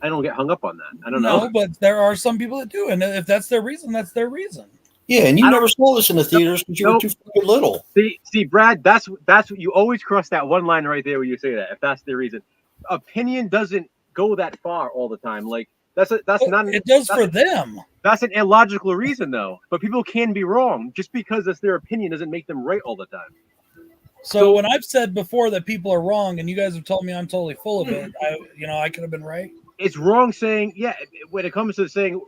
don't get hung up on that. I don't No, know. but there are some people that do, and if that's their reason, that's their reason. Yeah, and you I don't- never saw this in the theaters because you were Nope. too fucking little. See, Brad, that's what you always cross that one line right there when you say that. If that's the reason, opinion doesn't go that far all the time. Like that's not It does for them. that's an illogical reason though. But people can be wrong. Just because it's their opinion doesn't make them right all the time. So when I've said before that people are wrong, and you guys have told me I'm totally full of it, I could have been right. It's wrong saying when it comes to saying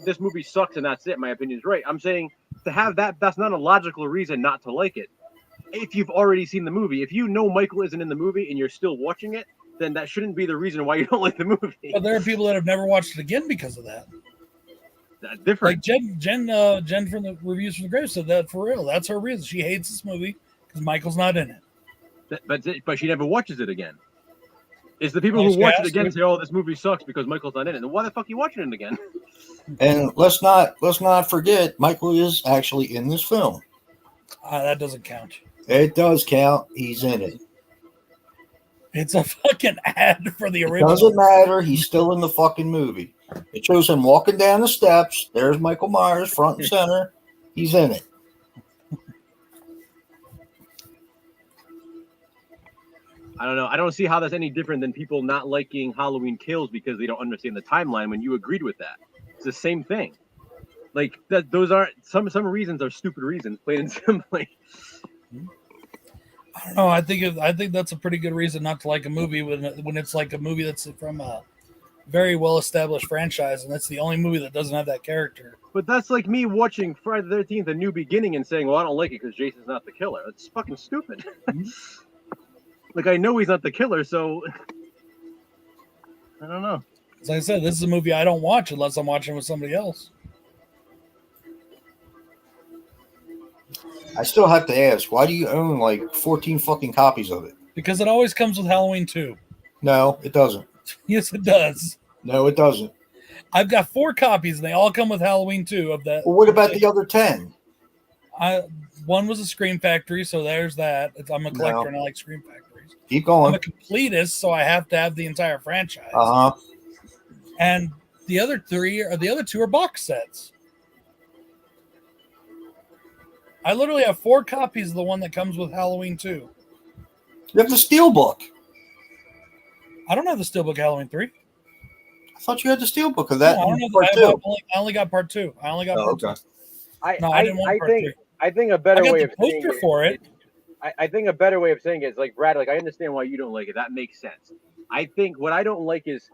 this movie sucks and that's it. My opinion's right. I'm saying to have that's not a logical reason not to like it. If you've already seen the movie, if you know Michael isn't in the movie and you're still watching it, then that shouldn't be the reason why you don't like the movie. But there are people that have never watched it again because of that. That's different. Like Jen from the Reviews from the Grave said that for real. That's her reason. She hates this movie because Michael's not in it. But she never watches it again. It's the people Oh, who she watch has it again to. and say, "Oh, this movie sucks because Michael's not in it." Then why the fuck are you watching it again? And let's not forget, Michael is actually in this film. That doesn't count. It does count. He's in it. It's a fucking ad for the It original. doesn't matter. He's still in the fucking movie. It shows him walking down the steps. There's Michael Myers, front and center. He's in it. I don't know. I don't see how that's any different than people not liking Halloween Kills because they don't understand the timeline when you agreed with that. It's the same thing. Like that those aren't some reasons are stupid reasons, plain and simply. I don't know. I think that's a pretty good reason not to like a movie when it's like a movie that's from a very well established franchise, and that's the only movie that doesn't have that character. But that's like me watching Friday the 13th, A New Beginning, and saying, well, I don't like it because Jason's not the killer. It's fucking stupid. Like, I know he's not the killer, so I don't know. As I said, this is a movie I don't watch unless I'm watching with somebody else. I still have to ask, why do you own like 14 fucking copies of it? Because it always comes with Halloween 2. No, it doesn't. Yes, it does. No, it doesn't. I've got 4 copies, and they all come with Halloween 2 of that. Well, what about the other 10? One was a Scream Factory, so there's that. I'm a collector, and I like Scream Factories. Keep I'm going. a completist, so I have to have the entire franchise. Uh-huh. And the other 2 are box sets. I literally have 4 copies of the one that comes with Halloween 2. You have the Steelbook. I don't have the Steelbook Halloween 3. I thought you had the Steelbook of that. No, I don't know. part I two. only got part 2. I only got Oh, part 2. okay. No, I didn't want part 3. I think a I better got way the of saying poster for it. I think a better way of saying it is like, Brad, like I understand why you don't like it. That makes sense. I think what I don't like is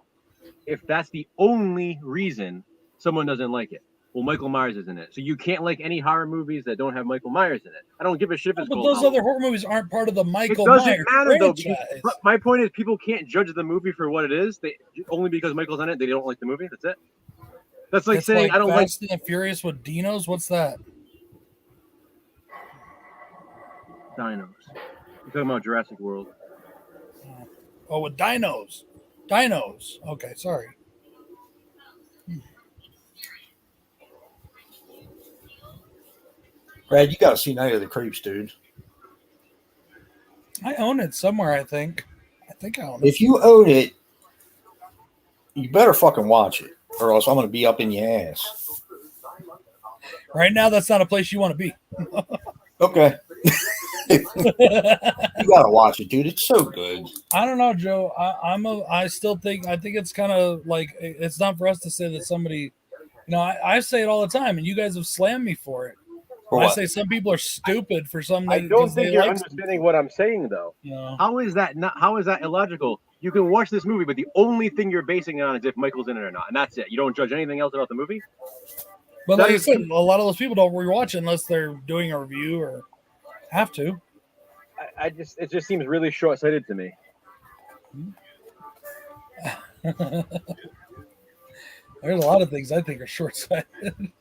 if that's the only reason someone doesn't like it. Well, Michael Myers is in it. So you can't like any horror movies that don't have Michael Myers in it. I don't give a shit if it's But called those Halloween. other horror movies aren't part of the Michael It doesn't Myers matter though. Because, franchise. but my point is, people can't judge the movie for what it is. They only because Michael's in it, they don't like the movie. That's it. That's like It's saying I don't like. Fast and the Furious with Dinos. What's that? Dinos. You're talking about Jurassic World. Oh, with dinos. Dinos. Okay, sorry. Brad, you got to see Night of the Creeps, dude. I own it somewhere, I think. I own it. If you own it, you better fucking watch it, or else I'm going to be up in your ass. Right now, that's not a place you want to be. Okay. You got to watch it, dude. It's so good. I don't know, Joe. I think it's kind of like, it's not for us to say that somebody, I say it all the time, and you guys have slammed me for it. For I what? say some people are stupid for something. I don't think you're like understanding what I'm saying though. something. How is that not? How is that illogical? You can watch this movie, but the only thing you're basing it on is if Michael's in it or not, and that's it. You don't judge anything else about the movie. But That like I is- said, a lot of those people don't rewatch it unless they're doing a review or have to. It just seems really short-sighted to me. There's a lot of things I think are short-sighted.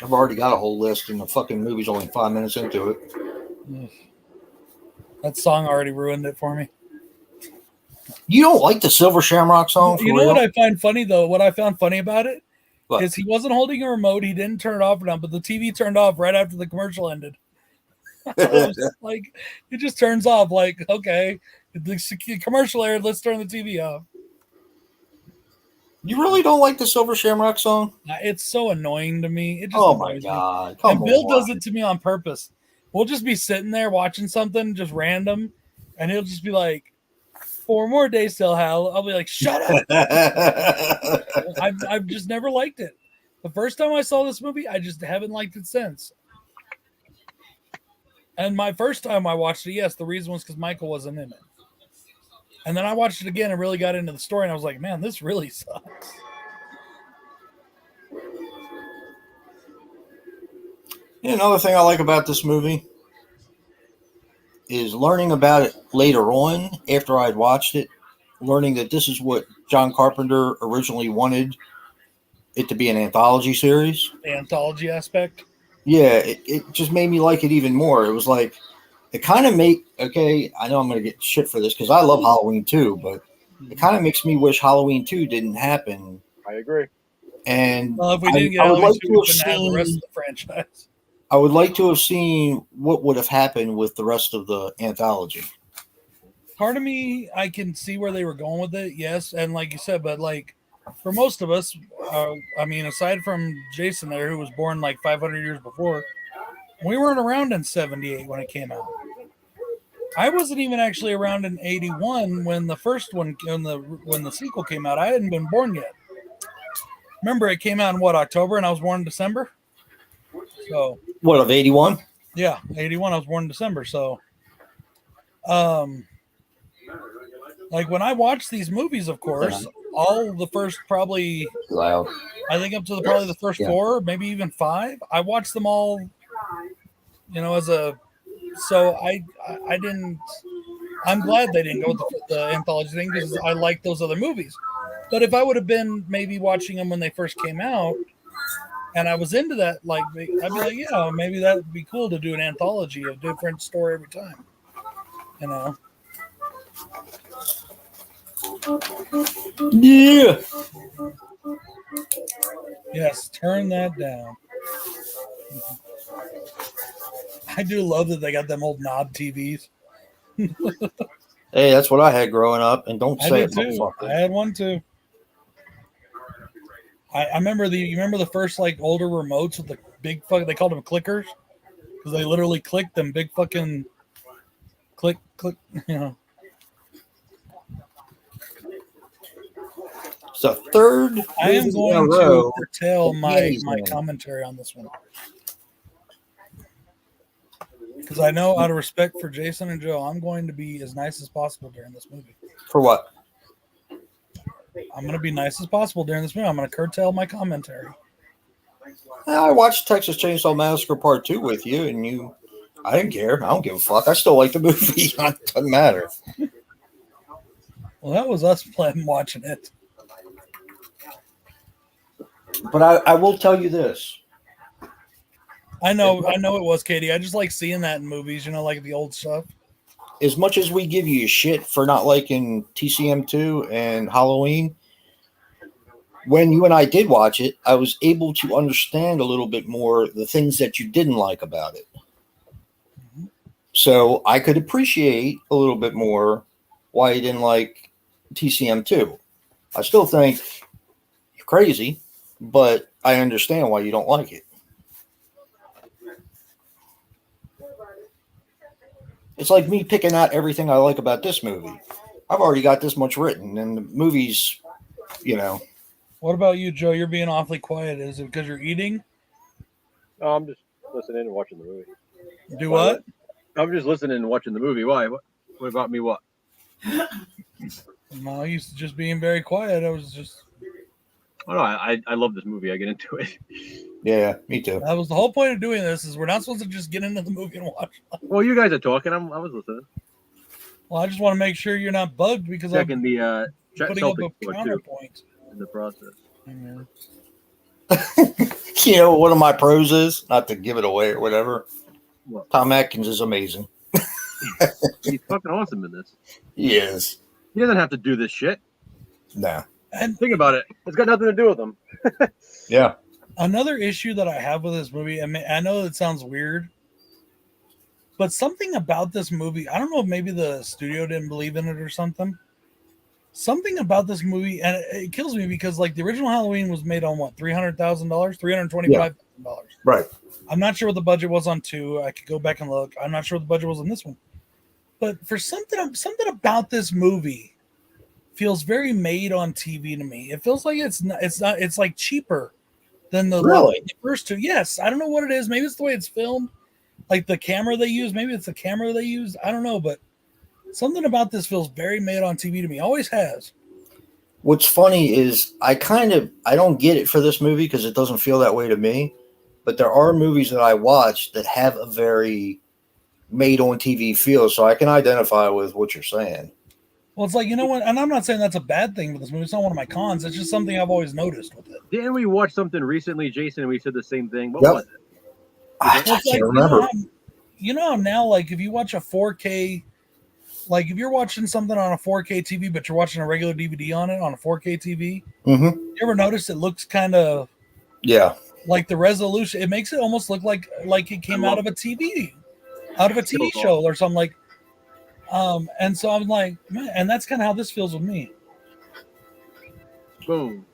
I've already got a whole list, and the fucking movie's only 5 minutes into it. That song already ruined it for me. You don't like the Silver Shamrock song? For You know real? what I find funny though? What I found funny about it What? is he wasn't holding a remote. He didn't turn it off or down, but the TV turned off right after the commercial ended. I was like, it just turns off. Like, okay, the commercial aired. Let's turn the TV off. You really don't like the Silver Shamrock song? It's so annoying to me. It just Oh my annoys me. god! Come And Bill on. does it to me on purpose. We'll just be sitting there watching something just random, and he'll just be like, 4 more days till Hal. I'll be like, shut up. I've just never liked it. The first time I saw this movie, I just haven't liked it since. And my first time I watched it, yes, the reason was because Michael wasn't in it. And then I watched it again and really got into the story, and I was like, man, this really sucks. Another thing I like about this movie is learning about it later on after I'd watched it, learning that this is what John Carpenter originally wanted it to be, an anthology series. The anthology aspect. Yeah, it just made me like it even more. It was like, it kind of okay, I know I'm going to get shit for this because I love Halloween 2, but it kind of makes me wish Halloween 2 didn't happen. I agree. And Well, if we didn't get I would Halloween like 2, to we have wouldn't have the rest seen, of the franchise. I would like to have seen what would have happened with the rest of the anthology. Part of me, I can see where they were going with it, yes. And like you said, but like for most of us, I mean, aside from Jason there, who was born like 500 years before, we weren't around in 78 when it came out. I wasn't even actually around in 81 when the first one, when the sequel came out. I hadn't been born yet. Remember, it came out in what, October, and I was born in December? So What, of 81? yeah, 81. I was born in December. So, like when I watch these movies, of course, all the first probably, Loud. I think up to probably the first 4, maybe even 5, I watched them all, as a, so I didn't, I'm glad they didn't go with the anthology thing because I like those other movies. But if I would have been maybe watching them when they first came out, and I was into that, like, I'd be like, yeah, maybe that would be cool to do an anthology of different story every time. Yeah. Yes, turn that down. I do love that they got them old knob TVs. Hey, that's what I had growing up, and don't I say did it, too. motherfucker. I had one too. I remember you remember the first like older remotes with the big fuck, they called them clickers because they literally clicked them big fucking click. So third, I am movie going in a to row. curtail my Amazing. commentary on this one because I know out of respect for Jason and Joe, I'm going to be as nice as possible during this movie. For what? I'm going to be nice as possible during this movie. I'm going to curtail my commentary. I watched Texas Chainsaw Massacre Part 2 with you, and I didn't care. I don't give a fuck. I still like the movie. It doesn't matter. Well, that was us playing watching it. But I will tell you this. I know it was, Katie. I just like seeing that in movies, like the old stuff. As much as we give you shit for not liking TCM2 and Halloween, when you and I did watch it, I was able to understand a little bit more the things that you didn't like about it. So I could appreciate a little bit more why you didn't like TCM2. I still think you're crazy, but I understand why you don't like it. It's like me picking out everything I like about this movie. I've already got this much written, and the movie's, What about you, Joe? You're being awfully quiet. Is it because you're eating? Oh, I'm just listening and watching the movie. Do what? I'm just listening and watching the movie. Why? What about me? What? No, I used to just being very quiet. I was just. Oh no, I love this movie. I get into it. Yeah, me too. That was the whole point of doing this. Is we're not supposed to just get into the movie and watch. Well, you guys are talking. I was listening. Well, I just want to make sure you're not bugged because I'm Checking the putting up Celtic a score too counterpoint. in the process. One of my pros is, not to give it away or whatever, What? Tom Atkins is amazing. He's fucking awesome in this. He is. He doesn't have to do this shit. No. And Think about it. It's got nothing to do with him. Yeah. another issue that I have with this movie, I know it sounds weird, but something about this movie, I don't know if maybe the studio didn't believe in it or something, something about this movie, and it kills me because like the original Halloween was made on what, $300,000, $325,000. Right. I'm not sure what the budget was on 2. I could go back and look. I'm not sure what the budget was on this one. But for something about this movie feels very made on TV to me. It feels like it's like cheaper than the first 2. Yes, I don't know what it is. Maybe it's the way it's filmed, like the camera they use. Maybe it's the camera they use. I don't know, but something about this feels very made on TV to me. Always has. What's funny is I don't get it for this movie because it doesn't feel that way to me. But there are movies that I watch that have a very made on TV feel, so I can identify with what you're saying. Well, it's like, you know what? And I'm not saying that's a bad thing with this movie. It's not one of my cons. It's just something I've always noticed with it. Didn't we watch something recently, Jason, and we said the same thing? What Yep. was it? I Well, it's can't like, remember. You know how now, like, if you watch a 4K, like, if you're watching something on a 4K TV, but you're watching a regular DVD on it on a 4K TV, Mm-hmm. you ever notice it looks kind of Yeah. like the resolution? It makes it almost look like it came out of a TV show or something like. And so I'm like, man, and that's kind of how this feels with me. Boom.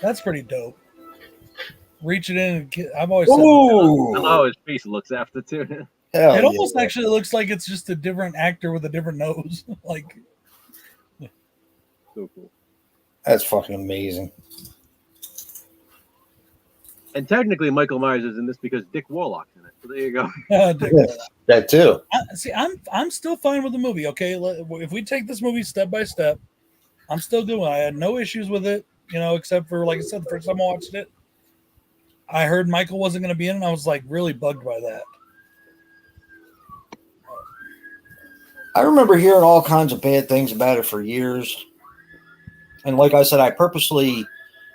That's pretty dope. Reach it in. And I've always said Ooh. Oh, his face looks after too. Hell it yeah. almost actually looks like it's just a different actor with a different nose. Like, So cool. That's fucking amazing. And technically, Michael Myers is in this because Dick Warlock's in it. So there you go. That too. See, I'm still fine with the movie. Okay, if we take this movie step by step, I'm still doing. I had no issues with it, except for, like I said, the first time I watched it, I heard Michael wasn't going to be in it, and I was like really bugged by that. I remember hearing all kinds of bad things about it for years. And like I said, I purposely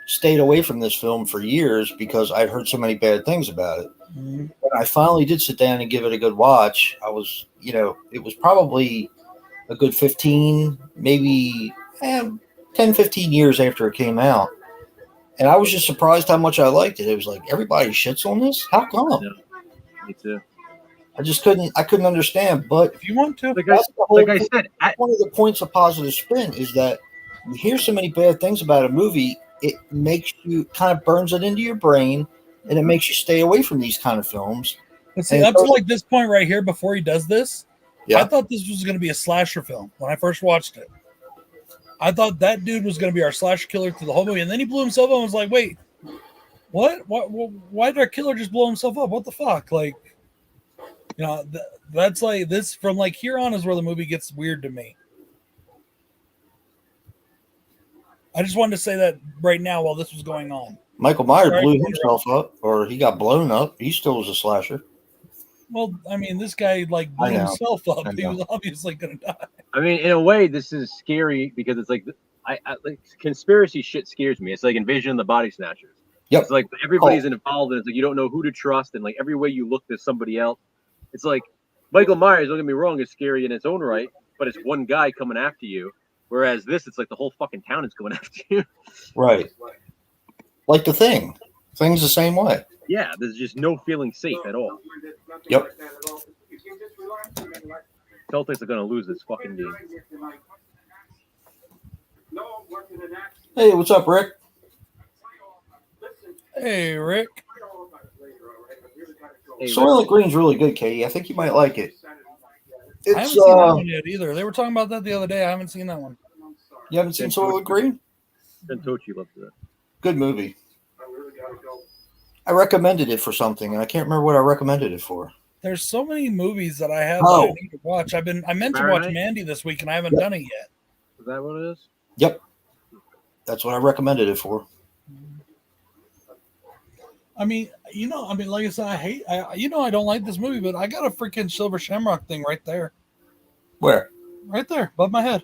stayed away from this film for years because I'd heard so many bad things about it. Mm-hmm. When I finally did sit down and give it a good watch, I was, it was probably a good 15, maybe 10, 15 years after it came out. And I was just surprised how much I liked it. It was like, everybody shits on this? How come? Yeah, me too. I couldn't understand. But If you want to, Like that's the whole I thing. said, One of the points of positive spin is that you hear so many bad things about a movie, it makes you kind of burns it into your brain, and it makes you stay away from these kind of films. but see, And up to like this point right here, before he does this, Yeah. I thought this was going to be a slasher film when I first watched it. I thought that dude was going to be our slasher killer through the whole movie, and then he blew himself up and was like, "Wait, what? Why did our killer just blow himself up? What the fuck?" Like, that's like this from like here on is where the movie gets weird to me. I just wanted to say that right now while this was going on. Michael Myers Right. blew himself up, or he got blown up. He still was a slasher. Well, I mean, this guy like blew I know. himself up. I He know. was obviously going to die. I mean, in a way, this is scary because it's like, I like conspiracy shit scares me. It's like Invasion of the Body Snatchers. Yep. It's like everybody's involved, and it's like you don't know who to trust, and like every way you look, there's somebody else. It's like Michael Myers. Don't get me wrong, is scary in its own right, but it's one guy coming after you. Whereas this, it's like the whole fucking town is going after you. Right. Like The Thing. Thing's the same way. Yeah, there's just no feeling safe at all. Yep. Celtics are gonna lose this fucking game. Hey, what's up, Rick? Hey, Rick. Hey, Soylent Green's really good, Katie. I think you might like it. I haven't It's seen that one yet either. They were talking about that the other day. I haven't seen that one. you haven't seen Soylent Green? Santochi loves it. Good movie. I recommended it for something, and I can't remember what I recommended it for. There's so many movies that I have Oh. that I need to watch. I meant to watch Fahrenheit? Mandy this week, and I haven't done it yet. Is that what it is? Yep. That's what I recommended it for. I mean, like I said, I don't like this movie, but I got a freaking Silver Shamrock thing right there, Where? right there above my head.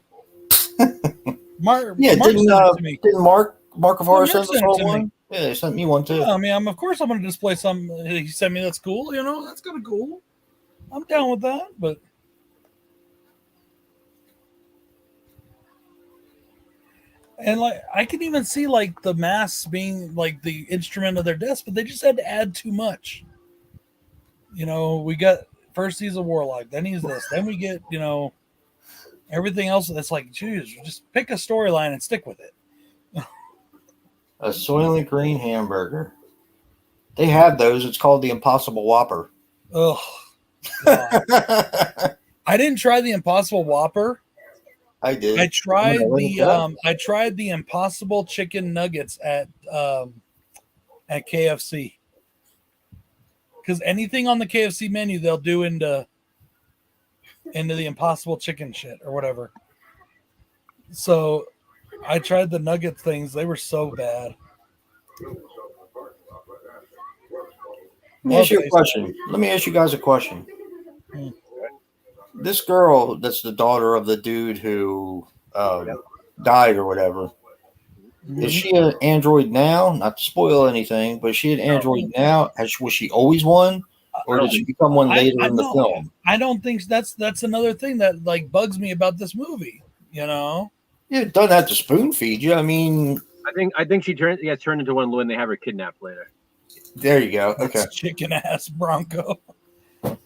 Mark Yeah, sent it to me. didn't Mark of ours Mark send us sent it all to me. one? Yeah, they sent me one too. Yeah, I mean, of course I'm going to display some. He sent me that's cool. That's kind of cool. I'm down with that, but. And like I can even see like the masks being like the instrument of their death, but they just had to add too much. We got first he's a warlock, then he's this, then we get Everything else, it's like, geez, just pick a storyline and stick with it. A Soylent Green hamburger. They have those. It's called the Impossible Whopper. Oh, I didn't try the Impossible Whopper. I did. I tried Oh, the Impossible chicken nuggets at KFC. Because anything on the KFC menu, they'll do into the Impossible chicken shit or whatever. So I tried the nugget things. They were so bad. Let me ask you a question. Let me ask you guys a question. Hmm. This girl that's the daughter of the dude who died or whatever, is she an android now? Not to spoil anything, but is she an android now? Was she always one? Or did she become one later in the film? I don't think that's another thing that like bugs me about this movie. You know, Yeah, it doesn't have to spoon feed you. I mean, I think she turned into one when they have her kidnapped later. there you go. Okay. that's chicken ass Bronco.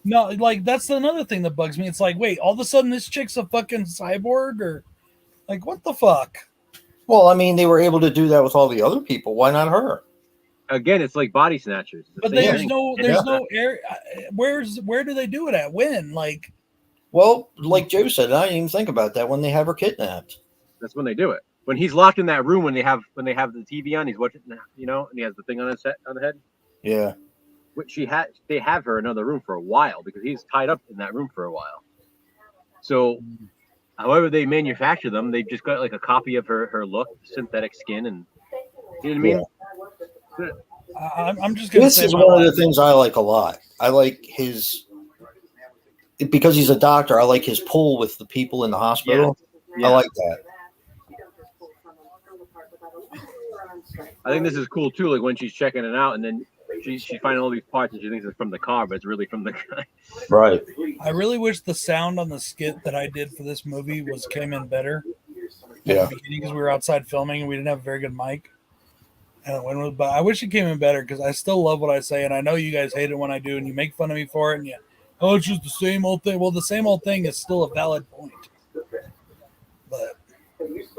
No, like that's another thing that bugs me. It's like, wait, all of a sudden this chick's a fucking cyborg, or like what the fuck? Well, I mean, they were able to do that with all the other people. Why not her? Again, it's like body snatchers. It's the But same there's thing. no air. Where do they do it at? When? Like, Well, like Joe said, I didn't even think about that when they have her kidnapped. That's when they do it. When he's locked in that room, when they have the TV on, he's watching, and he has the thing on his head. Yeah. Which they have her in another room for a while because he's tied up in that room for a while. So, however they manufacture them, they've just got like a copy of her look, synthetic skin, and you know what I mean. I'm just gonna This say is one of the things I like a lot. I like because he's a doctor. I like his pull with the people in the hospital. Yeah. I like that. I think this is cool too. Like when she's checking it out, and then she's finding all these parts, and she thinks it's from the car, but it's really from the guy. Right. I really wish the sound on the skit that I did for this movie came in better. Yeah. At the beginning, because we were outside filming and we didn't have a very good mic. But I wish it came in better because I still love what I say, and I know you guys hate it when I do, and you make fun of me for it, and it's just the same old thing. Well, the same old thing is still a valid point. But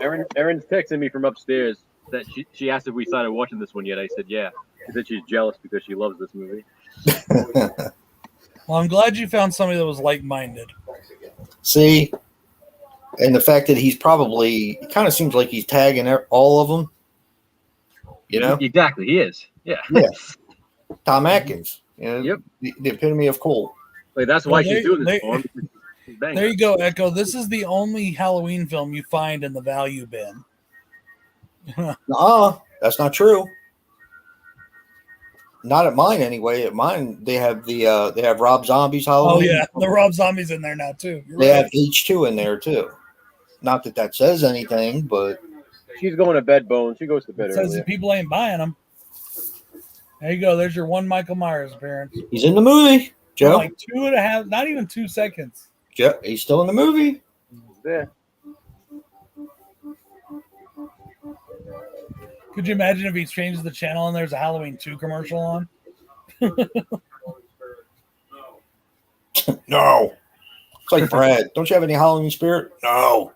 Erin's texting me from upstairs that she asked if we started watching this one yet. I said yeah. She said she's jealous because she loves this movie. well, I'm glad you found somebody that was like-minded. See, and the fact that he's probably kind of seems like he's tagging all of them. You know, Exactly, he is. Yeah. Tom Atkins. Yep. The epitome of cool. Like that's why she's doing this for him. There you go, Echo. This is the only Halloween film you find in the value bin. That's not true. Not at mine anyway. At mine, they have they have Rob Zombie's Halloween. Oh yeah, the Rob Zombie's in there now too. They have H2 in there too. Not that says anything, but she's going to bed, Bones. She goes to bed it says earlier. that people ain't buying them. There you go. There's your one Michael Myers appearance. He's in the movie, Joe. Like 2.5, not even 2 seconds. Joe, he's still in the movie. Yeah. Could you imagine if he changes the channel and there's a Halloween 2 commercial on? No. It's like Brad. Don't you have any Halloween spirit? No.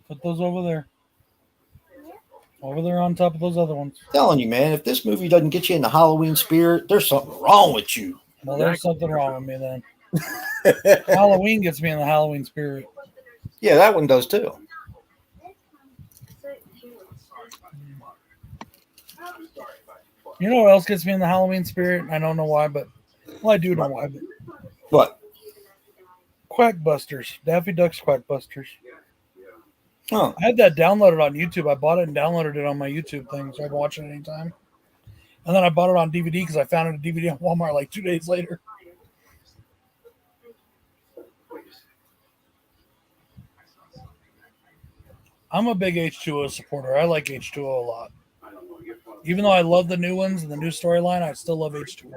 Put those over there. Over there on top of those other ones. I'm telling you, man, if this movie doesn't get you in the Halloween spirit, there's something wrong with you. Well, there's something wrong with me then. Halloween gets me in the Halloween spirit. Yeah, that one does too. You know what else gets me in the Halloween spirit? I don't know why, but I do know why. But What? Quackbusters, Daffy Duck's Quackbusters. Oh, I had that downloaded on YouTube. I bought it and downloaded it on my YouTube thing, so I can watch it anytime. And then I bought it on DVD because I found it a DVD on Walmart like 2 days later. I'm a big H2O supporter. I like H2O a lot. Even though I love the new ones and the new storyline, I still love H2O.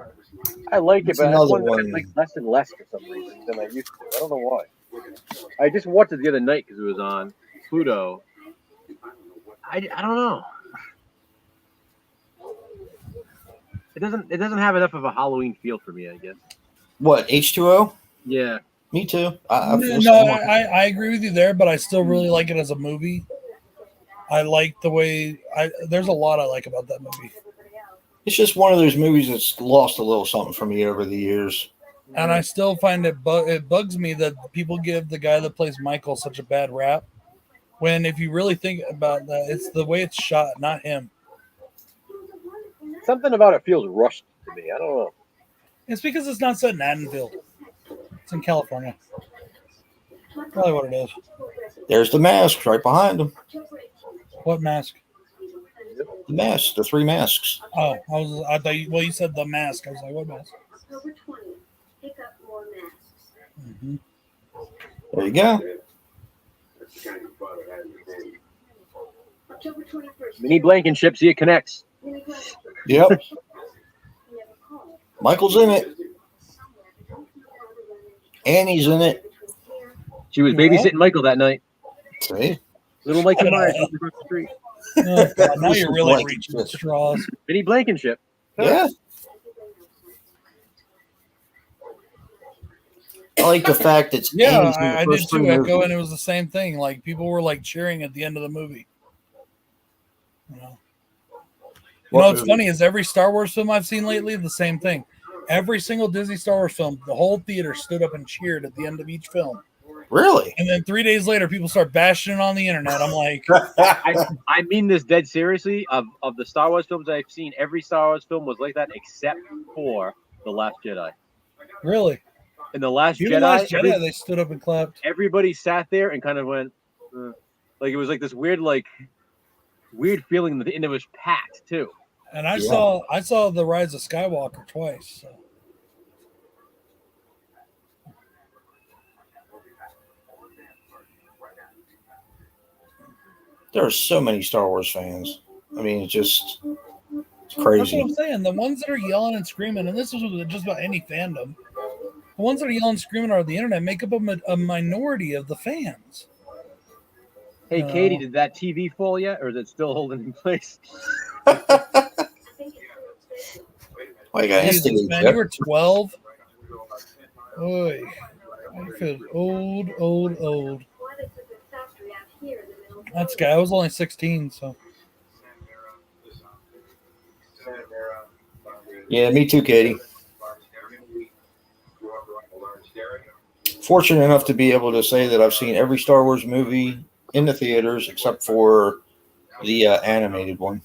I like it, It's but another one one. like less and less for some reason than I used to. I don't know why. I just watched it the other night because it was on Pluto. I don't know. It doesn't have enough of a Halloween feel for me, I guess. What, H2O? Yeah. Me too. I feel the No, same way. I agree with you there, but I still really like it as a movie. I like the way there's a lot I like about that movie. It's just one of those movies that's lost a little something for me over the years. And I still find it bugs me that people give the guy that plays Michael such a bad rap. When if you really think about that, it's the way it's shot, not him. Something about it feels rushed to me. I don't know. It's because it's not set in Haddonfield. It's in California. Probably what it is. There's the masks right behind them. What mask? The masks, the 3 masks. Oh, I thought you said the mask. I was like, what mask? October 20th. Pick up more masks. Mm-hmm. There you go. October 21st. Mini Blankenship, see it connects. Mini Blankenship. Yep. Never called. Michael's in it. Annie's in it. She was babysitting Michael that night. See? Little Mikey Myers across the street. Oh, God, now you're really reaching at straws. Mini Blankenship. Yeah. I like the fact it's Yeah, Annie's in the I did first too, 3 Echo, movies. and it was the same thing. Like people were like cheering at the end of the movie. You know, What what's movie? funny is every Star Wars film I've seen lately, the same thing. Every single Disney Star Wars film, the whole theater stood up and cheered at the end of each film. Really? And then 3 days later, people start bashing it on the internet. I'm like, I mean this dead seriously. Of the Star Wars films I've seen, every Star Wars film was like that except for The Last Jedi. really? In The Last Even Jedi, Last Jedi, they stood up and clapped. everybody sat there and kind of went, like it was like this weird feeling, and it was packed too. And I Yeah. saw The Rise of Skywalker twice. So. There are so many Star Wars fans. I mean, it's just it's That's what crazy. I'm saying. The ones that are yelling and screaming, and this is with just about any fandom, the ones that are yelling and screaming on the internet make up a minority of the fans. Hey, No. Katie, did that TV fall yet, or is it still holding in place? Well, you got Jesus, instant man, you were 12. Oy. I feel old. Why they put the factory out here in the middle of That's guy. I was only 16, so Yeah, me too, Katie. Fortunate enough to be able to say that I've seen every Star Wars movie in the theaters except for the animated one.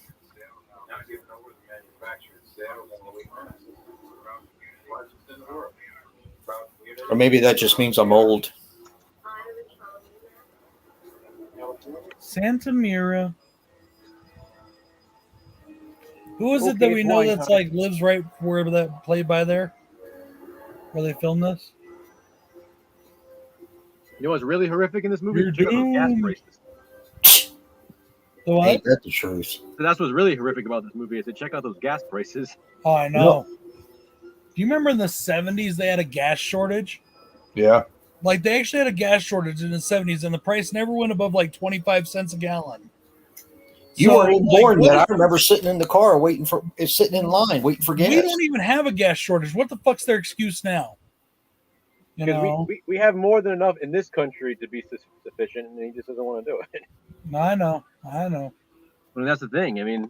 Or maybe that just means I'm old. Santa Mira. Who is it Okay, that we know point, that's huh? like lives right wherever that played by there? Where they filmed this? You know what's really horrific in this movie? You're Check out those gas doomed. prices. The what? Ain't that the truth? So that's what's really horrific about this movie. I said, check out those gas prices. Oh, I know. Do you remember in the 70s they had a gas shortage? Yeah. Like they actually had a gas shortage in the 70s and the price never went above like 25 cents a gallon. You So, weren't even like, born what yet. I if- remember sitting in the car sitting in line waiting for gas. We don't even have a gas shortage. What the fuck's their excuse now? You Because know, we have more than enough in this country to be sufficient, and he just doesn't want to do it. I know. I mean, that's the thing. I mean,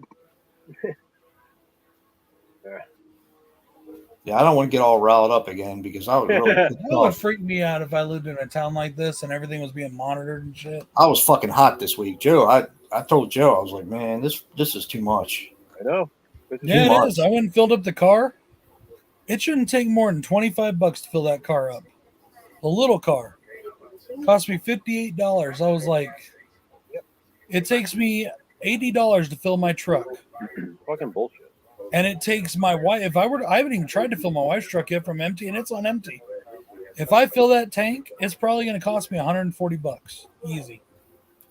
Yeah, I don't want to get all riled up again because I was really pissed That would off. freak me out if I lived in a town like this and everything was being monitored and shit. I was fucking hot this week, Joe. I told Joe, I was like, man, this is too much. I know. This is Yeah, too it much. is. I went and filled up the car. It shouldn't take more than $25 to fill that car up. A little car cost me $58. I was like, it takes me $80 to fill my truck, Fucking bullshit. and it takes my wife. I haven't even tried to fill my wife's truck yet from empty, and it's on empty. If I fill that tank, it's probably going to cost me $140 easy.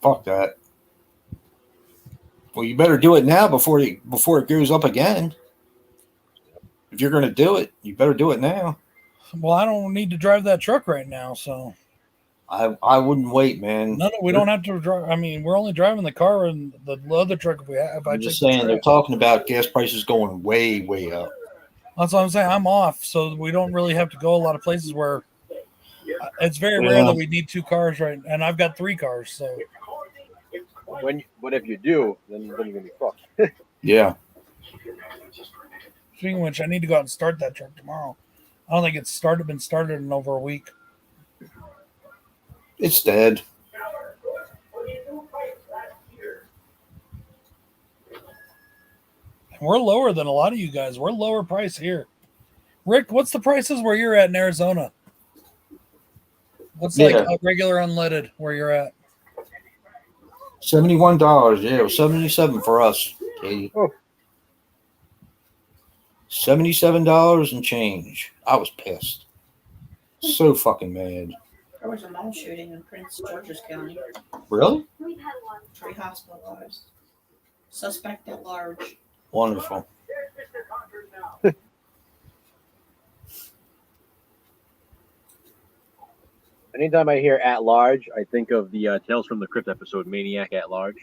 Fuck that. Well, you better do it now before it goes up again. If you're going to do it, you better do it now. Well, I don't need to drive that truck right now, so I wouldn't wait, man. no, we don't have to drive. I mean, we're only driving the car and the other truck if we have. If I I'm just take the saying they're trip. talking about gas prices going way, way up. That's what I'm saying. I'm off, so we don't really have to go a lot of places where it's very rare that we need 2 cars, right? And I've got 3 cars, so But if you do, then you're gonna be fucked. Yeah. speaking of which, I need to go out and start that truck tomorrow. I don't think it's been started in over a week. It's dead. And we're lower than a lot of you guys. We're lower price here. Rick, what's the prices where you're at in Arizona? What's like a regular unleaded where you're at? $71. Yeah, it was 77 for us, Katie. Oh. $77 and change. I was pissed. So fucking mad. There was a mall shooting in Prince George's County. Really? We've had one. 3 hospitalized. Suspect at large. Wonderful. Anytime I hear "at large," I think of the Tales from the Crypt episode "Maniac at Large."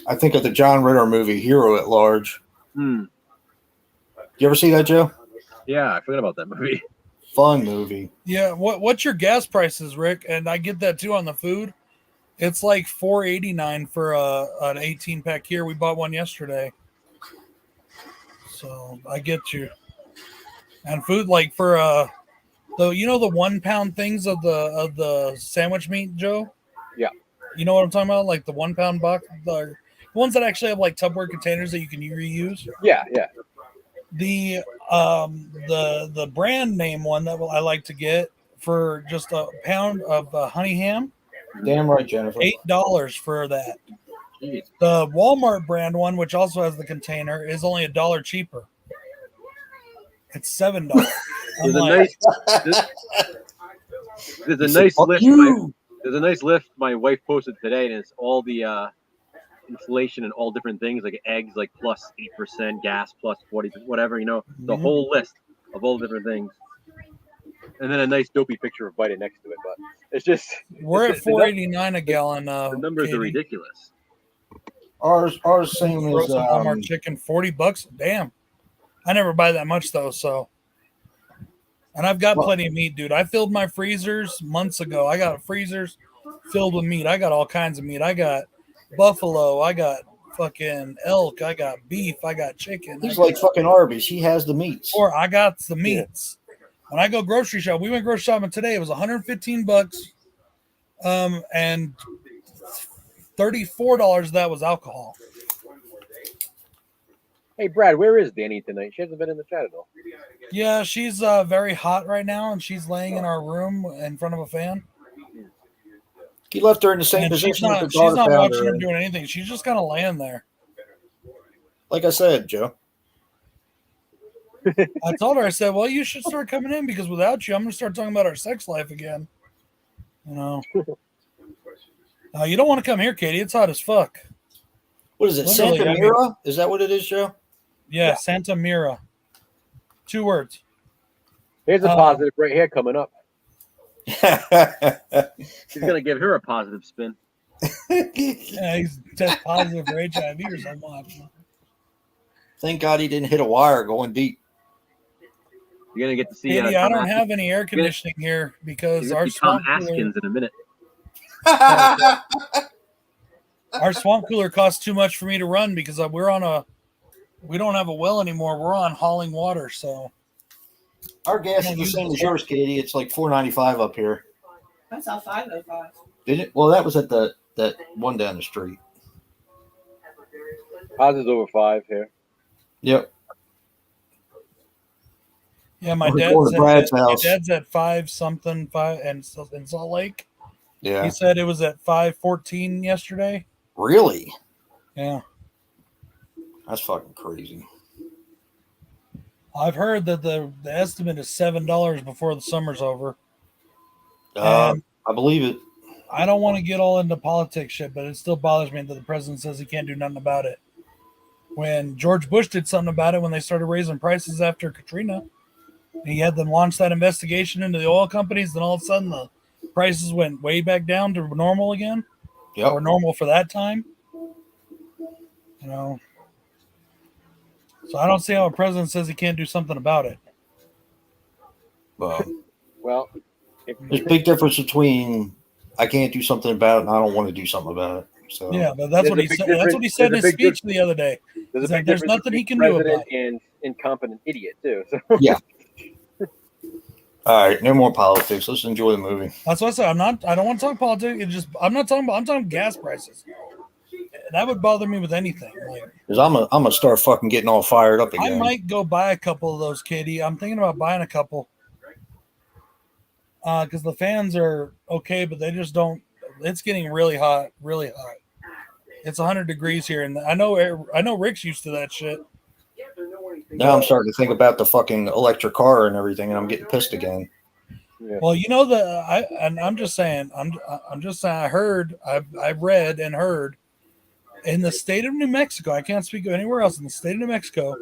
I think of the John Ritter movie, Hero at Large. Hmm. You ever see that, Joe? Yeah, I forgot about that movie. Fun movie. Yeah, what's your gas prices, Rick? And I get that too on the food. It's like $4.89 for an 18-pack here. We bought one yesterday. So I get you. And food like for the 1 pound things of the sandwich meat, Joe? Yeah. You know what I'm talking about? Like the 1 pound box, the ones that actually have like Tupperware containers that you can reuse. Yeah, yeah. The brand name one that I like to get for just a pound of honey ham, Damn right, Jennifer. $8 for that. Jeez. The Walmart brand one, which also has the container, is only $1 cheaper. It's $7. I'm There's a like, nice. There's a nice Fuck list. you. There's a nice list my wife posted today, and it's all the inflation and all different things like eggs, like plus 8%, gas plus 40%, whatever. The Mhm. whole list of all different things, and then a nice dopey picture of Biden next to it. But it's just we're at the $4.89 a gallon. the numbers Katie. are ridiculous. Ours same as Roasted Walmart chicken, $40. Damn, I never buy that much though. So, and I've got Well- plenty of meat, dude. I filled my freezers months ago. I got freezers filled with meat. I got all kinds of meat. I got buffalo. I got fucking elk. I got beef. I got chicken. he's like fucking Arby's. He has the meats. Or I got the meats. When I go grocery shop, we went grocery shopping today. It was $115, and $34 of that was alcohol. Hey, Brad, where is Danny tonight? She hasn't been in the chat at all. Yeah, she's very hot right now, and she's laying in our room in front of a fan. He left her in the same And she's position that the not daughter found watching her her in. doing anything. She's just kind of laying there. Like I said, Joe. I told her, I said, well, you should start coming in because without you, I'm going to start talking about our sex life again. You don't want to come here, Katie. It's hot as fuck. What is it? Literally, Santa I mean- Mira? Is that what it is, Joe? Yeah, Santa Mira. 2 words. Here's a positive right here coming up. Yeah. He's gonna give her a positive spin. Yeah, he's test positive for HIV or something. Thank God he didn't hit a wire going deep. You're gonna get to see. Katie, I Tom don't Atkins. have any air conditioning here because You're our gonna see Tom swamp cooler, Atkins in a minute. our swamp cooler costs too much for me to run because we don't have a well anymore. We're on hauling water, so Our gas is the same as yours, Katie. It's like $4.95 up here. That's how 505. Did it? Well, that was at that one down the street. Positive's over 5 here. Yep. yeah, my We're going to Brad's house. dad's at 5 something, 5 and in Salt Lake. Yeah. He said it was at 514 yesterday. Really? Yeah. That's fucking crazy. I've heard that the estimate is $7 before the summer's over. I believe it. I don't want to get all into politics shit, but it still bothers me that the president says he can't do nothing about it. When George Bush did something about it when they started raising prices after Katrina, he had them launch that investigation into the oil companies, then all of a sudden the prices went way back down to normal again, or Yep. normal for that time. So I don't see how a president says he can't do something about it. Well, if, There's a big difference between I can't do something about it and I don't want to do something about it. So Yeah, but that's There's what a he big said. That's what he said in difference- his there's a big speech the other day. there's a He's like, big there's difference nothing he between can do about president and incompetent idiot too. So all right, no more politics. Let's enjoy the movie. That's what I said. I don't want to talk politics. I'm talking gas prices. That would bother me with anything. Like, Because I'm gonna start fucking getting all fired up I again. might go buy a couple of those, Katie. I'm thinking about buying a couple. Because the fans are okay, but they just don't. It's getting really hot, really hot. It's 100 degrees here, and I know Rick's used to that shit. Now I'm starting to think about the fucking electric car and everything, and I'm getting pissed again. Well, you know I'm just saying. I'm just saying. I've read and heard in the state of New Mexico. I can't speak of anywhere else in the state of New Mexico.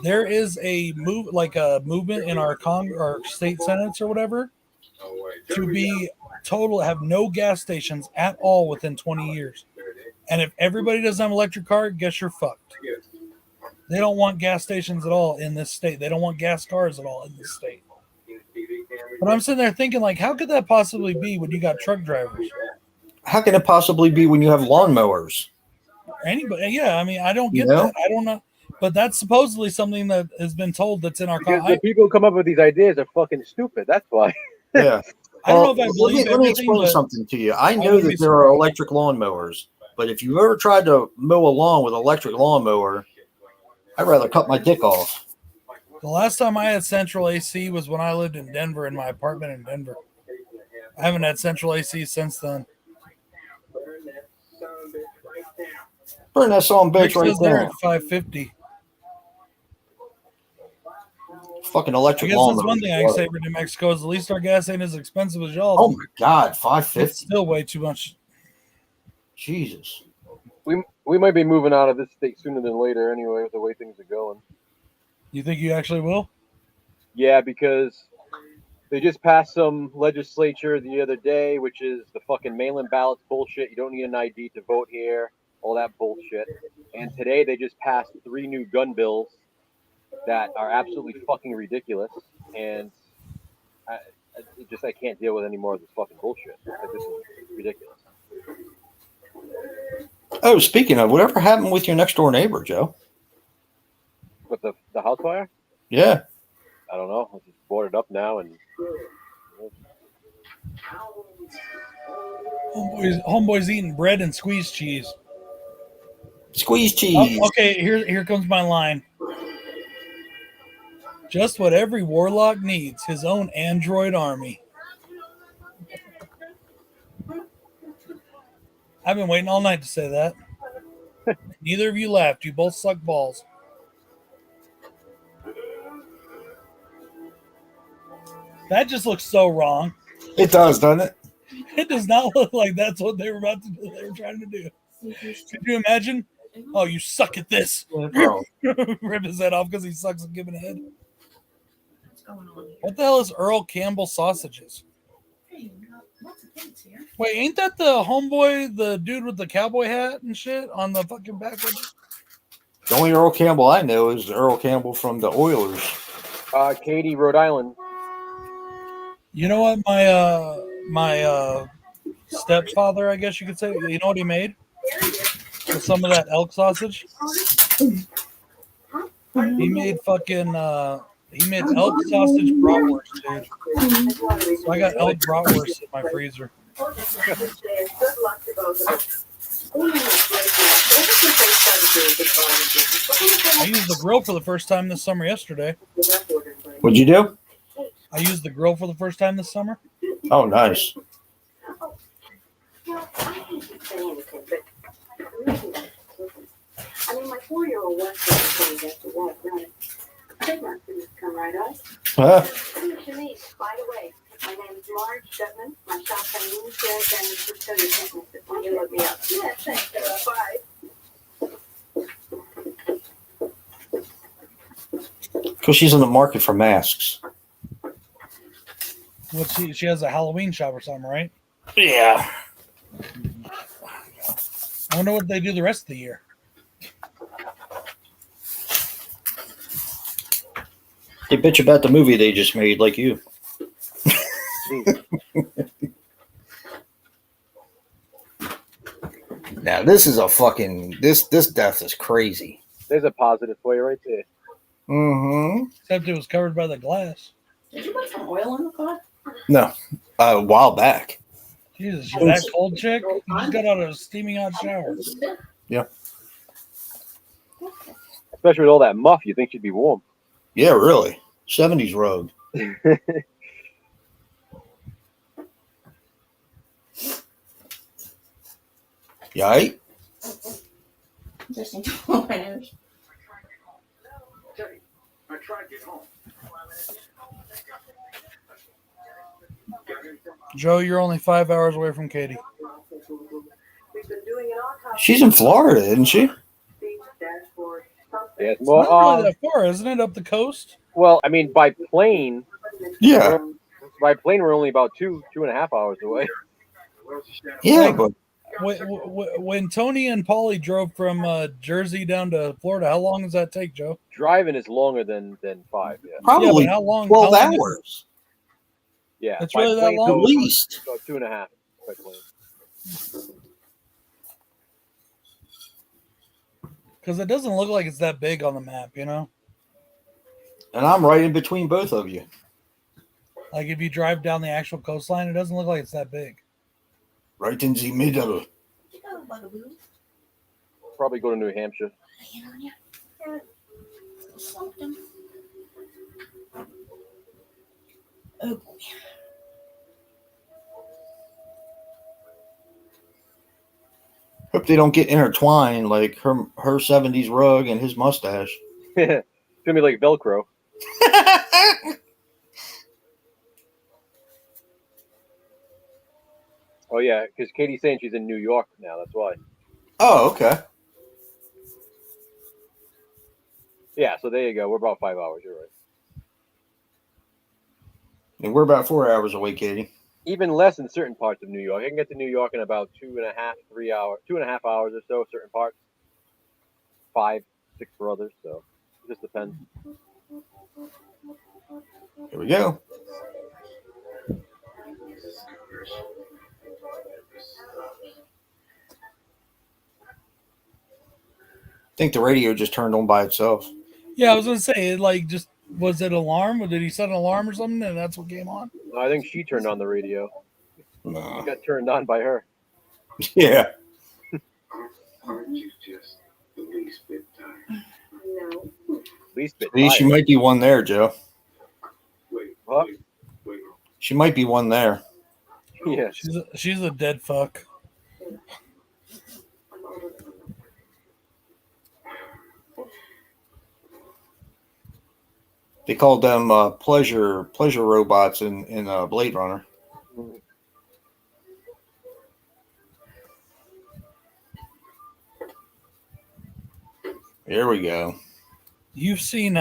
There is a movement in our state senates or whatever to be have no gas stations at all within 20 years. And if everybody doesn't have an electric car, guess you're fucked. They don't want gas stations at all in this state. They don't want gas cars at all in this state. But I'm sitting there thinking, like, how could that possibly be when you got truck drivers? How can it possibly be when you have lawnmowers? Anybody? Yeah, I mean, I don't get You know? that. I don't know. But that's supposedly something that has been told that's in our because car. the people who come up with these ideas are fucking stupid. That's why. Yeah. I don't know if I Let believe me everything, explain but something to you. I know wouldn't be that there are surprised. electric lawnmowers, but if you ever tried to mow a lawn with an electric lawnmower, I'd rather cut my dick off. the last time I had central AC was when I lived in Denver, in my apartment in Denver. I haven't had central AC since then. Burn that son of a Rick bitch right says they're there. at 550. Fucking I electric guess lawnmower. that's one thing I can say for New Mexico is at least our gas ain't as expensive as y'all. Oh my God, It's 550. still way too much. Jesus. We might be moving out of this state sooner than later anyway, with the way things are going. You think you actually will? Yeah, because they just passed some legislature the other day, which is the fucking mail-in ballots bullshit. You don't need an ID to vote here, all that bullshit. And today they just passed 3 new gun bills that are absolutely fucking ridiculous. And I can't deal with any more of this fucking bullshit. Like, this is ridiculous. Oh, speaking of, whatever happened with your next door neighbor, Joe? But the house fire, Yeah. I don't know. It's just boarded up now, and Homeboy's eating bread and squeezed cheese. Squeeze cheese. Oh, okay, here comes my line. Just what every warlock needs, his own android army. I've been waiting all night to say that. Neither of you laughed. You both suck balls. That just looks so wrong. It does, doesn't it? It does not look like that's what they were about to do. They were trying to do. Could you imagine? Oh, you suck at this. Bro. Rip his head off because he sucks at giving head. What's going on here? What the hell is Earl Campbell sausages? Hey, we got lots of things here. Wait, ain't that the homeboy, the dude with the cowboy hat and shit on the fucking back of it? The only Earl Campbell I know is Earl Campbell from the Oilers. Katy, Rhode Island. You know what my stepfather, I guess you could say, you know what he made? With some of that elk sausage? He made fucking he made elk sausage bratwurst, dude. So I got elk bratwurst in my freezer. Good luck to both of us. Ever since I started doing this volunteer, I used the grill for the first time this summer yesterday. What'd you do? I used the grill for the first time this summer. Oh, nice. You know, I hate to say anything, but I mean, my 4-year-old wants to go to walk, right? They're not going to come right up. Huh? Shanice, by the way, my name's Marge Shutman. My shop's on Union Square, San Francisco. You can miss it when you look me up. Yeah, thanks. Bye. Because she's in the market for masks. What she has a Halloween shop or something, right? Yeah. I wonder what they do the rest of the year. They bitch about the movie they just made, like you. Now this is a fucking this death is crazy. There's a positive for you right there. Mm-hmm. Except it was covered by the glass. Did you put some oil in the car? No, a while back. Jesus, you that cold chick? You just got out of a steaming hot shower. Especially with all that muff, you think she'd be warm. Yeah, really. 70s road. You all right? Interesting. My nose. Joe, you're only 5 hours away from Katie. We've been doing an autopsy. She's in Florida, isn't she? Dashboard. Yeah, it's It's more. not really that far, isn't it? Up the coast? Well, I mean, by plane, Yeah. we're only about 2.5 hours away. Yeah, but When Tony and Paulie drove from Jersey down to Florida, how long does that take, Joe? Driving is longer than 5. Yeah, probably Yeah, but how long? 12 how long is- hours yeah. It's by really that plane, long? at least. So 2.5 by plane. Because it doesn't look like it's that big on the map, you know? And I'm right in between both of you. Like if you drive down the actual coastline, it doesn't look like it's that big. Right in the middle. Oh, bugaboo. Probably go to New Hampshire. Hang on, yeah. Something. Oh, boy. Hope they don't get intertwined like her 70s rug and his mustache. It's gonna be like Velcro. Oh yeah, because Katie's saying she's in New York now. That's why. Oh, okay. Yeah, so there you go. We're about 5 hours. You're right. And we're about 4 hours away, Katie. Even less in certain parts of New York. I can get to New York in about 2.5 hours or so. Certain parts. 5, 6 for others. So it just depends. Here we go. I think the radio just turned on by itself. Yeah, I was gonna say, like, just was it alarm? Or did he set an alarm or something, and that's what came on? I think she turned on the radio. No. It got turned on by her. Yeah. No. Least bit. See, she tired. might be one there, Joe. Huh? She might be one there. Yeah. She's a dead fuck. They called them pleasure robots in Blade Runner. Here we go. You've seen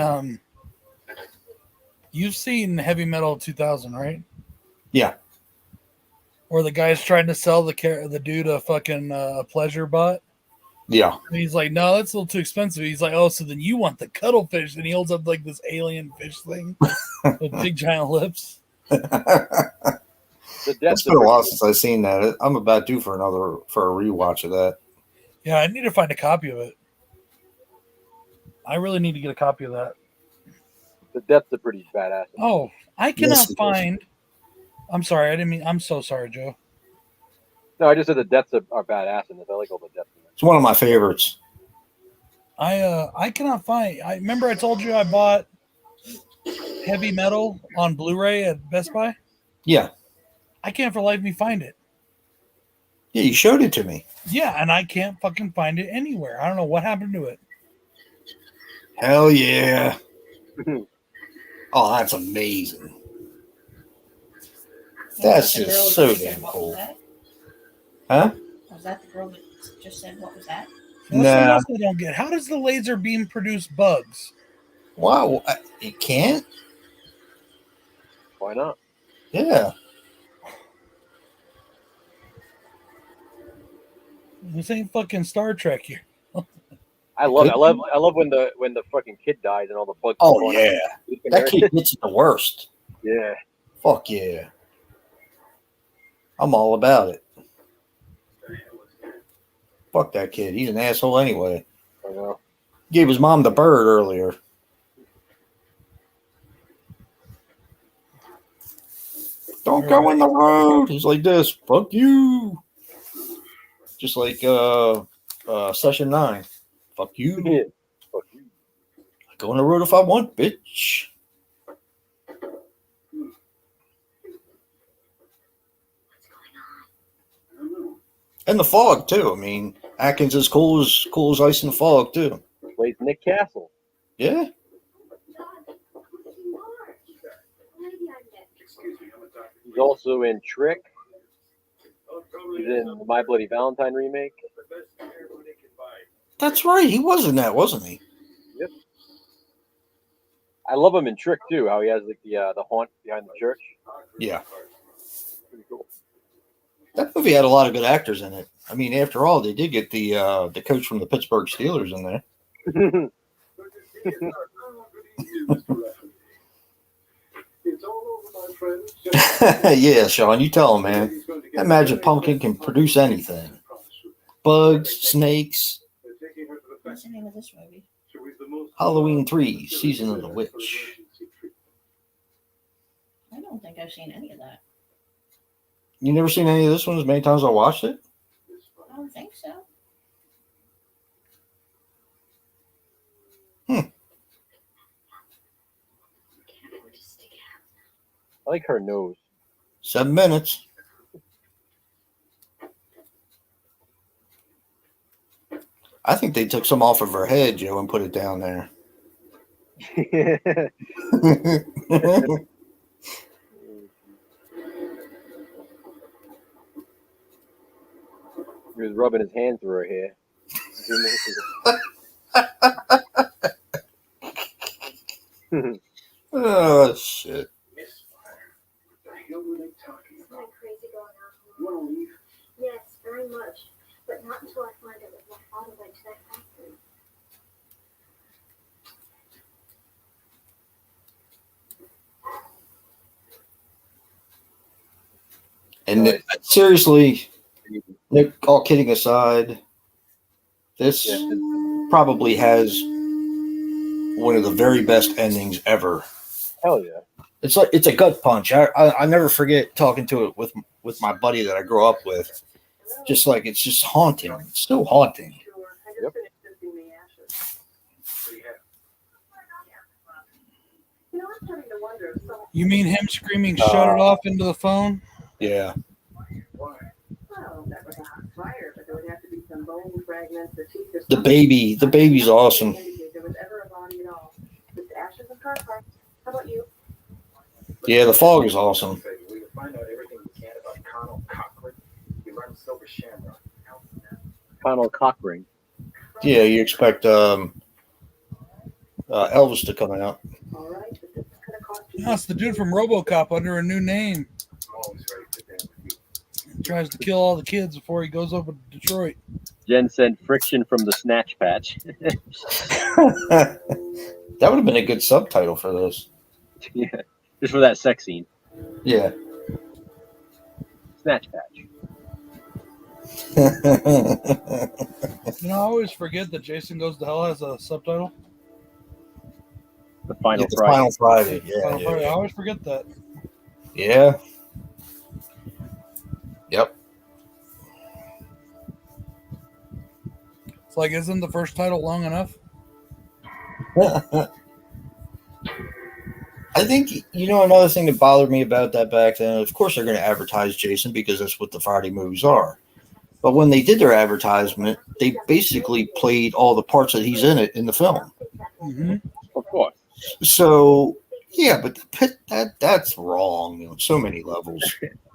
Heavy Metal 2000, right? Yeah. Or the guy's trying to sell the dude a fucking pleasure bot. Yeah. And he's like, no, that's a little too expensive. He's like, oh, so then you want the cuttlefish? And he holds up like this alien fish thing with big giant lips. The It's deaths been a are while pretty- since I've seen that. I'm about due for a rewatch of that. Yeah, I need to find a copy of it. I really need to get a copy of that. The deaths are pretty badass. Oh, I cannot Yes, it is. find. I'm sorry, I didn't mean. I'm so sorry, Joe. No, I just said the deaths are badass in this. I like all the deaths in It's one of my favorites. I cannot find. I remember I told you I bought Heavy Metal on Blu-ray at Best Buy. Yeah. I can't for the life of me find it. Yeah, you showed it to me. Yeah, and I can't fucking find it anywhere. I don't know what happened to it. Hell yeah. Oh, that's amazing. That's Was that the girl just that so said, damn "What cool. was that?" Huh? Was that the girl that just said, what was that? That's something Nah. else I don't get. How does the laser beam produce bugs? Wow. It can't? Why not? Yeah. This ain't fucking Star Trek here. I love when the fucking kid dies and all the bugs. Oh come on. yeah, that kid gets it the worst. Yeah. Fuck yeah, I'm all about it. Fuck that kid. He's an asshole anyway. I know. Gave his mom the bird earlier. Don't go in the road. He's like this. Fuck you. Just like session 9. Fuck you. Yeah. Fuck you. I go on the road if I want, bitch. And the fog too. I mean, Atkins is cool as ice in the fog too. Plays Nick Castle. Yeah. He's also in Trick. He's in the My Bloody Valentine remake. That's right. He was in that, wasn't he? Yep. I love him in Trick too. How he has like the haunt behind the church. Yeah. Pretty cool. That movie had a lot of good actors in it. I mean, after all, they did get the coach from the Pittsburgh Steelers in there. Yeah, Sean, you tell him, man. That Magic Pumpkin can produce anything. Bugs, snakes. What's the name of this movie? Halloween 3, Season of the Witch. I don't think I've seen any of that. You never seen any of this one as many times I watched it? I don't think so. I like her nose. 7 minutes. I think they took some off of her head, Joe, and put it down there. He was rubbing his hand through her hair. Oh, shit. Something crazy going on. You want to leave? Yes, very much. But not until I find out what my father went to that factory. And seriously, Nick, all kidding aside, this probably has one of the very best endings ever. Hell yeah. It's like it's a gut punch. I never forget talking to it with my buddy that I grew up with. Just like it's just haunting. It's still haunting. Yep. You know, I'm starting to wonder if someone. You mean him screaming, shut it off into the phone? Yeah. Well, that was a hot fire, but there would have to be some bone fragments, the teeth, or The baby's awesome. There was ever a body at all. With the ashes of car parts. How about you? Yeah, the fog is awesome. We can find out everything we can about Connell Cochran. We run Silver Shamrock. Connell Cochran. Yeah, you expect Elvis to come out. All right, but this is gonna cost you. No, it's the dude from RoboCop under a new name. I'm always ready to dance with you. He tries to kill all the kids before he goes over to Detroit. Jen sent friction from the Snatch Patch. That would have been a good subtitle for this. Yeah. Just for that sex scene. Yeah. Snatch Patch. You know, I always forget that Jason Goes to Hell has a subtitle. The Final It's Friday. Final Friday. Yeah, Final Friday. I yeah. always forget that. Yeah. Yep. It's like, isn't the first title long enough? I think, you know, another thing that bothered me about that back then, of course they're going to advertise Jason because that's what the Friday movies are. But when they did their advertisement, they basically played all the parts that he's in it in the film. Mm-hmm. Of course. So, yeah, but that's wrong on so many levels.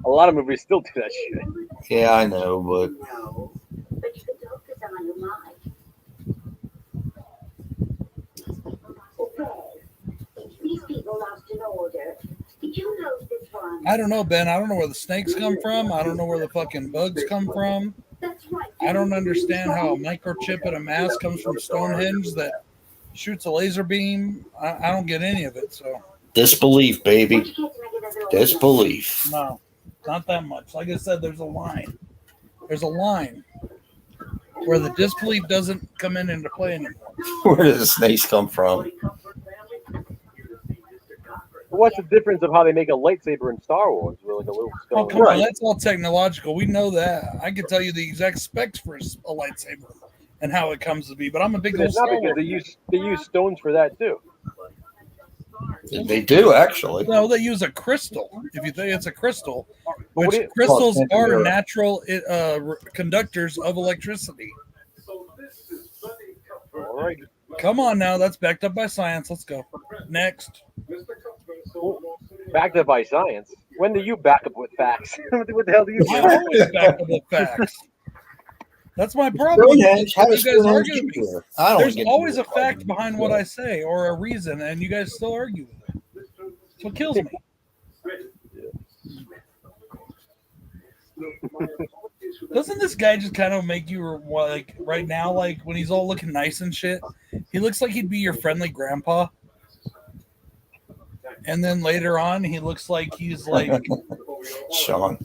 A lot of movies still do that shit. Yeah, I know, but No, but you could talk to someone who might. Okay, these people lost an order. Did you know this one? I don't know, Ben. I don't know where the snakes come from. I don't know where the fucking bugs come from. That's right. I don't understand how a microchip in a mask comes from Stonehenge that shoots a laser beam. I don't get any of it. So Disbelief, baby. Disbelief. no, not that much. Like I said, there's a line. There's a line where the disbelief doesn't come into play anymore. Where does the snakes come from? What's the difference of how they make a lightsaber in Star Wars? With like a little Oh, stone. come on. That's all technological. We know that. I can tell you the exact specs for a lightsaber and how it comes to be, but I'm a big old It's not Star because Wars. they use stones for that too. They do, actually. No, they use a crystal. If you think it's a crystal, But which what it- crystals Well, are yeah. natural conductors of electricity. All right. Come on now, that's backed up by science. Let's go. Next. Backed up by science. When do you back up with facts? What the hell do you I do? always back up with facts. That's my problem. Stonehenge, how You does guys Stonehenge argue get with me. there? I don't There's get always a it. fact behind what I say or a reason, and you guys still argue with it. That's what kills me. Doesn't this guy just kind of make you like right now, like when he's all looking nice and shit? He looks like he'd be your friendly grandpa. And then later on, he looks like he's like, Sean.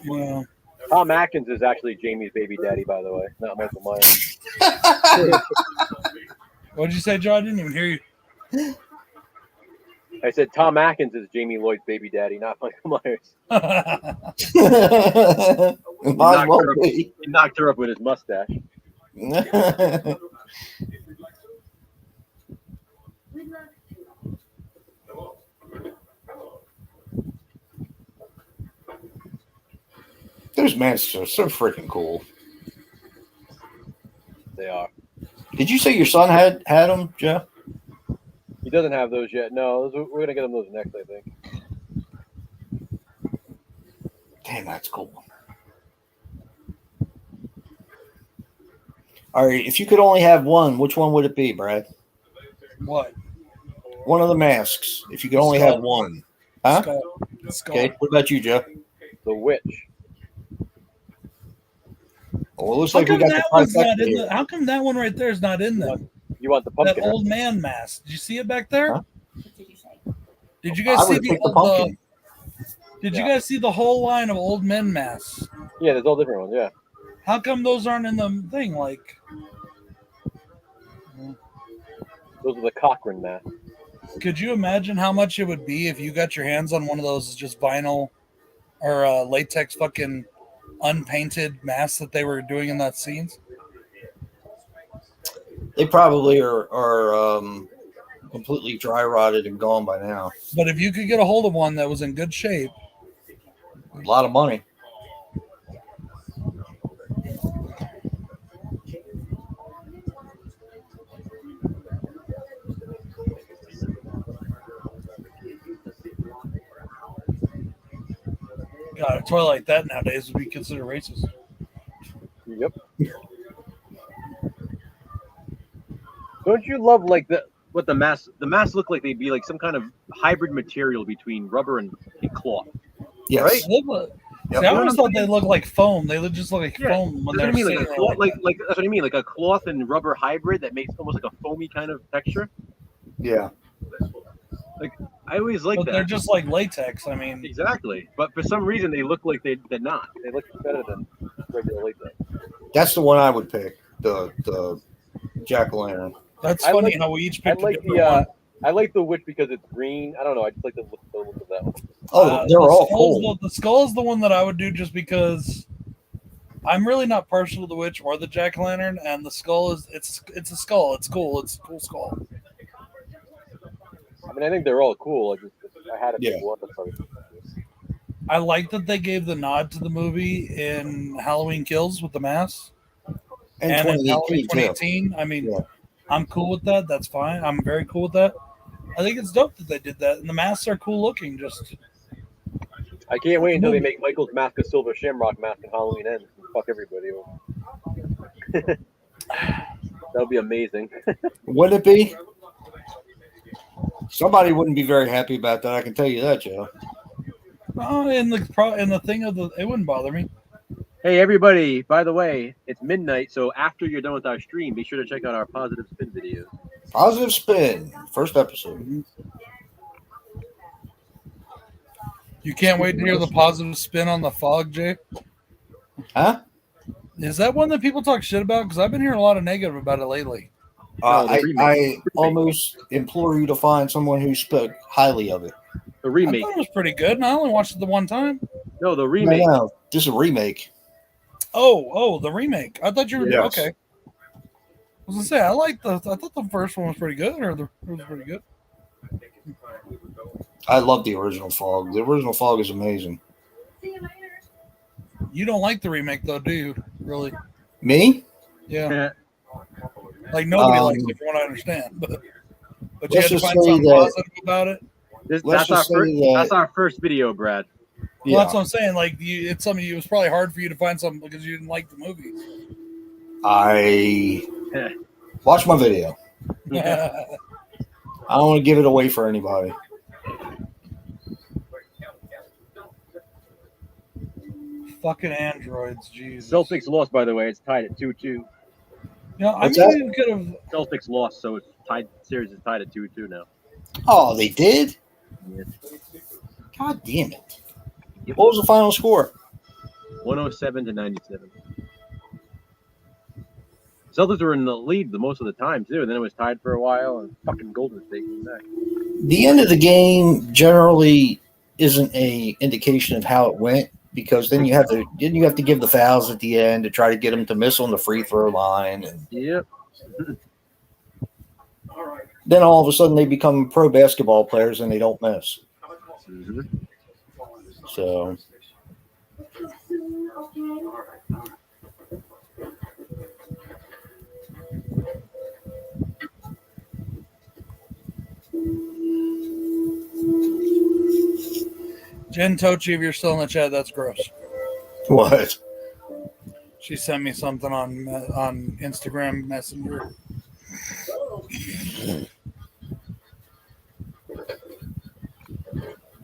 you know, Tom Atkins is actually Jamie's baby daddy, by the way, not Michael Myers. what'd you say, Joe? I didn't even hear you. I said Tom Atkins is Jamie Lloyd's baby daddy, not Michael Myers. Might as well be. He knocked her up with his mustache. Those masks are so freaking cool. They are. Did you say your son had them, Joe? He doesn't have those yet. No, we're gonna get him those next, I think. Damn, that's cool. All right, if you could only have one, which one would it be, Brad? What? One of the masks. If you could only have one. Huh? Skull. Okay, what about you, Joe? The Witch. Well, it looks How like we come got that the one's not trifecta in here. the, how come that one right there is not in there? You want the That pumpkin? old man mask. Did you see it back there? Huh? What did you say? Did you I guys see would the, pick the pumpkin. Did you guys see the whole line of old men masks? Yeah, there's all different ones. Yeah. How come those aren't in the thing? Like, Those are the Cochrane masks. could you imagine how much it would be if you got your hands on one of those just vinyl or latex fucking unpainted masks that they were doing in that scenes? They probably are completely dry rotted and gone by now. But if you could get a hold of one that was in good shape, A lot of money. God, a toy like that nowadays would be considered racist. Yep. Don't you love like what the masks look like? They'd be like some kind of hybrid material between rubber and cloth. Yes. Right? They look- Yep. See, I always thought they looked like foam. They just look like Yeah, foam when That's they're what I mean, like a sitting cloth, there like that's what I mean, like a cloth and rubber hybrid that makes almost like a foamy kind of texture. Yeah. I always like but they're that. just like latex. I mean, Exactly, but for some reason they look like they're not. They look better than regular latex. That's the one I would pick. The jack-o'-lantern. that's I funny like- how we each I picked a like different the one. I like the Witch because it's green. I don't know. I just like the look of that one. Oh, they're the all skull's cool. the skull is the one that I would do just because I'm really not partial to the witch or the jack-o'-lantern, and the skull is it's a skull. It's cool. It's a cool skull. I mean, I think they're all cool. I had to Yeah. pick one. That's probably- I like that they gave the nod to the movie in Halloween Kills with the mask And and in 2018 Halloween too. 2018. I mean, Yeah. I'm cool with that. That's fine. I'm very cool with that. I think it's dope that they did that, and the masks are cool looking. Just I can't wait until they make Michael's mask a silver shamrock mask in Halloween Ends and fuck everybody over. That'll be amazing. Would it be? Somebody wouldn't be very happy about that. I can tell you that, Joe. oh, and the thing of the it wouldn't bother me. Hey, everybody, by the way, it's midnight, so after you're done with our stream, be sure to check out our Positive Spin videos. Positive Spin, first episode. You can't wait to hear the positive spin on the fog, Jay. Huh? Is that one that people talk shit about? Because I've been hearing a lot of negative about it lately. No, the remake. I almost implore you to find someone who spoke highly of it. The I remake. thought it was pretty good, and I only watched it the one time. No, the remake. No, this is a remake. Oh, the remake. I thought you were Yes. okay. I was gonna say I thought the first one was pretty good, or it was pretty good. I love the original Fog. The original Fog is amazing. You don't like the remake though, do you? Really? Me? Yeah. Like nobody likes Um, it, from what I understand. But you let's had to just find say something that- positive about it. This, Let's that's, our just say first, that- that's our first video, Brad. Well, Yeah. that's what I'm saying. Like, it's something. It was probably hard for you to find something because you didn't like the movie. I watch my video. I don't want to give it away for anybody. Fucking androids, Jesus. Celtics lost, by the way. It's tied at 2-2. You know, I What's mean, you could have. Celtics lost, so it's tied. Series is tied at 2-2 now. Oh, they did? Yeah. God damn it. What was the final score? 107-97. Celtics were in the lead the most of the time too. Then it was tied for a while, and fucking Golden State came back. The end of the game generally isn't a indication of how it went because then you have to give the fouls at the end to try to get them to miss on the free throw line, and Yep. then all of a sudden they become pro basketball players and they don't miss. Mhm. So Jen Tochi, if you're still in the chat, that's gross. what? She sent me something on Instagram Messenger.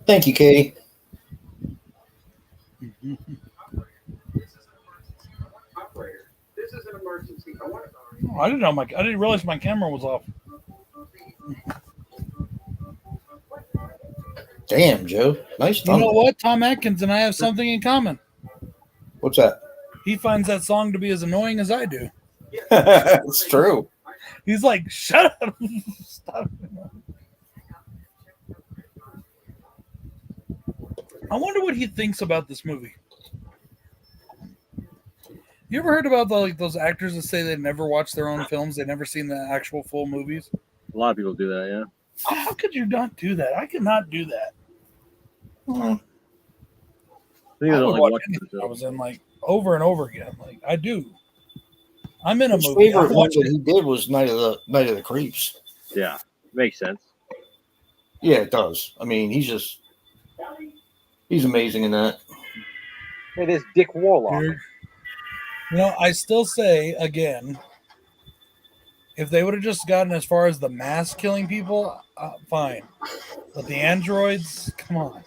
Thank you, Katie. Operator, this is an emergency. I didn't realize my camera was off. Damn, Joe. Nice You know thumbnail. what? Tom Atkins and I have something in common. What's that? He finds that song to be as annoying as I do. It's true. He's like, shut up. Stop. I wonder what he thinks about this movie. You ever heard about those actors that say they never watched their own films? They never seen the actual full movies? A lot of people do that. Yeah. How could you not do that? I could not do that. Hmm. I think I they would don't like watch watching anything I themselves. was in like over and over again. Like I do. I'm in a His movie. favorite I'm one watching that he did was Night of the Creeps. Yeah, makes sense. Yeah, it does. I mean, he's amazing in that. Hey, there's Dick Warlock. Here. You know, I still say again, if they would have just gotten as far as the mass killing people, fine. But the androids, come on.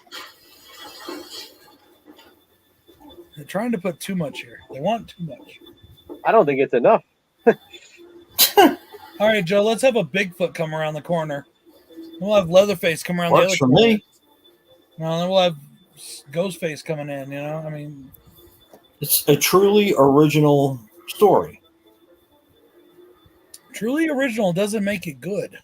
They're trying to put too much here. They want too much. I don't think it's enough. All right, Joe, let's have a Bigfoot come around the corner. We'll have Leatherface come around the Works other for corner. me. No, then we'll have Ghostface coming in, you know? I mean, It's a truly original story. truly original doesn't make it good.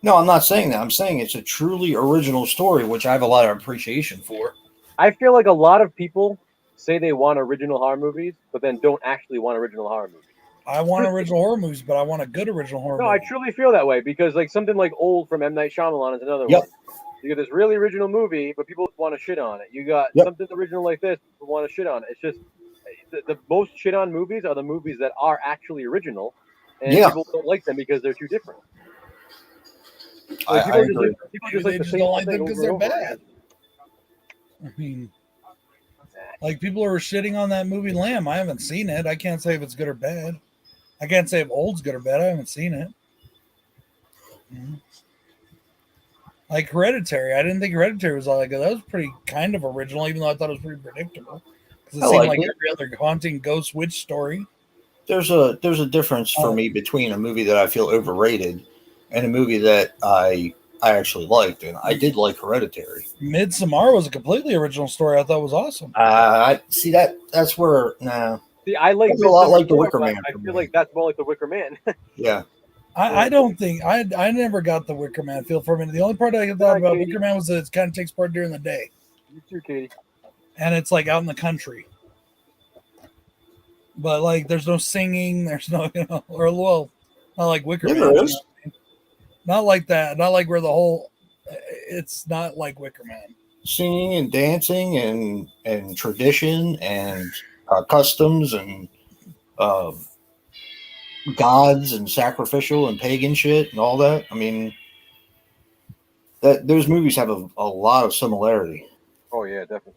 No, I'm not saying that. I'm saying it's a truly original story, which I have a lot of appreciation for. I feel like a lot of people say they want original horror movies, but then don't actually want original horror movies. I want original horror movies, but I want a good original horror No, I movie. truly feel that way because like something like Old from M. Night Shyamalan is another Yep. one. You got this really original movie, but people want to shit on it. You got Yep. something original like this, people want to shit on it. It's just the most shit on movies are the movies that are actually original, and Yeah. people don't like them because they're too different. I Like, people agree. people Maybe just like they the just same don't like thing them 'cause over and they're over bad. again. I mean, like people are shitting on that movie Lamb. I haven't seen it. I can't say if it's good or bad. I can't say if Old's good or bad. I haven't seen it. Mhm. Like Hereditary, I didn't think Hereditary was all that good. That was pretty kind of original, even though I thought it was pretty predictable. Does it I seem like like it. every other haunting ghost witch story? There's a difference for Oh. me between a movie that I feel overrated and a movie that I actually liked, and I did like Hereditary. Midsommar was a completely original story. I thought was awesome. I see that's where See, I like That's a lot Midsommar like The more, Wicker but Man I for feel me. like that's more like the Wicker Man. yeah. I don't think I never got the Wicker Man feel from it. The only part I thought about Katie. Wicker Man was that it kind of takes part during the day, You too, Katie. and it's like out in the country. But like, there's no singing. There's no, or well, not like Wicker Yeah, Man. there you know is. what I mean? Not like that. Not like where the whole. It's not like Wicker Man. Singing and dancing and tradition and customs and gods and sacrificial and pagan shit and all that. I mean, that those movies have a lot of similarity. Oh yeah, definitely.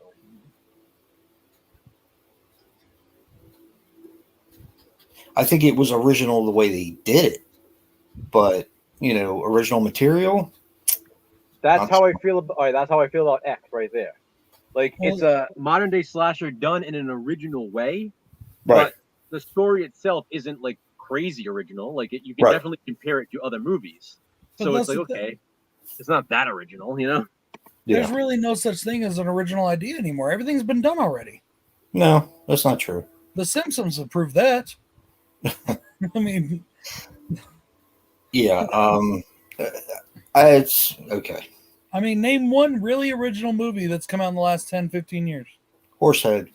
I think it was original the way they did it, but original material. That's how I feel about. All right, that's how I feel about X right there. Like Well, it's a modern day slasher done in an original way, Right. but the story itself isn't like crazy original. Like you can Right. definitely compare it to other movies. But So it's that's like the thing. okay, it's not that original, you know. There's really no such thing as an original idea anymore. Everything's been done already. No, that's not true. The Simpsons have proved that. I mean, Yeah. It's okay. name one really original movie that's come out in the last 10, 15 years. Horsehead.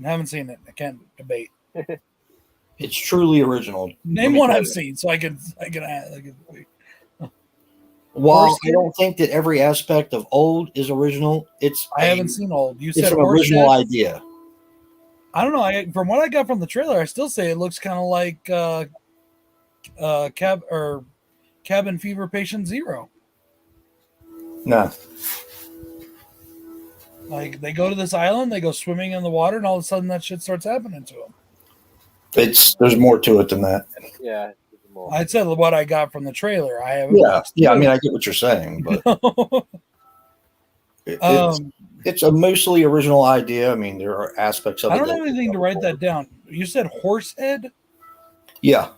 I haven't seen it. I can't debate. It's truly original. Name me one tell I've you. seen, so I can. While Horsehead? I don't think that every aspect of old is original, I haven't seen Old. You It's said an original Horsehead? idea. I don't know. From what I got from the trailer, I still say it looks kind of like Cabin Fever Patient Zero. No. Like they go to this island, they go swimming in the water, and all of a sudden that shit starts happening to them. There's more to it than that. Yeah. there's more. I said what I got from the trailer. I haven't. Yeah. watched Yeah. I the mean, I get what you're saying, but movie. it's a mostly original idea. I mean, there are aspects of it. I don't have anything to write that down. You said Horsehead, Yeah.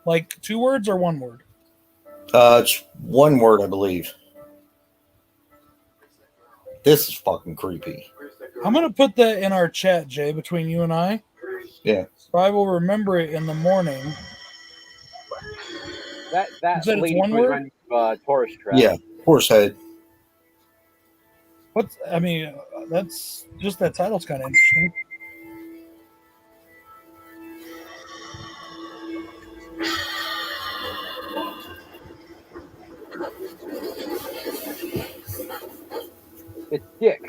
like 2 words or 1 word? It's one word, I believe. This is fucking creepy. I'm gonna put that in our chat, Jay, between you and I. Yeah. So I will remember it in the morning. That You said it's lady one was word? running tourist trap. Yeah. Horsehead. That's just that title's kind of interesting. It's Dick.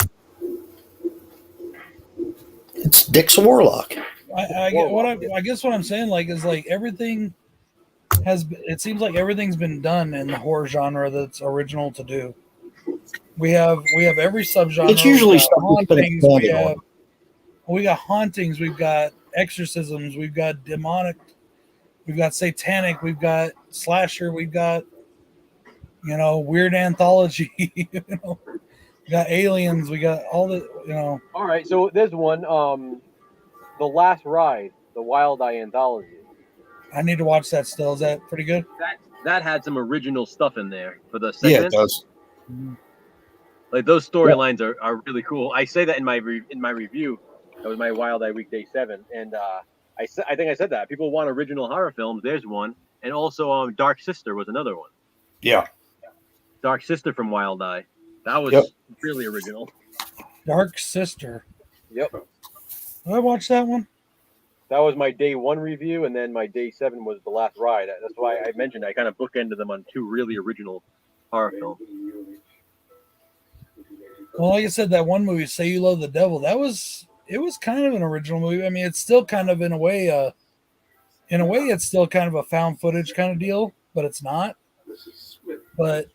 It's Dick's Warlock. I guess what I'm saying is everything it seems like everything's been done in the horror genre that's original to do. We have every subgenre. It's usually We got something that's been hauntings, expanded on. we got hauntings, we've got exorcisms, we've got demonic, we've got satanic, we've got slasher, we've got weird anthology, we got aliens, we got all the All right, so there's one. The Last Ride, the Wild Eye anthology. I need to watch that still. Is that pretty good? That had some original stuff in there for the Yeah, segment. it does. Like those storylines are really cool. I say that in my review. That was my Wild Eye Weekday 7, and I think I said that people want original horror films. There's one, and also Dark Sister was another one. Yeah. Dark Sister from Wild Eye. That was really original. Dark Sister. Yep. Did I watch that one? That was my day 1 review, and then my day 7 was The Last Ride. That's why I mentioned I kind of bookended them on 2 really original horror films. Well, like I said, that one movie, Say You Love the Devil, it was kind of an original movie. I mean, it's still kind of in a way, it's still kind of a found footage kind of deal, but it's not. But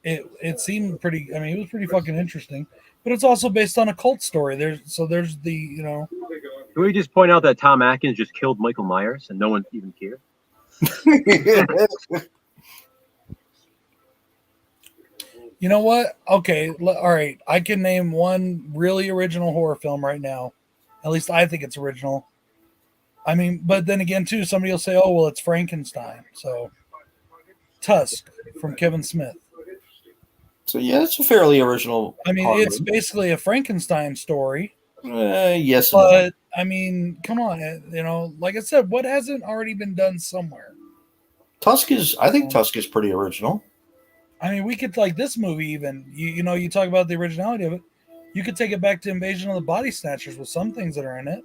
it seemed pretty. I mean, it was pretty fucking interesting. But it's also based on a cult story. There's the Can we just point out that Tom Atkins just killed Michael Myers and no one even cared? You know what? Okay, all right. I can name one really original horror film right now At least I think it's original. I mean, but then again, too, somebody will say, "Oh, well, it's Frankenstein." So, Tusk from Kevin Smith. So yeah, it's a fairly original. I mean, horror it's movie. basically a Frankenstein story. Yes, and no. But I mean, come on, like I said, what hasn't already been done somewhere? I think Tusk is pretty original. I mean, we could like this movie even. You talk about the originality of it. You could take it back to Invasion of the Body Snatchers with some things that are in it.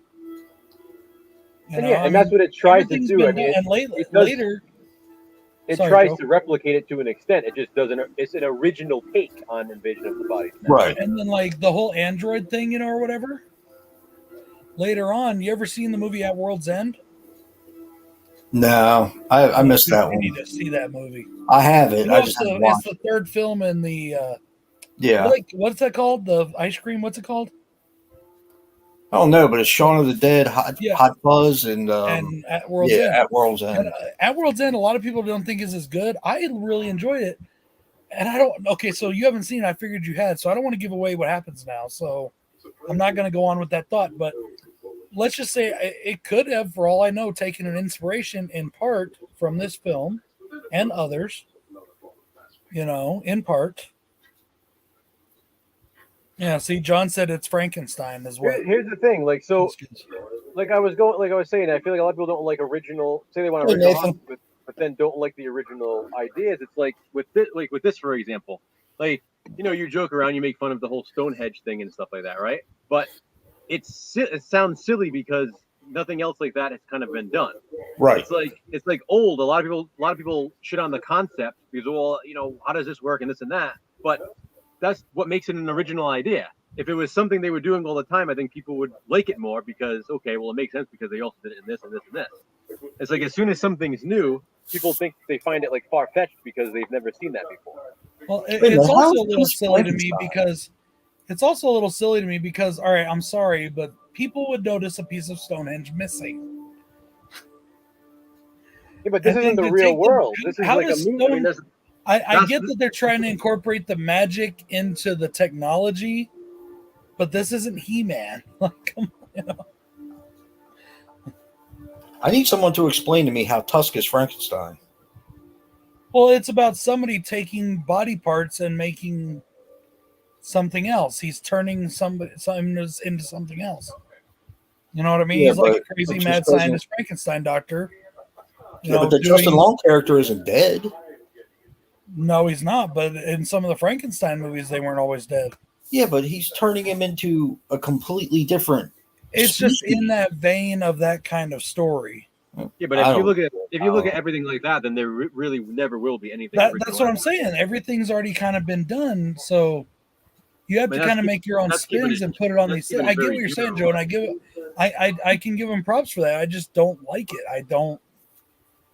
And that's what it tries to everything's do. been I mean, done, and it does- later, it Sorry, tries Joe. to replicate it to an extent. It just doesn't. It's an original take on Invasion of the Body Snatchers. Right. and then like the whole android thing, or whatever. Later on, you ever seen the movie At World's End? No, I missed that You one. need to see that movie. I have it. I It's just the, haven't it's watched. the third film in the Yeah. what's that called? The ice cream. What's it called? I don't know, but it's Shaun of the Dead, Yeah. Hot Fuzz, and At World's End. At World's And, End. At World's End, a lot of people don't think is as good. I really enjoyed it, and I don't. Okay, so you haven't seen it. I figured you had, so I don't want to give away what happens now. So I'm not going to go on with that thought. But let's just say it could have, for all I know, taken an inspiration in part from this film and others. In part. Yeah. See, John said it's Frankenstein as well. Here's the thing, like I was saying, I feel like a lot of people don't like original. Say they want Hey, original, Nathan. but then don't like the original ideas. It's like with this, for example, like you joke around, you make fun of the whole Stonehenge thing and stuff like that, right? But it sounds silly because nothing else like that has kind of been done. Right. It's like old. A lot of people shit on the concept because, well, how does this work and this and that, but that's what makes it an original idea. If it was something they were doing all the time, I think people would like it more because, okay, well, it makes sense because they also did it in this and this and this. It's like as soon as something's new, people think they find it like far-fetched because they've never seen that before. Well, Wait a it's minute, how also a is little this silly to me Frankenstein? because all right, I'm sorry, but people would notice a piece of Stonehenge missing. Yeah, but this And isn't then the to real take the- world. This is how like a does movie. I mean, Stone- I get that they're trying to incorporate the magic into the technology, but this isn't He-Man. Like, come on, I need someone to explain to me how Tusk is Frankenstein. Well, it's about somebody taking body parts and making something else. He's turning something into something else. You know what I mean? Yeah, He's like a but crazy it just mad doesn't- scientist Frankenstein doctor. But the Justin Long character isn't dead. No, he's not. But in some of the Frankenstein movies, they weren't always dead. Yeah, but he's turning him into a completely different. It's just species. in that vein of that kind of story. Yeah, but I if you don't- look at everything like that, then there really never will be anything. That's what I'm saying. Everything's already kind of been done, so you have But to that's kind of keep- make your own that's keeping spins it- and put it on that's these things. keeping I it get what very you're saying, general. Joe, and I can give them props for that. I just don't like it.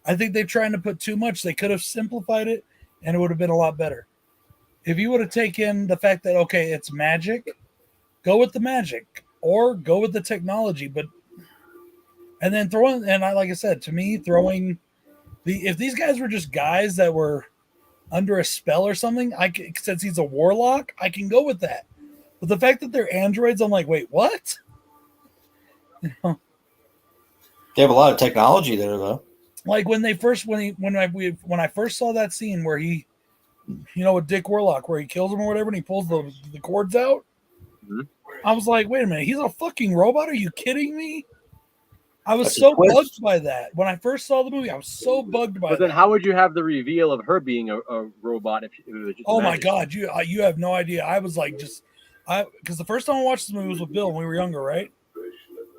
I think they're trying to put too much. They could have simplified it, and it would have been a lot better. If you would have taken the fact that okay, it's magic, go with the magic, or go with the technology, and then like I said, to me, if these guys were just guys that were under a spell or something, since he's a warlock, I can go with that. But the fact that they're androids, I'm like, wait, what? They have a lot of technology there, though. Like when I first saw that scene where he, with Dick Warlock, where he kills him or whatever, and he pulls the cords out. Mhm. I was like, wait a minute, he's a fucking robot? Are you kidding me? I was That's a so twist. bugged by that. When I first saw the movie, I was so bugged by But then, that. how would you have the reveal of her being a robot if it was just Oh my magic? god, you have no idea. I was like, because the first time I watched this movie was with Bill when we were younger, right?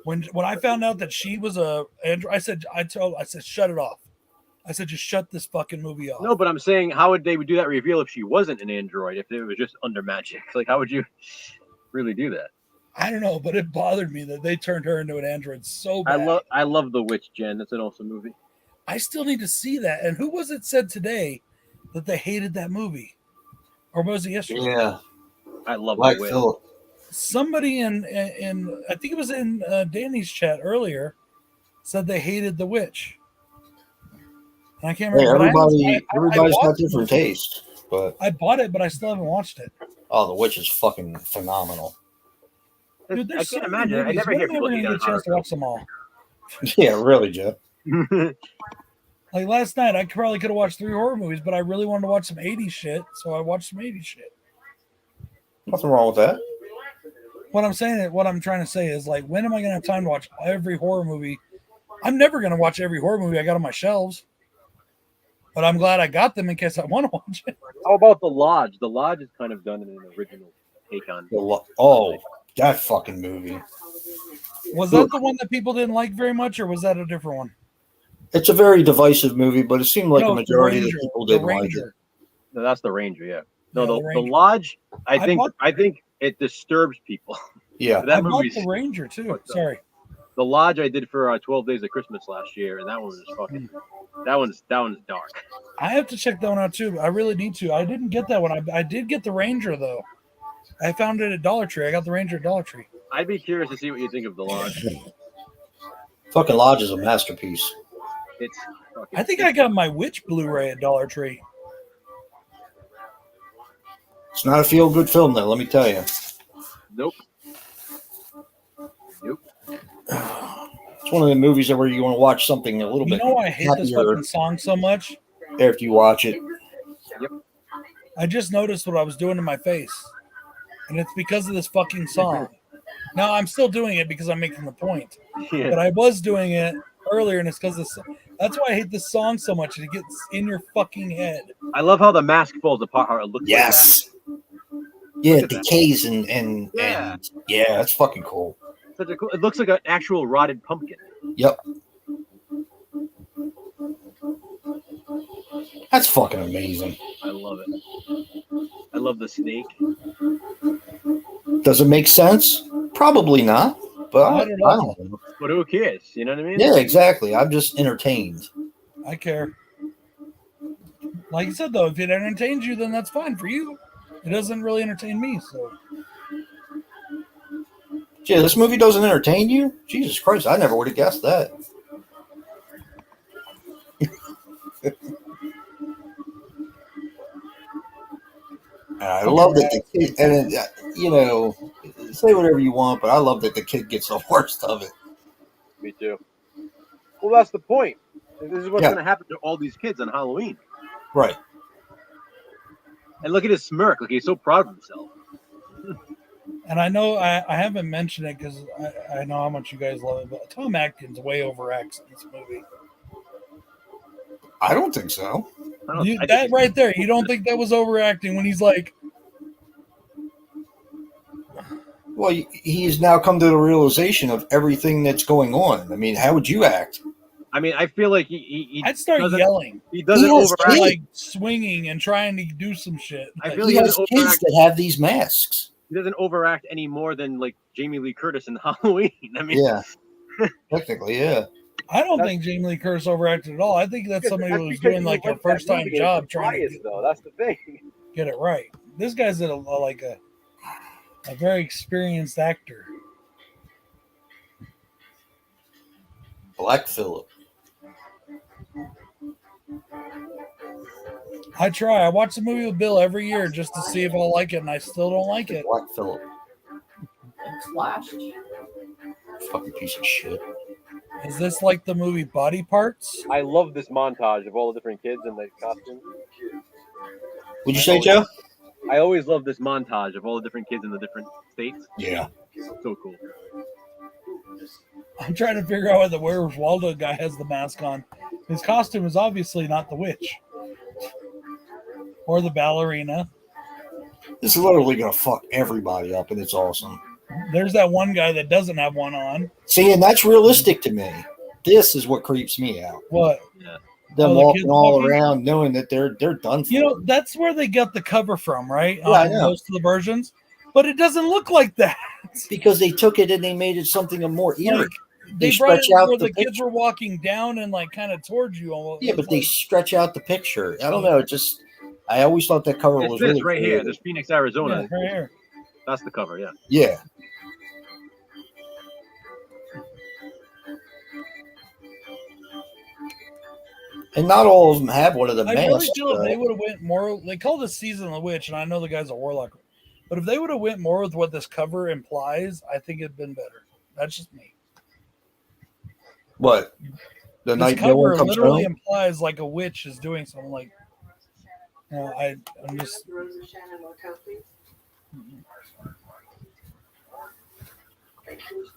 When I found out that she was a android, I said, shut it off. I said, just shut this fucking movie off. No, but I'm saying, how would they do that reveal if she wasn't an android? If it was just under magic, like how would you really do that? I don't know, but it bothered me that they turned her into an android so bad. I love The Witch, Jen. That's an awesome movie. I still need to see that. And who was it said today that they hated that movie? Or was it yesterday? Yeah, I love like The Witch. Philip. Somebody in I think it was in Danny's chat earlier said they hated The Witch. And I can't Hey, remember. but everybody's got watched different it. taste, but I bought it, but I still haven't watched it. The Witch is fucking phenomenal. Dude, I there's so can't many imagine. I movies. never When hear am I people gonna eat get on a chance to watch them all? Yeah, really, Jeff. horror. Like last night, I probably could have watched 3 horror movies, but I really wanted to watch some 80s shit, so I watched some 80s shit. Nothing wrong with that. What I'm trying to say is, like, when am I gonna have time to watch every horror movie? I'm never gonna watch every horror movie I got on my shelves, but I'm glad I got them in case I want to watch it. How about The Lodge? The Lodge is kind of done in an original take on. Oh, that fucking movie. Was that the one that people didn't like very much, or was that a different one? It's a very divisive movie, but it seemed like No, a it's the majority of Ranger. the people The didn't like it. Ranger. No, that's The Ranger. Yeah. No, Yeah, the, The the Ranger. Lodge. I I bought- think it disturbs people. Yeah. I That bought movie's the Ranger too. fucked up. Sorry. The Lodge I did for 12 Days of Christmas last year, and that one was fucking. That one's dark. I have to check that one out too. I really need to. I didn't get that one. I did get the Ranger though. I found it at Dollar Tree. I got the Ranger at Dollar Tree. I'd be curious to see what you think of The Lodge. Fucking Lodge is a masterpiece. It's. Fucking, I think I got my Witch Blu-ray at Dollar Tree. It's not a feel good film, though, let me tell you. Nope. It's one of the movies where you want to watch something a little You bit know why I hate this happier fucking song so much? after you watch it. I just noticed what I was doing to my face, and it's because of this fucking song. Now I'm still doing it because I'm making the point, Yeah. but I was doing it earlier, and it's because this. That's why I hate this song so much. It gets in your fucking head. I love how the mask falls apart. How it looks. Yes. Yeah, Look it at that. decays and Yeah. yeah, that's fucking cool. Like that. Such a cool. It looks like an actual rotted pumpkin. Yep. That's fucking amazing. I love it. I love the snake. Does it make sense? Probably not. But I I don't don't know. know. But who cares? You know what I mean? Yeah, exactly. I'm just entertained. I care. Like you said, though, if it entertains you, then that's fine for you. It doesn't really entertain me, so Yeah, this movie doesn't entertain you? Jesus Christ, I never would have guessed that. I love that the kid, and you know, say whatever you want, but I love that the kid gets the worst of it. Me too. Well, that's the point. This is what's Yeah. going to happen to all these kids on Halloween. Right. And look at his smirk. Like he's so proud of himself. and I know I haven't mentioned it because I know how much you guys love it, but Tom Atkins way overacts in this movie. I don't think so. I don't, You, I that think- right there, you don't think that was overacting when he's like, Well, he's now come to the realization of everything that's going on. I mean, how would you act? I mean, I feel like he I'd start doesn't, yelling, He doesn't He has overact. kids. like swinging and trying to do some shit. I Like, feel He he has doesn't kids overact. that have these masks. He doesn't overact any more than like Jamie Lee Curtis in Halloween. I mean, Yeah. Technically, yeah. I don't That's- think Jamie Lee Curtis overacted at all. I think that's somebody who was because doing he like a went to that first time movie job as trying to biased, though. That's the thing. get it right. This guy's a very experienced actor. Black Phillip. I try. I watch the movie with Bill every year just to see if I'll like it, and I still don't like it. Black Phillip. Flash. Fucking piece of shit. Is this like the movie Body Parts? I love this montage of all the different kids in the costumes. Would you say, Joe? I always love this montage of all the different kids in the different states. Yeah. So cool. I'm trying to figure out why the Where's Waldo guy has the mask on. His costume is obviously not the witch or the ballerina. This is literally going to fuck everybody up, and it's awesome. There's that one guy that doesn't have one on. See, and that's realistic to me. This is what creeps me out. What? Them Oh, the walking kids all walking? around knowing that they're done for. You know, that's where they got the cover from, right? Yeah, I On know. most of the versions. But it doesn't look like that. Because they took it and they made it something more eerie. Like, They they brought it stretch out where the the kids picture. were walking down and like kind of towards you almost. Yeah, but It's they like- stretch out the picture. I don't know. It just, I always thought that cover It's was this really right here. creative. There's Phoenix, Arizona. Yeah, right here. That's the cover. Yeah. Yeah. And not all of them have one of the I masks. really feel if though. they would have went more. They call this Season of the Witch, and I know the guy's a warlock. But if they would have went more with what this cover implies, I think it'd been better. That's just me. What? The This night no cover one comes literally home? implies like a witch is doing something. Like, I'm just. Rose of Shannon Motel, please. Thank you.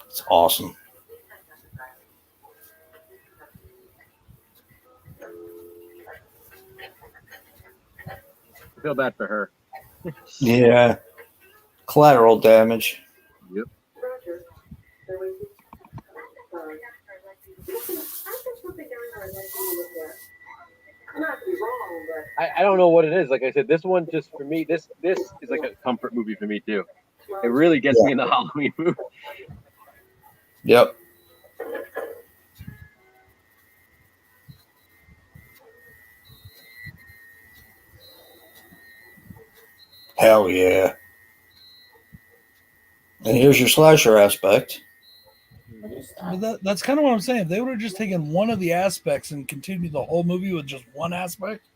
It's awesome. I feel bad for her. Yeah. Collateral damage. Yep. Roger. There was sorry. Listen, I just don't think everyone has to look there. I'm not to be wrong, but I don't know what it is. Like I said, this one just for me, this is like a comfort movie for me too. It really gets me in the Halloween mood. Yep. Hell yeah. And here's your slasher aspect. But that's kind of what I'm saying. If they would have just taken one of the aspects and continued the whole movie with just one aspect,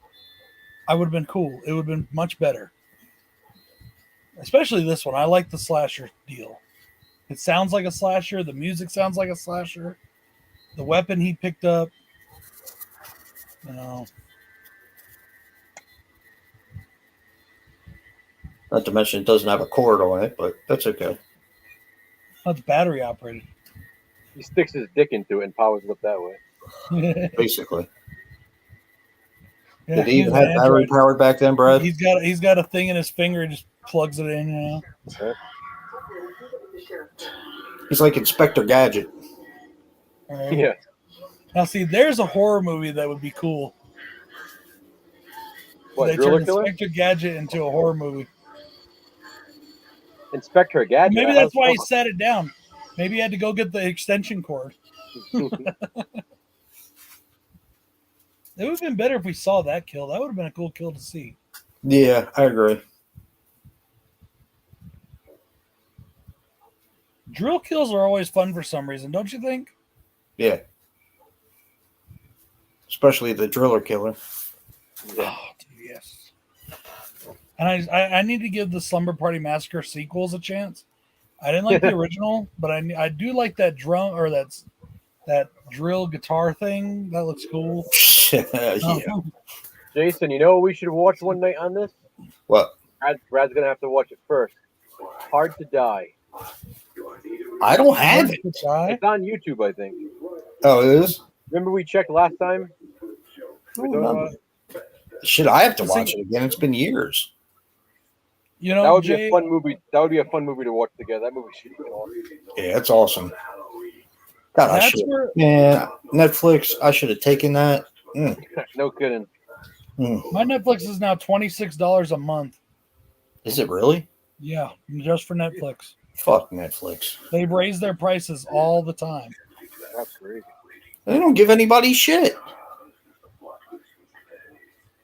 I would have been cool. It would have been much better. Especially this one. I like the slasher deal. It sounds like a slasher. The music sounds like a slasher. The weapon he picked up. You know. Not to mention it doesn't have a cord on it, but that's okay. That's battery operated. He sticks his dick into it and powers it up that way. Basically. Yeah, Did he he's even an have battery android. powered back then, Brad? He's got a thing in his finger. He just plugs it in. You know. the sheriff. He's like Inspector Gadget. All right. Yeah. Now see, there's a horror movie that would be cool. What, They Driller turned Killer? Inspector Gadget into a horror movie. Inspector Gadget. Maybe that's why he sat it down. Maybe he had to go get the extension cord. It would have been better if we saw that kill. That would have been a cool kill to see. Yeah, I agree. Drill kills are always fun for some reason, don't you think? Yeah. Especially the driller killer. Yeah. Oh, dude, yes. And I need to give the Slumber Party Massacre sequels a chance. I didn't like the original, but I do like that drum or that drill guitar thing. That looks cool. Yeah. Jason, you know what we should watch one night on this? What? Brad's gonna have to watch it first. Hard to Die. I don't have it. It's on YouTube, I think. Oh, it is? Remember we checked last time? I don't remember. Shit, I have to watch it again. It's been years. You know, That would Jay, be a fun movie. That would be a fun movie to watch together. That movie should be awesome. Yeah, it's awesome. God, I that's should. where Yeah, Netflix. I should have taken that. No kidding. my Netflix is now $26 a month. Is it really? Yeah, just for Netflix. Fuck Netflix. They've raised their prices all the time. That's crazy. They don't give anybody shit.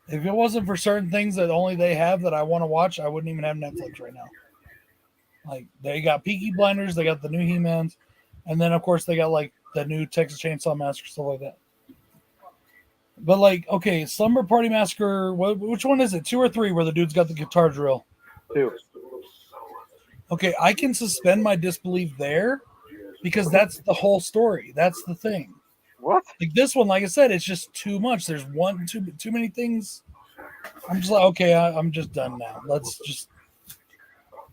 If it wasn't for certain things that only they have that I want to watch, I wouldn't even have Netflix right now. Like they got Peaky Blinders, they got the new He-Mans, and then of course they got like the new Texas Chainsaw Massacre, stuff like that. But like, okay, Slumber Party Massacre, which one is it? 2 or 3 where the dude's got the guitar drill? 2. Okay, I can suspend my disbelief there because that's the whole story. That's the thing. What? Like this one, like I said, it's just too much. There's too many things. I'm just like, okay, I'm just done now.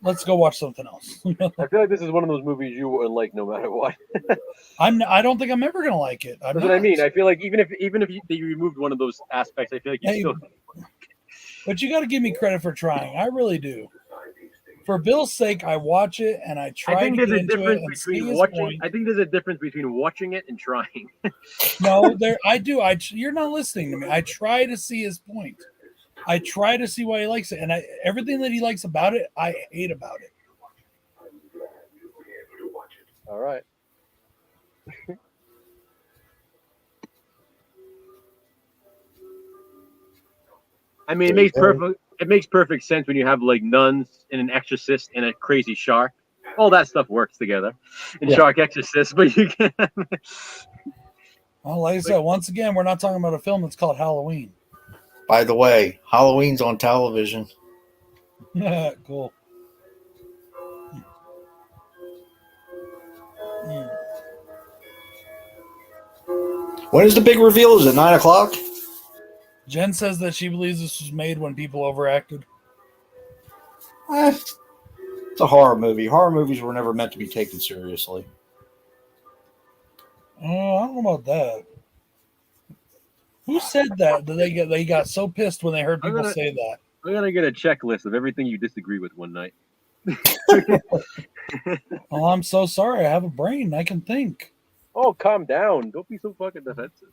Let's go watch something else. I feel like this is one of those movies you wouldn't like no matter what. I don't think I'm ever gonna like it. That's what I mean. I feel like even if you removed one of those aspects, I feel like you Hey, still. But you got to give me credit for trying. I really do. For Bill's sake, I watch it and I try I think to there's get a into it difference and see between his watching. point. I think there's a difference between watching it and trying. No, I do. You're not listening to me. I try to see his point. I try to see why he likes it, and everything that he likes about it, I hate about it. All right. I mean, There you go. it makes perfect sense when you have like nuns and an exorcist and a crazy shark. All that stuff works together in Yeah. Shark Exorcist, but you can Well, like I said, once again, we're not talking about a film that's called Halloween. By the way, Halloween's on television. Cool. Hmm. When is the big reveal? Is it 9:00? Jen says that she believes this was made when people overacted. It's a horror movie. Horror movies were never meant to be taken seriously. Oh, I don't know about that. Who said that? That they got so pissed when they heard I'm people gonna- say that. I'm gonna get a checklist of everything you disagree with one night. Oh, I'm so sorry. I have a brain. I can think. Oh, calm down. Don't be so fucking defensive.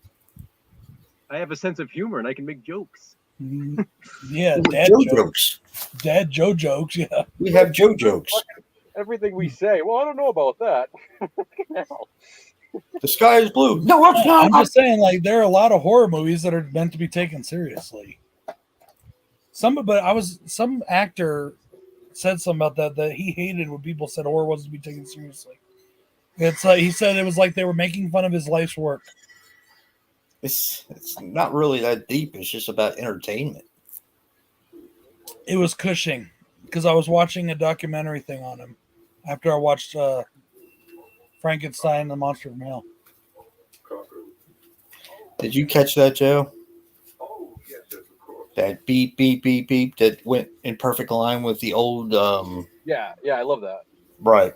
I have a sense of humor and I can make jokes. Yeah, dad Joe jokes. jokes. Dad Joe jokes. Yeah. We have Joe jokes. Everything we say. Well, I don't know about that. The sky is blue. No, it's I'm not. just saying, like, there are a lot of horror movies that are meant to be taken seriously. Some actor said something about that he hated when people said horror wasn't to be taken seriously. It's like he said it was like they were making fun of his life's work. It's not really that deep. It's just about entertainment. It was Cushing because I was watching a documentary thing on him after I watched Frankenstein and the Monster from Hell. Did you catch that, Joe? That beep, beep, beep, beep that went in perfect line with the old. Yeah, I love that. Right.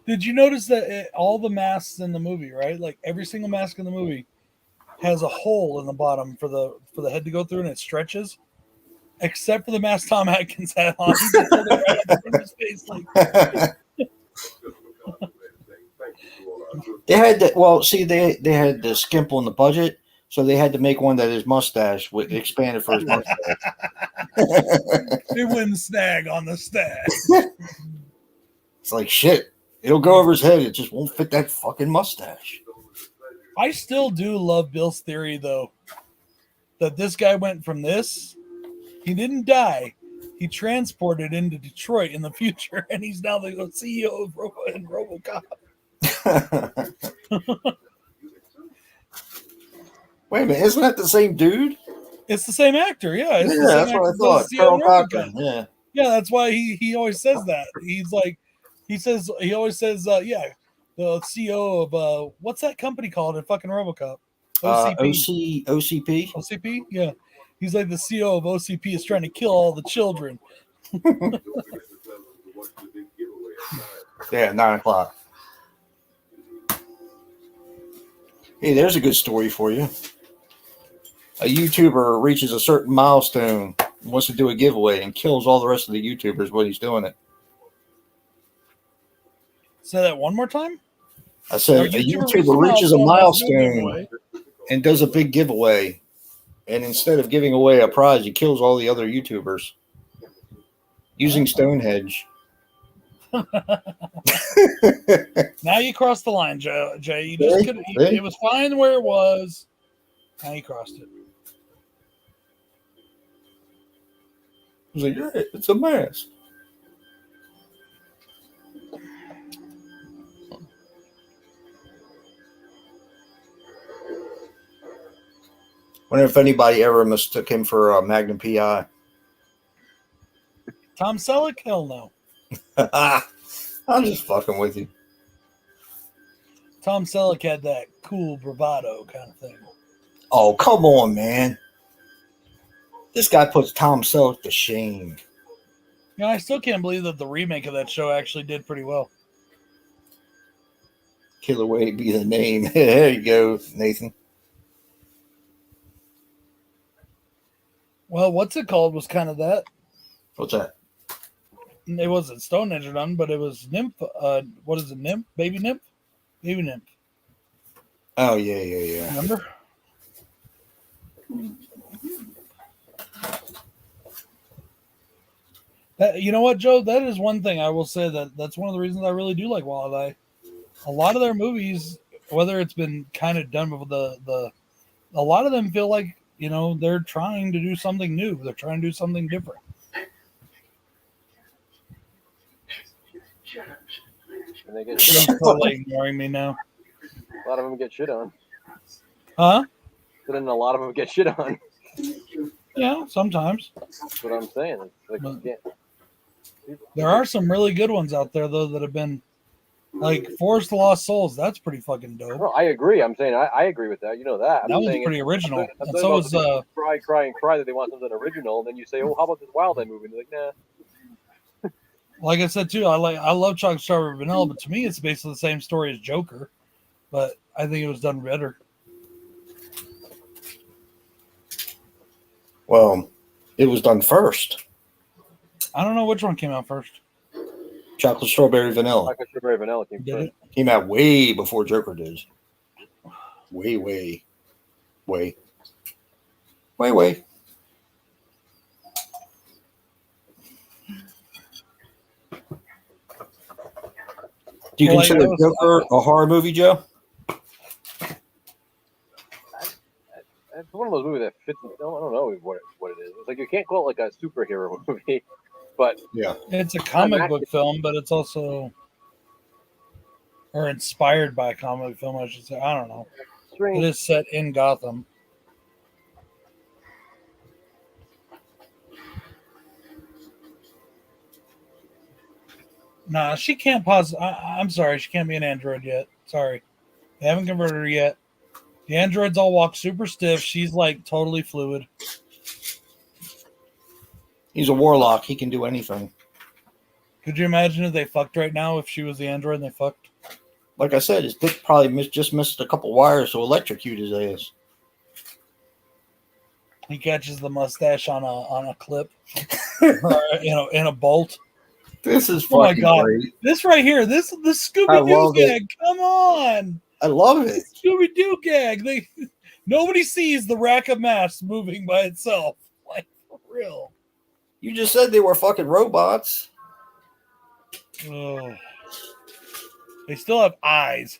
Did you notice that all the masks in the movie, right? Like every single mask in the movie has a hole in the bottom for the head to go through, and it stretches. Except for the mask Tom Atkins had on, he just pulled it right up from his face. Like, They had that. Well, see, they had the skimp on the budget, so they had to make one that his mustache would expanded for his mustache. it wouldn't snag on the stash. It's like shit. It'll go over his head. It just won't fit that fucking mustache. I still do love Bill's theory, though, that this guy went from this. He didn't die. He transported into Detroit in the future, and he's now the CEO of RoboCop. Wait a minute, isn't that the same dude? It's the same actor, yeah. It's the Yeah, same that's what I actor thought. as the CEO Carl of Cochran. RoboCop. Yeah. Yeah, that's why he always says that. He always says, yeah, the CEO of what's that company called in fucking RoboCop? OCP. OCP. OCP? Yeah. He's like the CEO of OCP is trying to kill all the children. Yeah, 9:00. Hey, there's a good story for you. A YouTuber reaches a certain milestone, wants to do a giveaway, and kills all the rest of the YouTubers when he's doing it. Say that one more time. I said, a YouTuber reaches a milestone and does a big giveaway. And instead of giving away a prize, he kills all the other YouTubers using Stonehenge. Now you crossed the line, Jay. You just could. It was fine where it was. Now you crossed it. I was like, yeah, it's a mask. Wonder if anybody ever mistook him for a Magnum PI. Tom Selleck? Hell no. I'm just fucking with you. Tom Selleck had that cool bravado kind of thing. Oh, come on, man. This guy puts Tom Selleck to shame. Yeah, I still can't believe that the remake of that show actually did pretty well. Killer Wade be the name. There you go, Nathan. Well, what's it called was kind of that. What's that? It wasn't Stonehenge or none, but it was Nymph. What is it, Nymph? Baby Nymph? Baby Nymph. Oh, yeah. Remember? You know what, Joe? That is one thing I will say that's one of the reasons I really do like Wildeye. A lot of their movies whether it's been kind of done with the a lot of them feel like, you know, they're trying to do something new. They're trying to do something different. And they get They're shit totally ignoring me now. a lot of them get shit on. Huh? But then a lot of them get shit on. Yeah, sometimes. That's what I'm saying. It's like you can't. There are some really good ones out there though that have been like Forest of the Lost Souls. That's pretty fucking dope. No, I agree. I'm saying I agree with that. You know that. I'm That was saying pretty original. I'm And saying so about was the people who cry that they want something original, and then you say, "Oh, how about this Wildland movie?" And you're like, "Nah." like I said too, I love Chocolate Strawberry Vanilla, but to me it's basically the same story as Joker. But I think it was done better. Well, it was done first. I don't know which one came out first. Chocolate Strawberry Vanilla Chocolate Strawberry Vanilla came Did first. it? came out way before Joker did. Way. Do you Well, like, consider that was- Joker a horror movie, Joe? It's one of those movies that fits. I don't know what it is. It's like you can't call it like a superhero movie, but It's a comic book film, but it's also or inspired by a comic film, I should say. I don't know. It strange. is set in Gotham. Nah, she can't pause. I'm sorry, she can't be an android yet. Sorry, they haven't converted her yet. The androids all walk super stiff. She's like totally fluid. He's a warlock. He can do anything. Could you imagine if they fucked right now if she was the android and they fucked? Like I said, his dick probably just missed a couple wires to electrocute his ass. He catches the mustache on a clip, or, in a bolt. This is Oh my fucking God. great. This right here, the I Scooby Doo love it. gag. Come on, I love it. Scooby Doo gag. Nobody sees the rack of masks moving by itself. Like for real. You just said they were fucking robots. Oh. They still have eyes.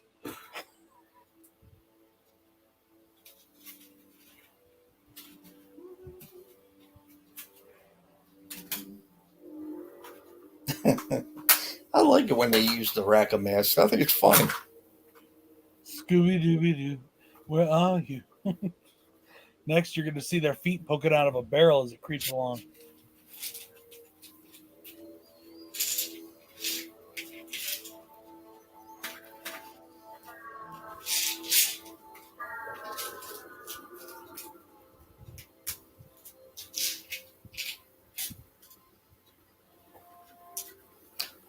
I like it when they use the rack of masks. I think it's funny. Scooby Dooby Doo, where are you? Next, you're going to see their feet poking out of a barrel as it creeps along.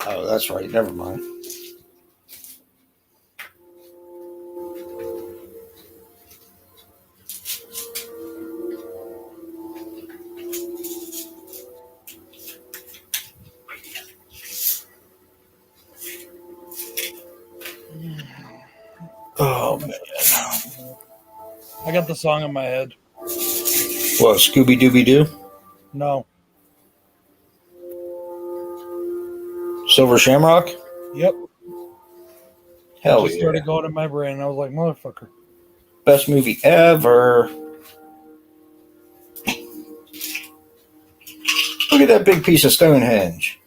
Oh, that's right. Never mind. Oh, man. I got the song in my head. What, Scooby Dooby Doo? No. Silver Shamrock? Yep. Hell Just yeah. started going in my brain. I was like, motherfucker. Best movie ever. Look at that big piece of Stonehenge.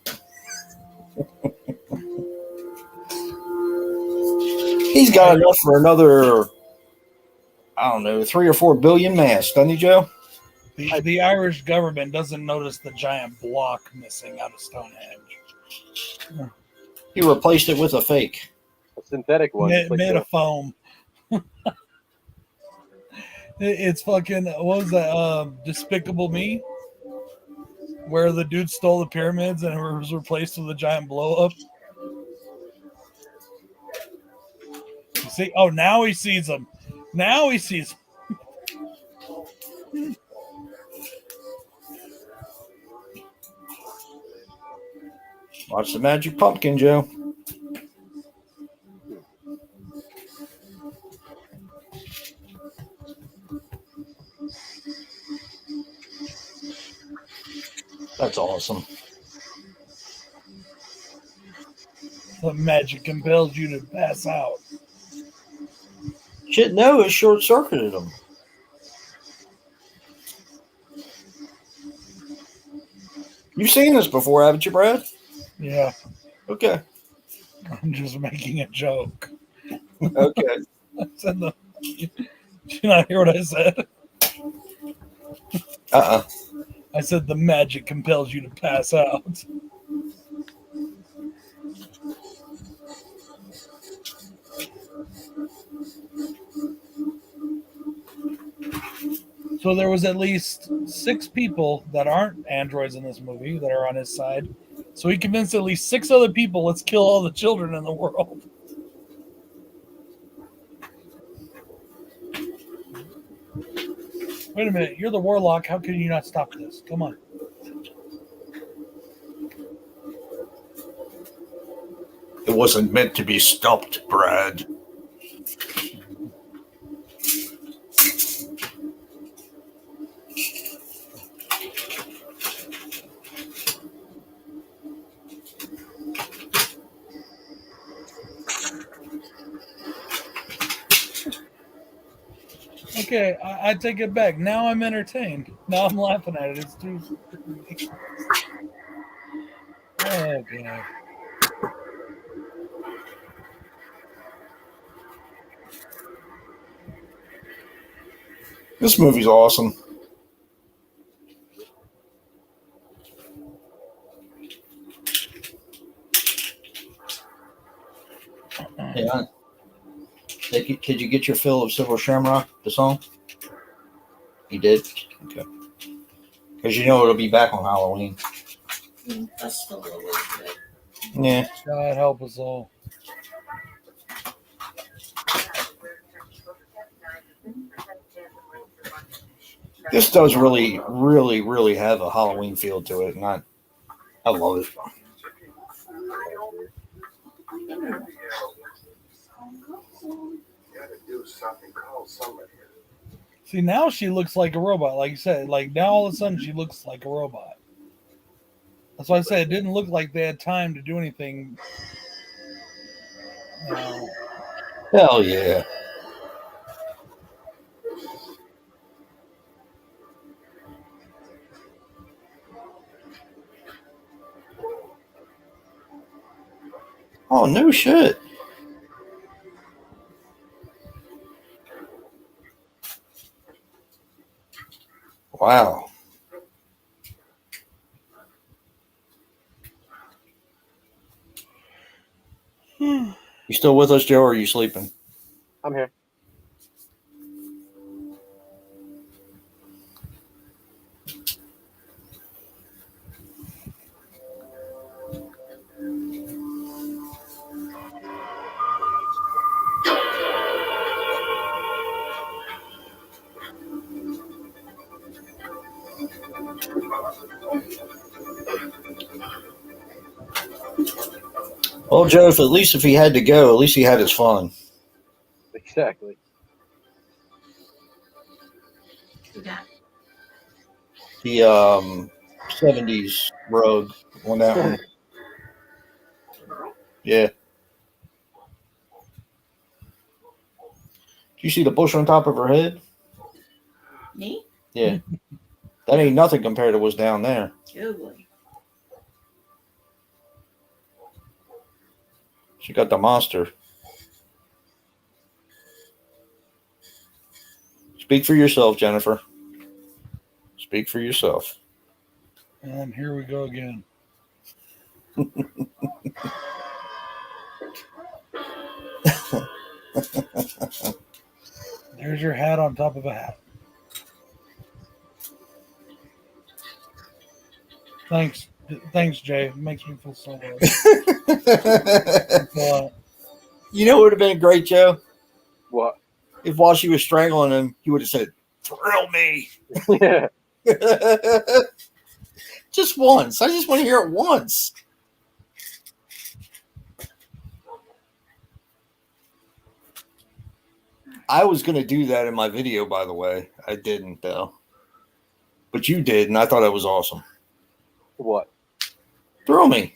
He's got enough for another, I don't know, 3 or 4 billion masks, doesn't he, Joe? The Irish government doesn't notice the giant block missing out of Stonehenge. He replaced it with a fake. A synthetic one. Made, It's like made the- of foam. It's fucking, what was that? Despicable Me? Where the dude stole the pyramids and it was replaced with a giant blow up. You see? Oh, now he sees them. Now he sees them. Watch the Magic Pumpkin, Joe. That's awesome. The magic compels you to pass out. Shit, no, it short circuited them. You've seen this before, haven't you, Brad? Yeah, Okay. I'm just making a joke. Okay. I said the. Did you not hear what I said? I said the magic compels you to pass out. So there was at least 6 people that aren't androids in this movie that are on his side. So he convinced at least 6 other people, let's kill all the children in the world. Wait a minute, you're the warlock. How can you not stop this? Come on. It wasn't meant to be stopped, Brad. Okay, I take it back. Now I'm entertained. Now I'm laughing at it. It's too. Oh, God. This movie's awesome. Yeah. Did you get your fill of Silver Shamrock, the song? You did? Okay. Because you know it'll be back on Halloween. That's still a little bit. Yeah. God help us all. This does really, really, really have a Halloween feel to it, and I love it. Gotta do something. Call somebody. See, now she looks like a robot. Like you said, like now all of a sudden she looks like a robot. That's why I said it didn't look like they had time to do anything. Hell yeah. Oh, no shit. Wow. You still with us, Joe, or are you sleeping? I'm here. Well, Joe, at least if he had to go, at least he had his fun. Exactly. You got The 70s rug on that one. Yeah. Do you see the bush on top of her head? me? Yeah. That ain't nothing compared to what's down there. Googly. She got the monster. Speak for yourself, Jennifer. Speak for yourself. And here we go again. There's your hat on top of a hat. Thanks, Jay. It makes me feel so good. You know what would have been great, Joe? What? If while she was strangling him, he would have said, "Thrill me." Yeah. Just once. I just want to hear it once. I was going to do that in my video, by the way. I didn't, though. But you did, and I thought it was awesome. What? Thrill me.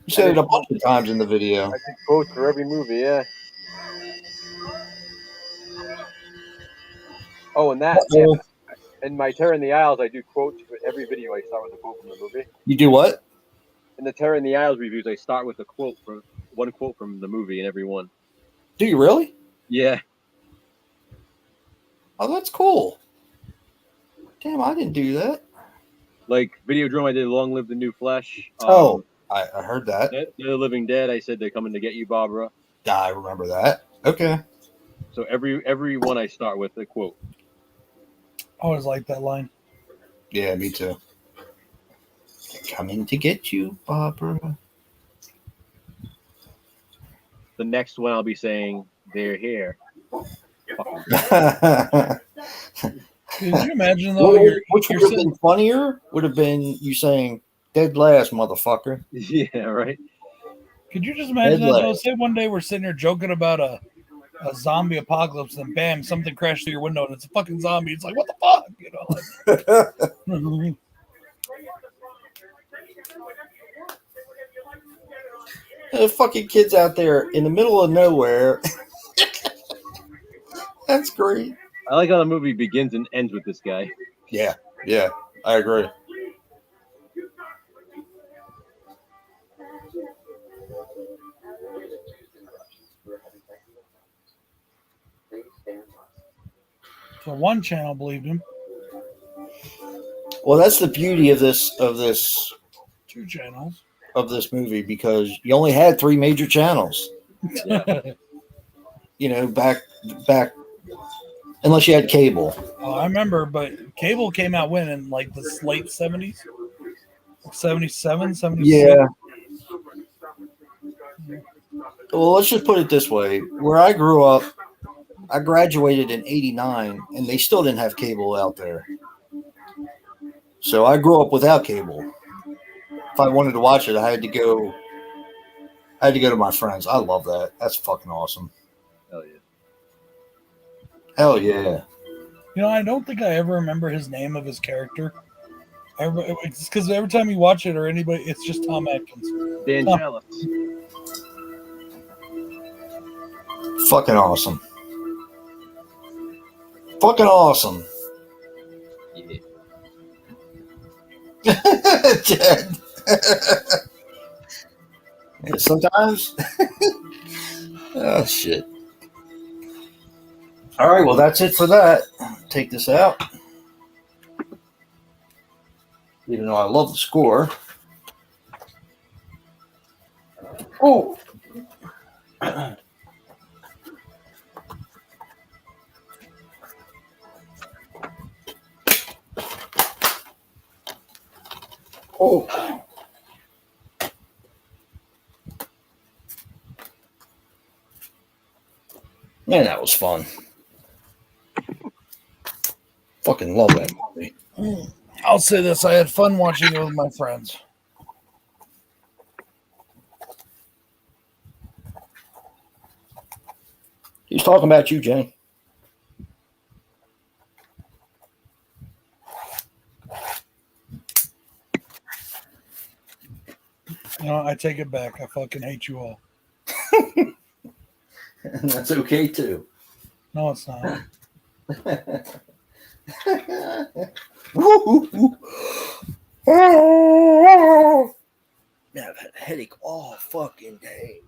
You said it a bunch of times in the video. I think quotes for every movie, yeah. Oh, and that Uh-oh. in my Terror in the Isles, I do quotes for every video. I start with a quote from the movie. You do what? In the Terror in the Isles reviews, I start with a quote from one quote from the movie in every one. Do you really? Yeah. Oh, that's cool. Damn, I didn't do that. Like Videodrome, I did "Long Live the New Flesh." I heard that. They're the Living Dead. I said they're coming to get you, Barbara. Yeah, I remember that. Okay. So every one I start with a quote. I always like that line. Yeah, me too. They're coming to get you, Barbara. The next one I'll be saying they're here. Could you imagine though? Which you're would have sitting, been funnier would have been you saying "dead last, motherfucker." Yeah, right. could you just imagine that Headlight. though? Say one day we're sitting here joking about a zombie apocalypse, and bam, something crashed through your window, and it's a fucking zombie. It's like, what the fuck, you know? Like, The fucking kids out there in the middle of nowhere. That's great. I like how the movie begins and ends with this guy. Yeah, I agree. so one channel believed him, Well, that's the beauty of this two channels. movie because you only had 3 major channels. You know, back unless you had cable. I remember, but cable came out when in like the late 70s, 77, 76. Yeah. Well, let's just put it this way: where I grew up, I graduated in '89, and they still didn't have cable out there. So I grew up without cable. If I wanted to watch it, I had to go to my friends. I love that. That's fucking awesome. Hell yeah. Hell yeah. You know, I don't think I ever remember his name of his character. It's because every time you watch it or anybody, it's just Tom Atkins. Dan Tom. Jealous. Fucking awesome. Fucking awesome. Yeah. Chad. Yeah, sometimes. Oh, shit. All right, well, that's it for that. Take this out. Even though I love the score. Oh. Oh. Man, that was fun. Fucking love that movie. I'll say this: I had fun watching it with my friends. He's talking about you, Jenny. You know, I take it back. I fucking hate you all. And that's okay, too. No, it's not. Man, I've had a headache all fucking day.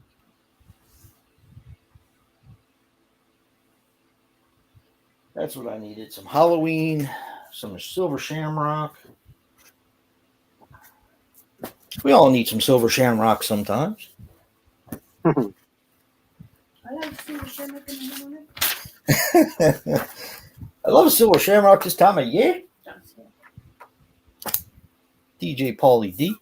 That's what I needed. Some Halloween, some Silver Shamrock. We all need some Silver Shamrock sometimes. I like Silver Shamrock in the morning. I love Silver Shamrock this time of year. DJ Paulie D.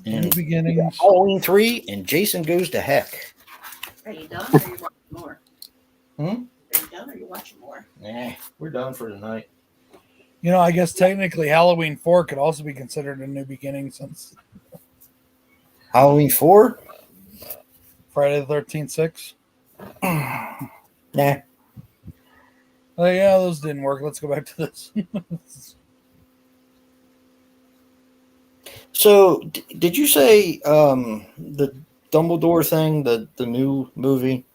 New beginnings. Halloween 3 and Jason Goes to Heck. Are you done or are you watching more? Hmm? Are you done or are you watching more? Nah, we're done for tonight. You know, I guess technically Halloween 4 could also be considered a new beginning since Halloween 4? Friday the 13th 6. Nah. Oh yeah, those didn't work. Let's go back to this. So, did you say the Dumbledore thing, the new movie?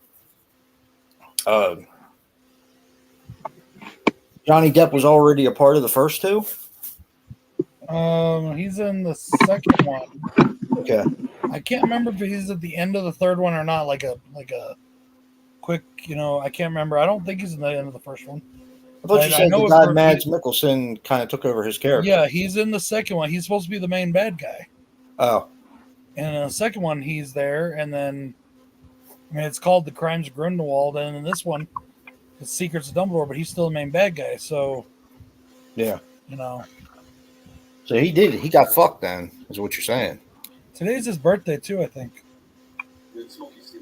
Johnny Depp was already a part of the first two. He's in the second one. Okay, I can't remember if he's at the end of the third one or not. Like a quick, I can't remember. I don't think he's in the end of the first one. I thought you I said know the it guy for- Mads Mikkelsen kind of took over his character. Yeah, he's in the second one. He's supposed to be the main bad guy. Oh, And in the second one, he's there. And then, it's called The Crimes of Grindelwald. And in this one, it's Secrets of Dumbledore, but he's still the main bad guy. So, yeah. you know, So he got fucked then, is what you're saying. today's his birthday, too, I think.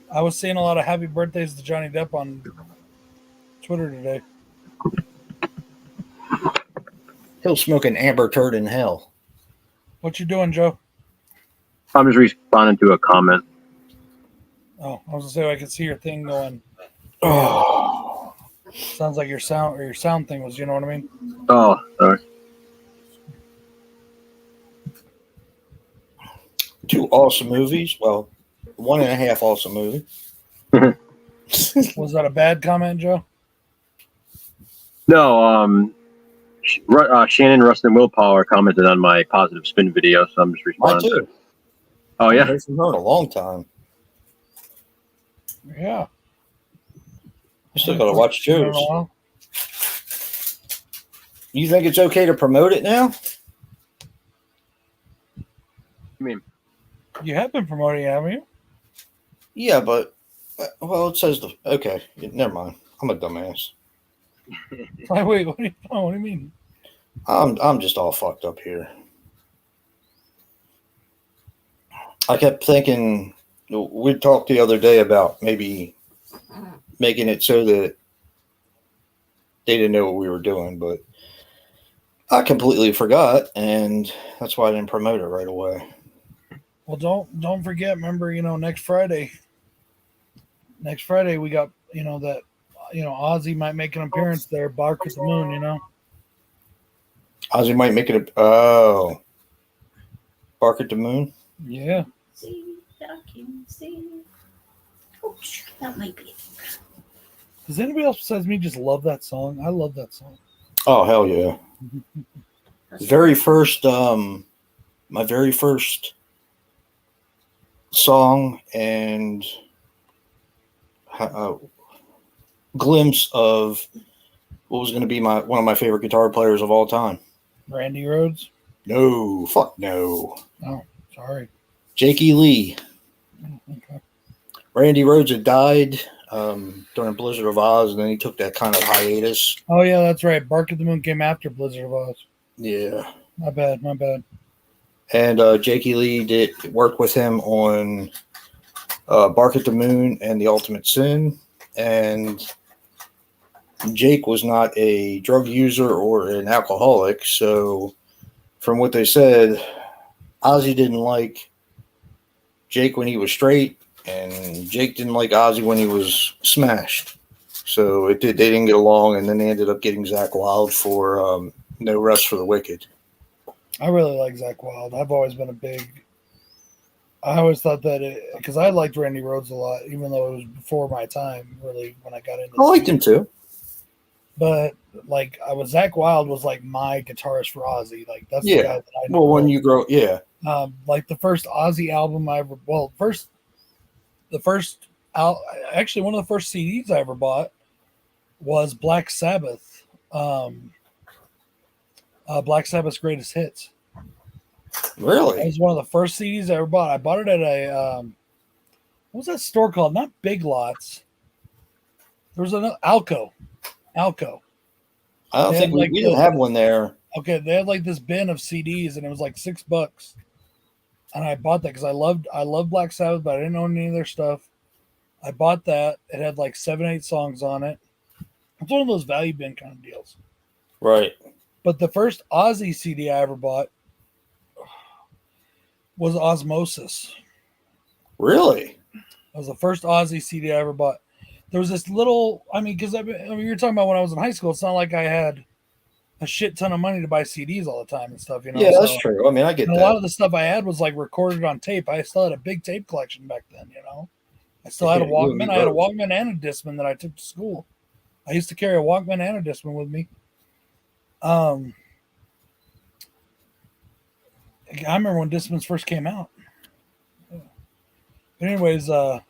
I was seeing a lot of happy birthdays to Johnny Depp on Twitter today. He'll smoke an amber turd in hell. What you doing, Joe? I'm just responding to a comment. Oh, I was gonna say I could see your thing going. Oh, Sounds like your sound thing was. You know what I mean? Oh, sorry. two awesome movies. Well, 1.5 awesome movie. Was that a bad comment, Joe? No, Shannon, Rust, and Willpower commented on my positive spin video, so I'm just Mine responding. too. Oh, yeah? I've heard a long time. Yeah. I still gotta watch Been in a Joe's. while. You think it's okay to promote it now? I mean, You have been promoting it, haven't you? Yeah, but well, it says okay. Never mind. I'm a dumbass. Like, wait, what do you mean? I'm just all fucked up here. I kept thinking we talked the other day about maybe making it so that they didn't know what we were doing, but I completely forgot, and that's why I didn't promote it right away. Well, don't forget. Remember, next Friday. Next Friday we got that Ozzy might make an appearance there. Bark at the Moon. Ozzy might make it a Bark at the Moon. Yeah. See, I can see. Oh, that might be it. Does anybody else besides me just love that song? I love that song. Oh hell yeah! Very first, my very first song and glimpse of what was going to be one of my favorite guitar players of all time. Randy Rhoads. No, fuck no. Oh, sorry. Jakey Lee. Okay. Randy Rhoads had died during Blizzard of Oz, and then he took that kind of hiatus. Oh yeah, that's right. Bark at the Moon came after Blizzard of Oz. Yeah. My bad. And Jakey Lee did work with him on Bark at the Moon and The Ultimate Sin. And Jake was not a drug user or an alcoholic. So from what they said, Ozzy didn't like Jake when he was straight, and Jake didn't like Ozzy when he was smashed. So they didn't get along, and then they ended up getting Zakk Wylde for No Rest for the Wicked. I really like Zakk Wylde. I've always been I always thought that because I liked Randy Rhoads a lot, even though it was before my time, really, when I got into I liked him too. But Zakk Wylde was like my guitarist for Ozzy. Like that's the Yeah. guy that I know. Well, when you grow, yeah. Like the first Ozzy album actually one of the first CDs I ever bought was Black Sabbath. Black Sabbath's Greatest Hits. It Really? was one of the first CDs I ever bought. I bought it at a what was that store called? Not Big Lots. There was an Alco. I don't They think had, we like, didn't have one there. Okay, they had like this bin of CDs, and it was like $6. And I bought that because I loved Black Sabbath, but I didn't own any of their stuff. I bought that. It had like 7-8 songs on it. It's one of those value bin kind of deals. Right. But the first Ozzy CD I ever bought was Osmosis. Really? That was the first Ozzy CD I ever bought. There was this little, because you're talking about when I was in high school. It's not like I had a shit ton of money to buy CDs all the time and stuff. You know, Yeah, that's so- true. I mean, I get And a lot that. of the stuff I had was like recorded on tape. I still had a big tape collection back then, you know. I still had a Yeah, you and me Walkman. I had a both. Walkman and a Discman that I took to school. I used to carry a Walkman and a Discman with me. I remember when Discmans first came out. But anyways, I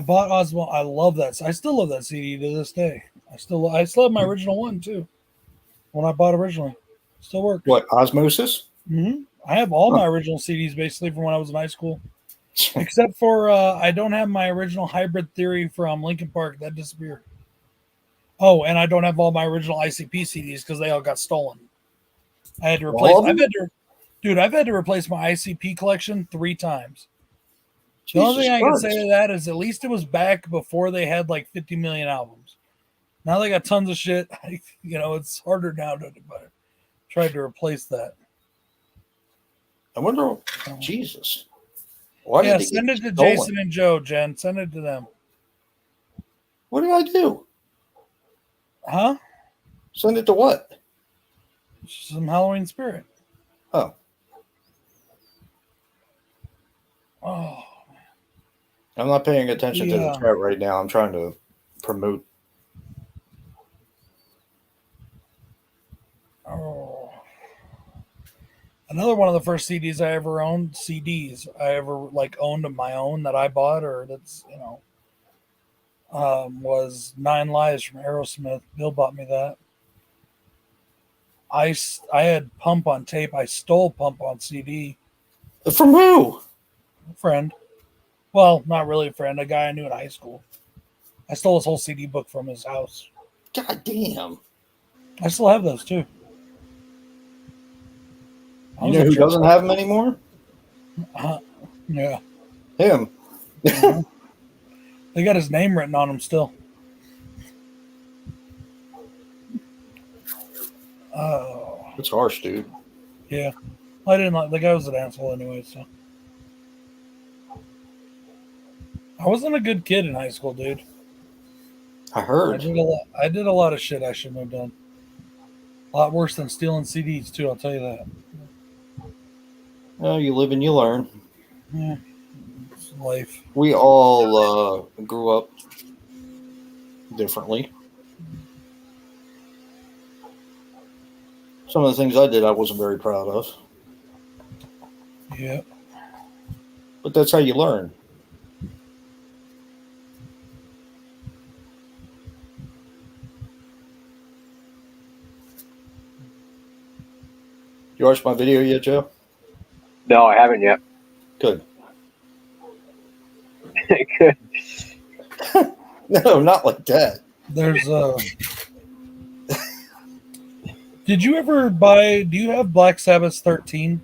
bought Osmo. I love that. I still love that CD to this day. I still have my original one too. When I bought originally, still works. What, Osmosis? I have all Huh. my original CDs basically from when I was in high school, except for I don't have my original Hybrid Theory from Linkin Park. That disappeared. Oh, and I don't have all my original ICP CDs because they all got stolen. I had to replace. All of them? I've had to replace my ICP collection 3 times. The only Jesus thing I can Christ. say to that is at least it was back before they had like 50 million albums. Now they got tons of shit. It's harder now to try to replace that. I wonder. Jesus. Why Yeah, did they send get it to stolen? Jason and Joe, Jen. Send it to them. What did I do? Huh? Send it to what? Some Halloween spirit. Oh, Oh, I'm not paying attention to the Yeah. chat right now. I'm trying to promote. oh. Another one of the first CDs I ever owned, owned of my own that I bought or that's, was Nine Lives from Aerosmith. Bill bought me that. I had Pump on tape. I stole Pump on CD. From who? A friend. Well, not really a friend. A guy I knew in high school. I stole his whole CD book from his house. God damn. I still have those too. I You was know a who church- doesn't have them anymore? Yeah. Him. They got his name written on them still. Oh, It's harsh, dude. yeah. I didn't like the guy was an asshole anyway, so I wasn't a good kid in high school, dude. I I heard. did a lot of shit I shouldn't have done. A lot worse than stealing CDs too, I'll tell you that. Oh, you live and you learn. Yeah. It's life. We all grew up differently. Some of the things I did, I wasn't very proud of, Yeah. but that's how you learn. You watched my video yet, Joe? No, I haven't yet. Good. Good. No, not like that. There's Did you ever do you have Black Sabbath 13?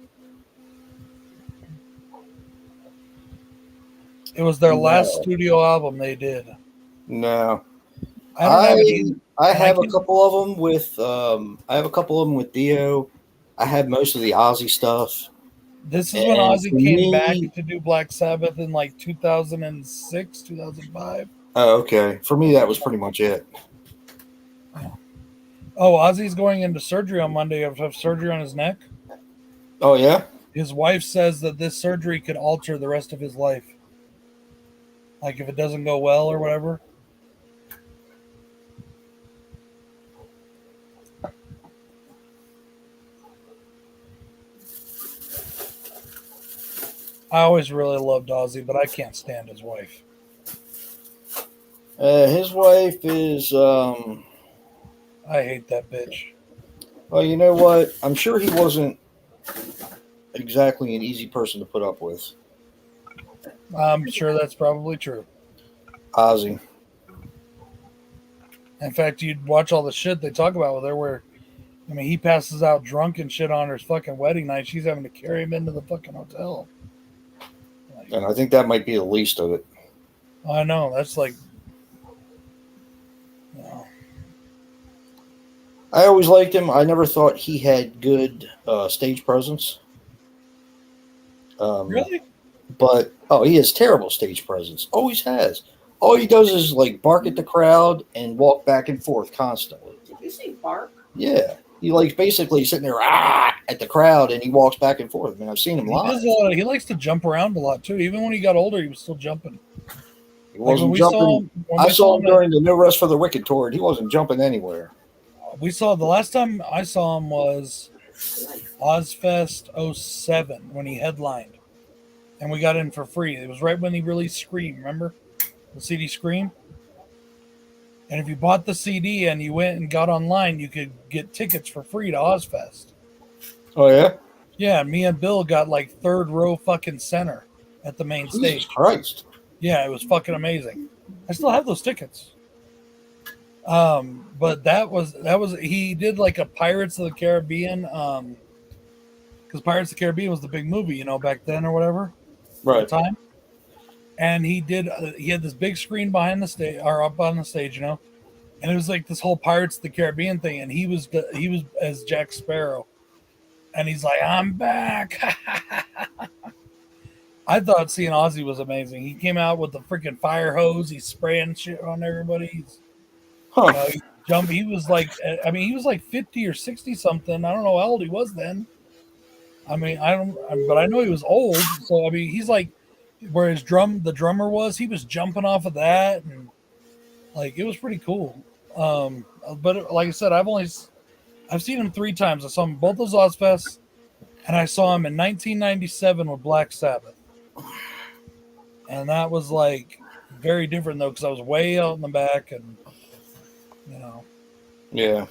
It was their last No. studio album they did. No. I don't have it either. I And have I a can- couple of them with Dio. I have most of the Ozzy stuff. This is when And Ozzy for came me- back to do Black Sabbath in like 2006, 2005. Oh, okay. For me, that was pretty much it. Oh, Ozzy's going into surgery on Monday. Have surgery on his neck. Oh, yeah? His wife says that this surgery could alter the rest of his life. Like if it doesn't go well or whatever. I always really loved Ozzy, but I can't stand his wife. His wife is, I hate that bitch. well, you know what? I'm sure he wasn't exactly an easy person to put up with. I'm sure that's probably true. Ozzy. In fact, you'd watch all the shit they talk about with her where, I mean, he passes out drunk and shit on her fucking wedding night. She's having to carry him into the fucking hotel. Like, And I think that might be the least of it. I know. That's like, you know, I always liked him. I never thought he had good stage presence. really? But, he has terrible stage presence. Always has. All he does is, like, bark at the crowd and walk back and forth constantly. You see bark? Yeah, he like basically sitting there at the crowd, and he walks back and forth. I mean, I've seen him He live. does a lot. He likes to jump around a lot too. Even when he got older, he was still jumping. He Like when wasn't we saw jumping. him, when I we saw him at- during the No Rest for the Wicked tour, and he wasn't jumping anywhere. we saw the last time I saw him was Ozfest 07 when he headlined, and we got in for free. It was right when he released Scream. Remember the CD Scream? And if you bought the CD and you went and got online, you could get tickets for free to Ozfest. Oh yeah, Yeah, me and Bill got like third row fucking center at the main Jesus stage. Christ! Yeah, it was fucking amazing. I still have those tickets. But that was he did like a Pirates of the Caribbean, because Pirates of the Caribbean was the big movie, back then or whatever, at Right. the time. And he had this big screen behind the stage or up on the stage, and it was like this whole Pirates of the Caribbean thing, and he was as Jack Sparrow, and he's like, "I'm back." I thought seeing Ozzy was amazing. He came out with the freaking fire hose. He's spraying shit on everybody. Huh. He jumped. He was like, he was like 50 or 60 something. I don't know how old he was then. But I know he was old. So he's like, where the drummer was, he was jumping off of that, and like it was pretty cool. But like I said, I've seen him 3 times. I saw him both those Ozfests, and I saw him in 1997 with Black Sabbath. And that was like very different though, because I was way out in the back, and Yeah.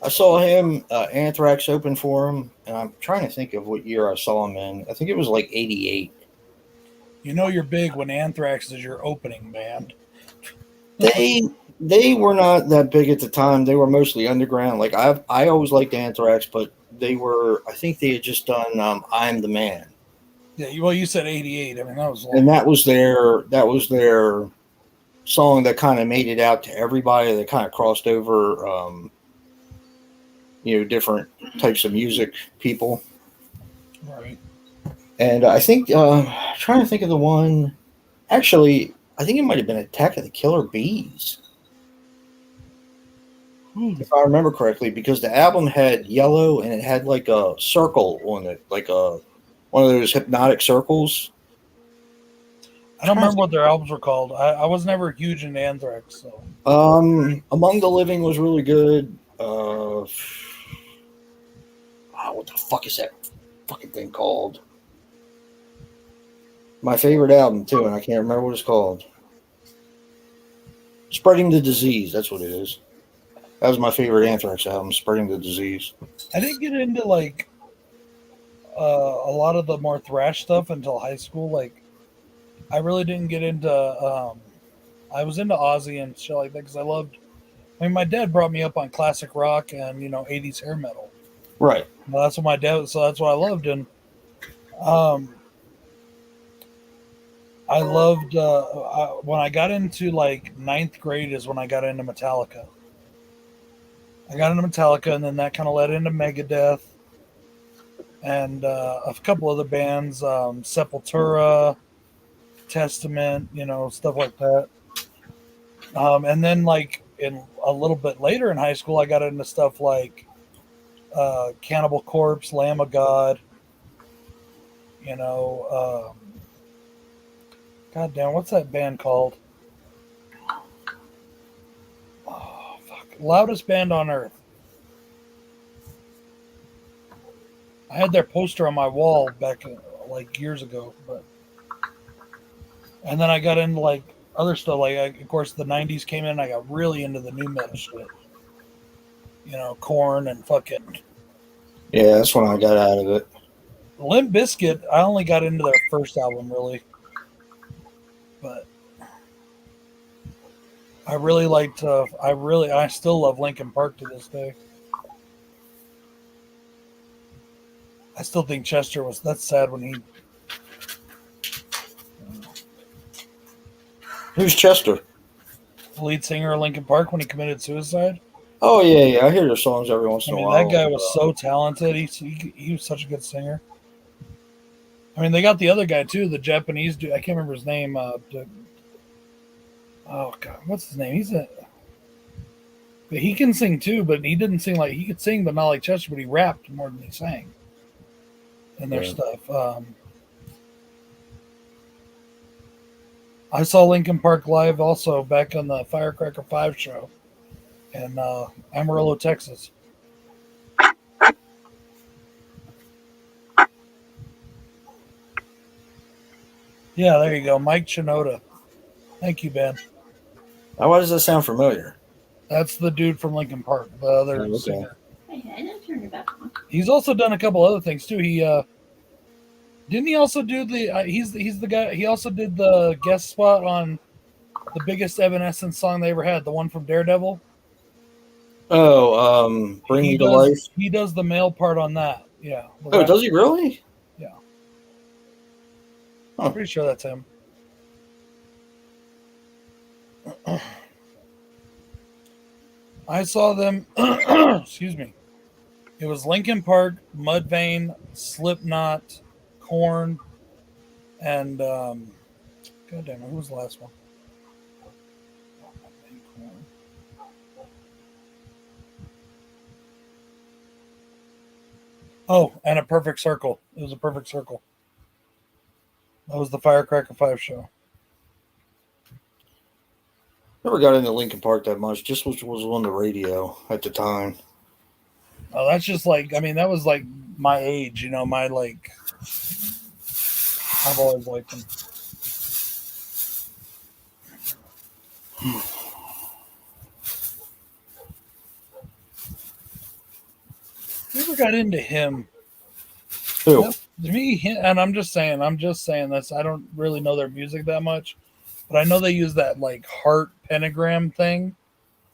I saw him, Anthrax open for him, and I'm trying to think of what year I saw him in. I think it was like 88. You're big when Anthrax is your opening band. They were not that big at the time. They were mostly underground. Like I always liked Anthrax, but I think they had just done I'm the Man. Yeah, well, you said 88. That was And that was their song that kind of made it out to everybody. That kind of crossed over different types of music people. right. And I think trying to think of the one, actually, I think it might have been Attack of the Killer Bees, if I remember correctly, because the album had yellow and it had like a circle on it, like one of those hypnotic circles. I don't remember what their albums were called. I was never huge into Anthrax, so Among the Living was really good. What the fuck is that fucking thing called? My favorite album too, and I can't remember what it's called. Spreading the Disease, that's what it is. That was my favorite Anthrax album, Spreading the Disease. I didn't get into like a lot of the more thrash stuff until high school. Like, I really didn't get into. I was into Ozzy and shit like that because I loved. My dad brought me up on classic rock and 80s hair metal. Right. Well, that's what my dad. So that's what I loved, and I loved when I got into like 9th grade is when I got into Metallica. I got into Metallica, and then that kind of led into Megadeth and a couple other bands, Sepultura, Testament, stuff like that. And then like in a little bit later in high school, I got into stuff like Cannibal Corpse, Lamb of God, God damn, what's that band called? Oh, fuck. Loudest Band on Earth. I had their poster on my wall back like years ago, and then I got into like other stuff. Like, of course, the 90s came in, and I got really into the new metal shit. Korn and fucking. Yeah, that's when I got out of it. Limp Bizkit, I only got into their first album, really. But I really liked, I still love Linkin Park to this day. I still think Chester that's sad when he. Who's Chester? The lead singer of Linkin Park when he committed suicide. Oh, yeah. I hear their songs every once in a while. That guy was so talented. He was such a good singer. They got the other guy too, the Japanese dude. I can't remember his name. Oh God, what's his name? But he can sing too, but he didn't sing like he could sing, but not like Chester. But he rapped more than he sang in their Yeah. stuff. I saw Linkin Park live also back on the Firecracker 5 show in Amarillo, Texas. Yeah, there you go, Mike Shinoda. Thank you, Ben. Now, why does that sound familiar? That's the dude from Linkin Park, the other Oh, okay. singer. Hey, I didn't turn it back on. He's also done a couple other things too. He didn't he also do the he's the guy. He also did the guest spot on the biggest Evanescence song they ever had, the one from Daredevil. Oh, Bring He Me to does- Life. He does the male part on that. Yeah. the Oh, rap. does he really? I'm pretty sure that's him. I saw them. Excuse me. It was Linkin Park, Mudvayne, Slipknot, Korn, and God damn it, who was the last one? Oh, and a Perfect Circle. It was a Perfect Circle. That was the Firecracker 5 show. Never got into Linkin Park that much. Just was on the radio at the time. Oh, that's just like, I mean, that was like my age, you know, my like, I've always liked them. Never got into him. Who? To me, and I'm just saying this. I don't really know their music that much, but I know they use that like heart pentagram thing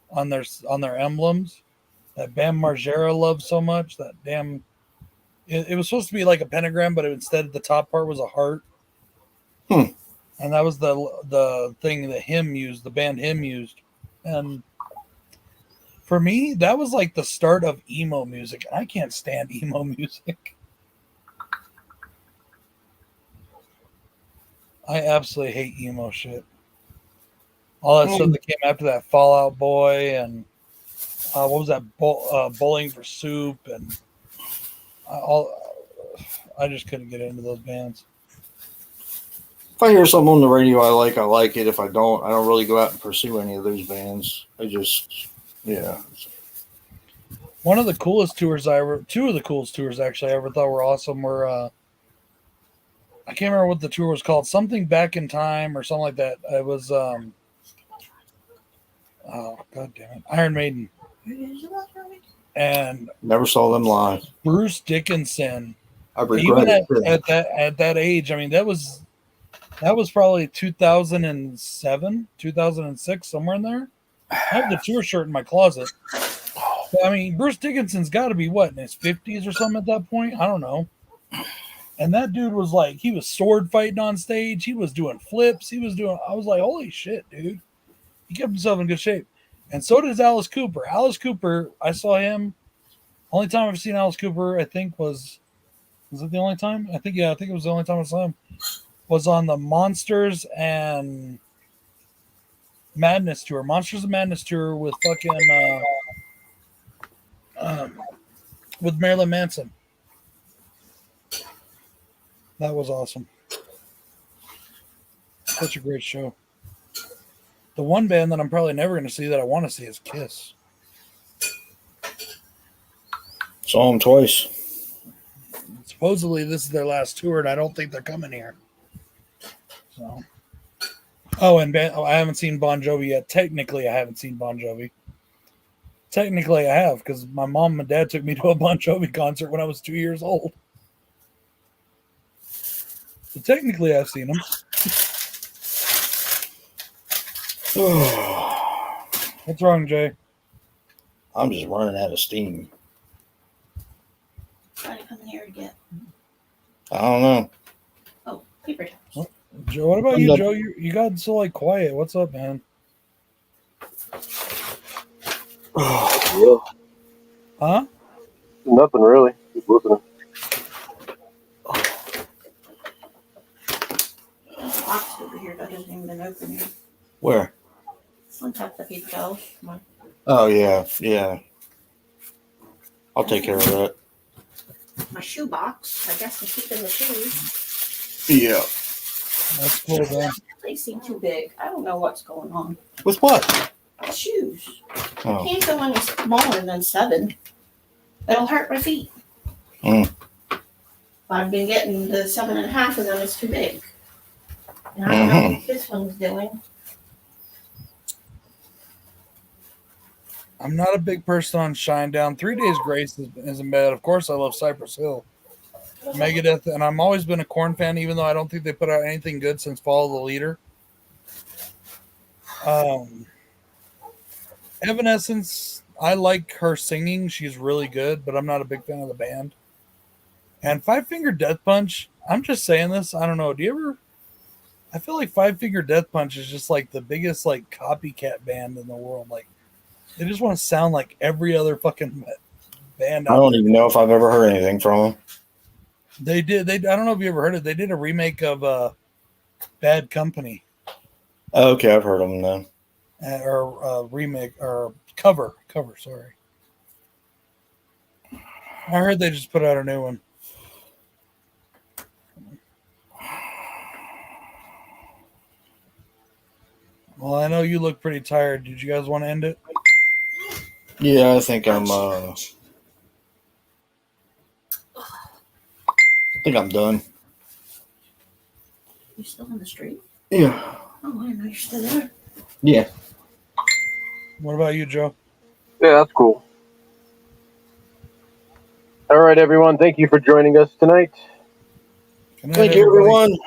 on their emblems that Bam Margera loves so much. That damn, it was supposed to be like a pentagram, but instead the top part was a heart. Hmm. And that was the thing that the band Him used, and for me, that was like the start of emo music. I can't stand emo music. I absolutely hate emo shit. All that stuff that came after that, Fallout Boy, and what was that? Bowling for Soup, and I just couldn't get into those bands. If I hear something on the radio I like it. If I don't really go out and pursue any of those bands. I just, yeah. One of the coolest tours two of the coolest tours actually I ever thought were awesome were I can't remember what the tour was called, something Back in Time or something like that. It was oh god damn it, Iron Maiden, and Never saw them live. Bruce Dickinson. I regret Even it. at that age, I mean, that was probably 2007, 2006, somewhere in there. I have the tour shirt in my closet. But, I mean, Bruce Dickinson's got to be what, in his 50s or something at that point? I don't know. And that dude was like, he was sword fighting on stage. He was doing flips. I was like, holy shit, dude. He kept himself in good shape. And so does Alice Cooper. Alice Cooper, I saw him. Only time I've seen Alice Cooper, I think, was it the only time? I think it was the only time I saw him. Was on the Monsters and Madness tour. Monsters and Madness tour with fucking with Marilyn Manson. That was awesome. Such a great show. The one band that I'm probably never going to see that I want to see is Kiss. Saw them twice. Supposedly this is their last tour, and I don't think they're coming here. So, I haven't seen Bon Jovi yet. Technically, I haven't seen Bon Jovi. Technically, I have, because my mom and dad took me to a Bon Jovi concert when I was 2 years old. So technically, I've seen them. What's wrong, Jay? I'm just running out of steam. Trying to come in here to get I don't know. paper towels. Joe, what about you, Joe? You got so like quiet. What's up, man? Huh? Nothing really. Just listening. There's a box over here that hasn't even been opened yet. Where? Let's untap the paper towels. Come on. Oh yeah, yeah. I'll take care of that. My shoe box. I guess I'm keeping the shoes. Yeah. That's cool, man. They seem too big. I don't know what's going on. With what? Shoes. Oh. Can't go any smaller than 7. It'll hurt my feet. Mm. I've been getting the 7.5, and then it's too big. And I don't know what this one's doing. I'm not a big person on Shinedown. 3 Days Grace isn't bad. Of course, I love Cypress Hill, Megadeth, and I've always been a Korn fan, even though I don't think they put out anything good since Follow the Leader. Evanescence, I like her singing. She's really good, but I'm not a big fan of the band. And Five Finger Death Punch, I'm just saying this. I don't know. Do you ever? I feel like Five Finger Death Punch is just like the biggest like copycat band in the world. Like they just want to sound like every other fucking band. I don't even know if I've ever heard anything from them. They did. I don't know if you ever heard it. They did a remake of Bad Company, Oh, okay, I've heard them then. or remake or cover. Sorry, I heard they just put out a new one. Well, I know you look pretty tired. Did you guys want to end it? Yeah, I think I'm done. You still on the street? Yeah. Oh, I know you're still there. Yeah. What about you, Joe? Yeah, that's cool. All right, everyone. Thank you for joining us tonight. Good night, Thank you, everybody. everyone.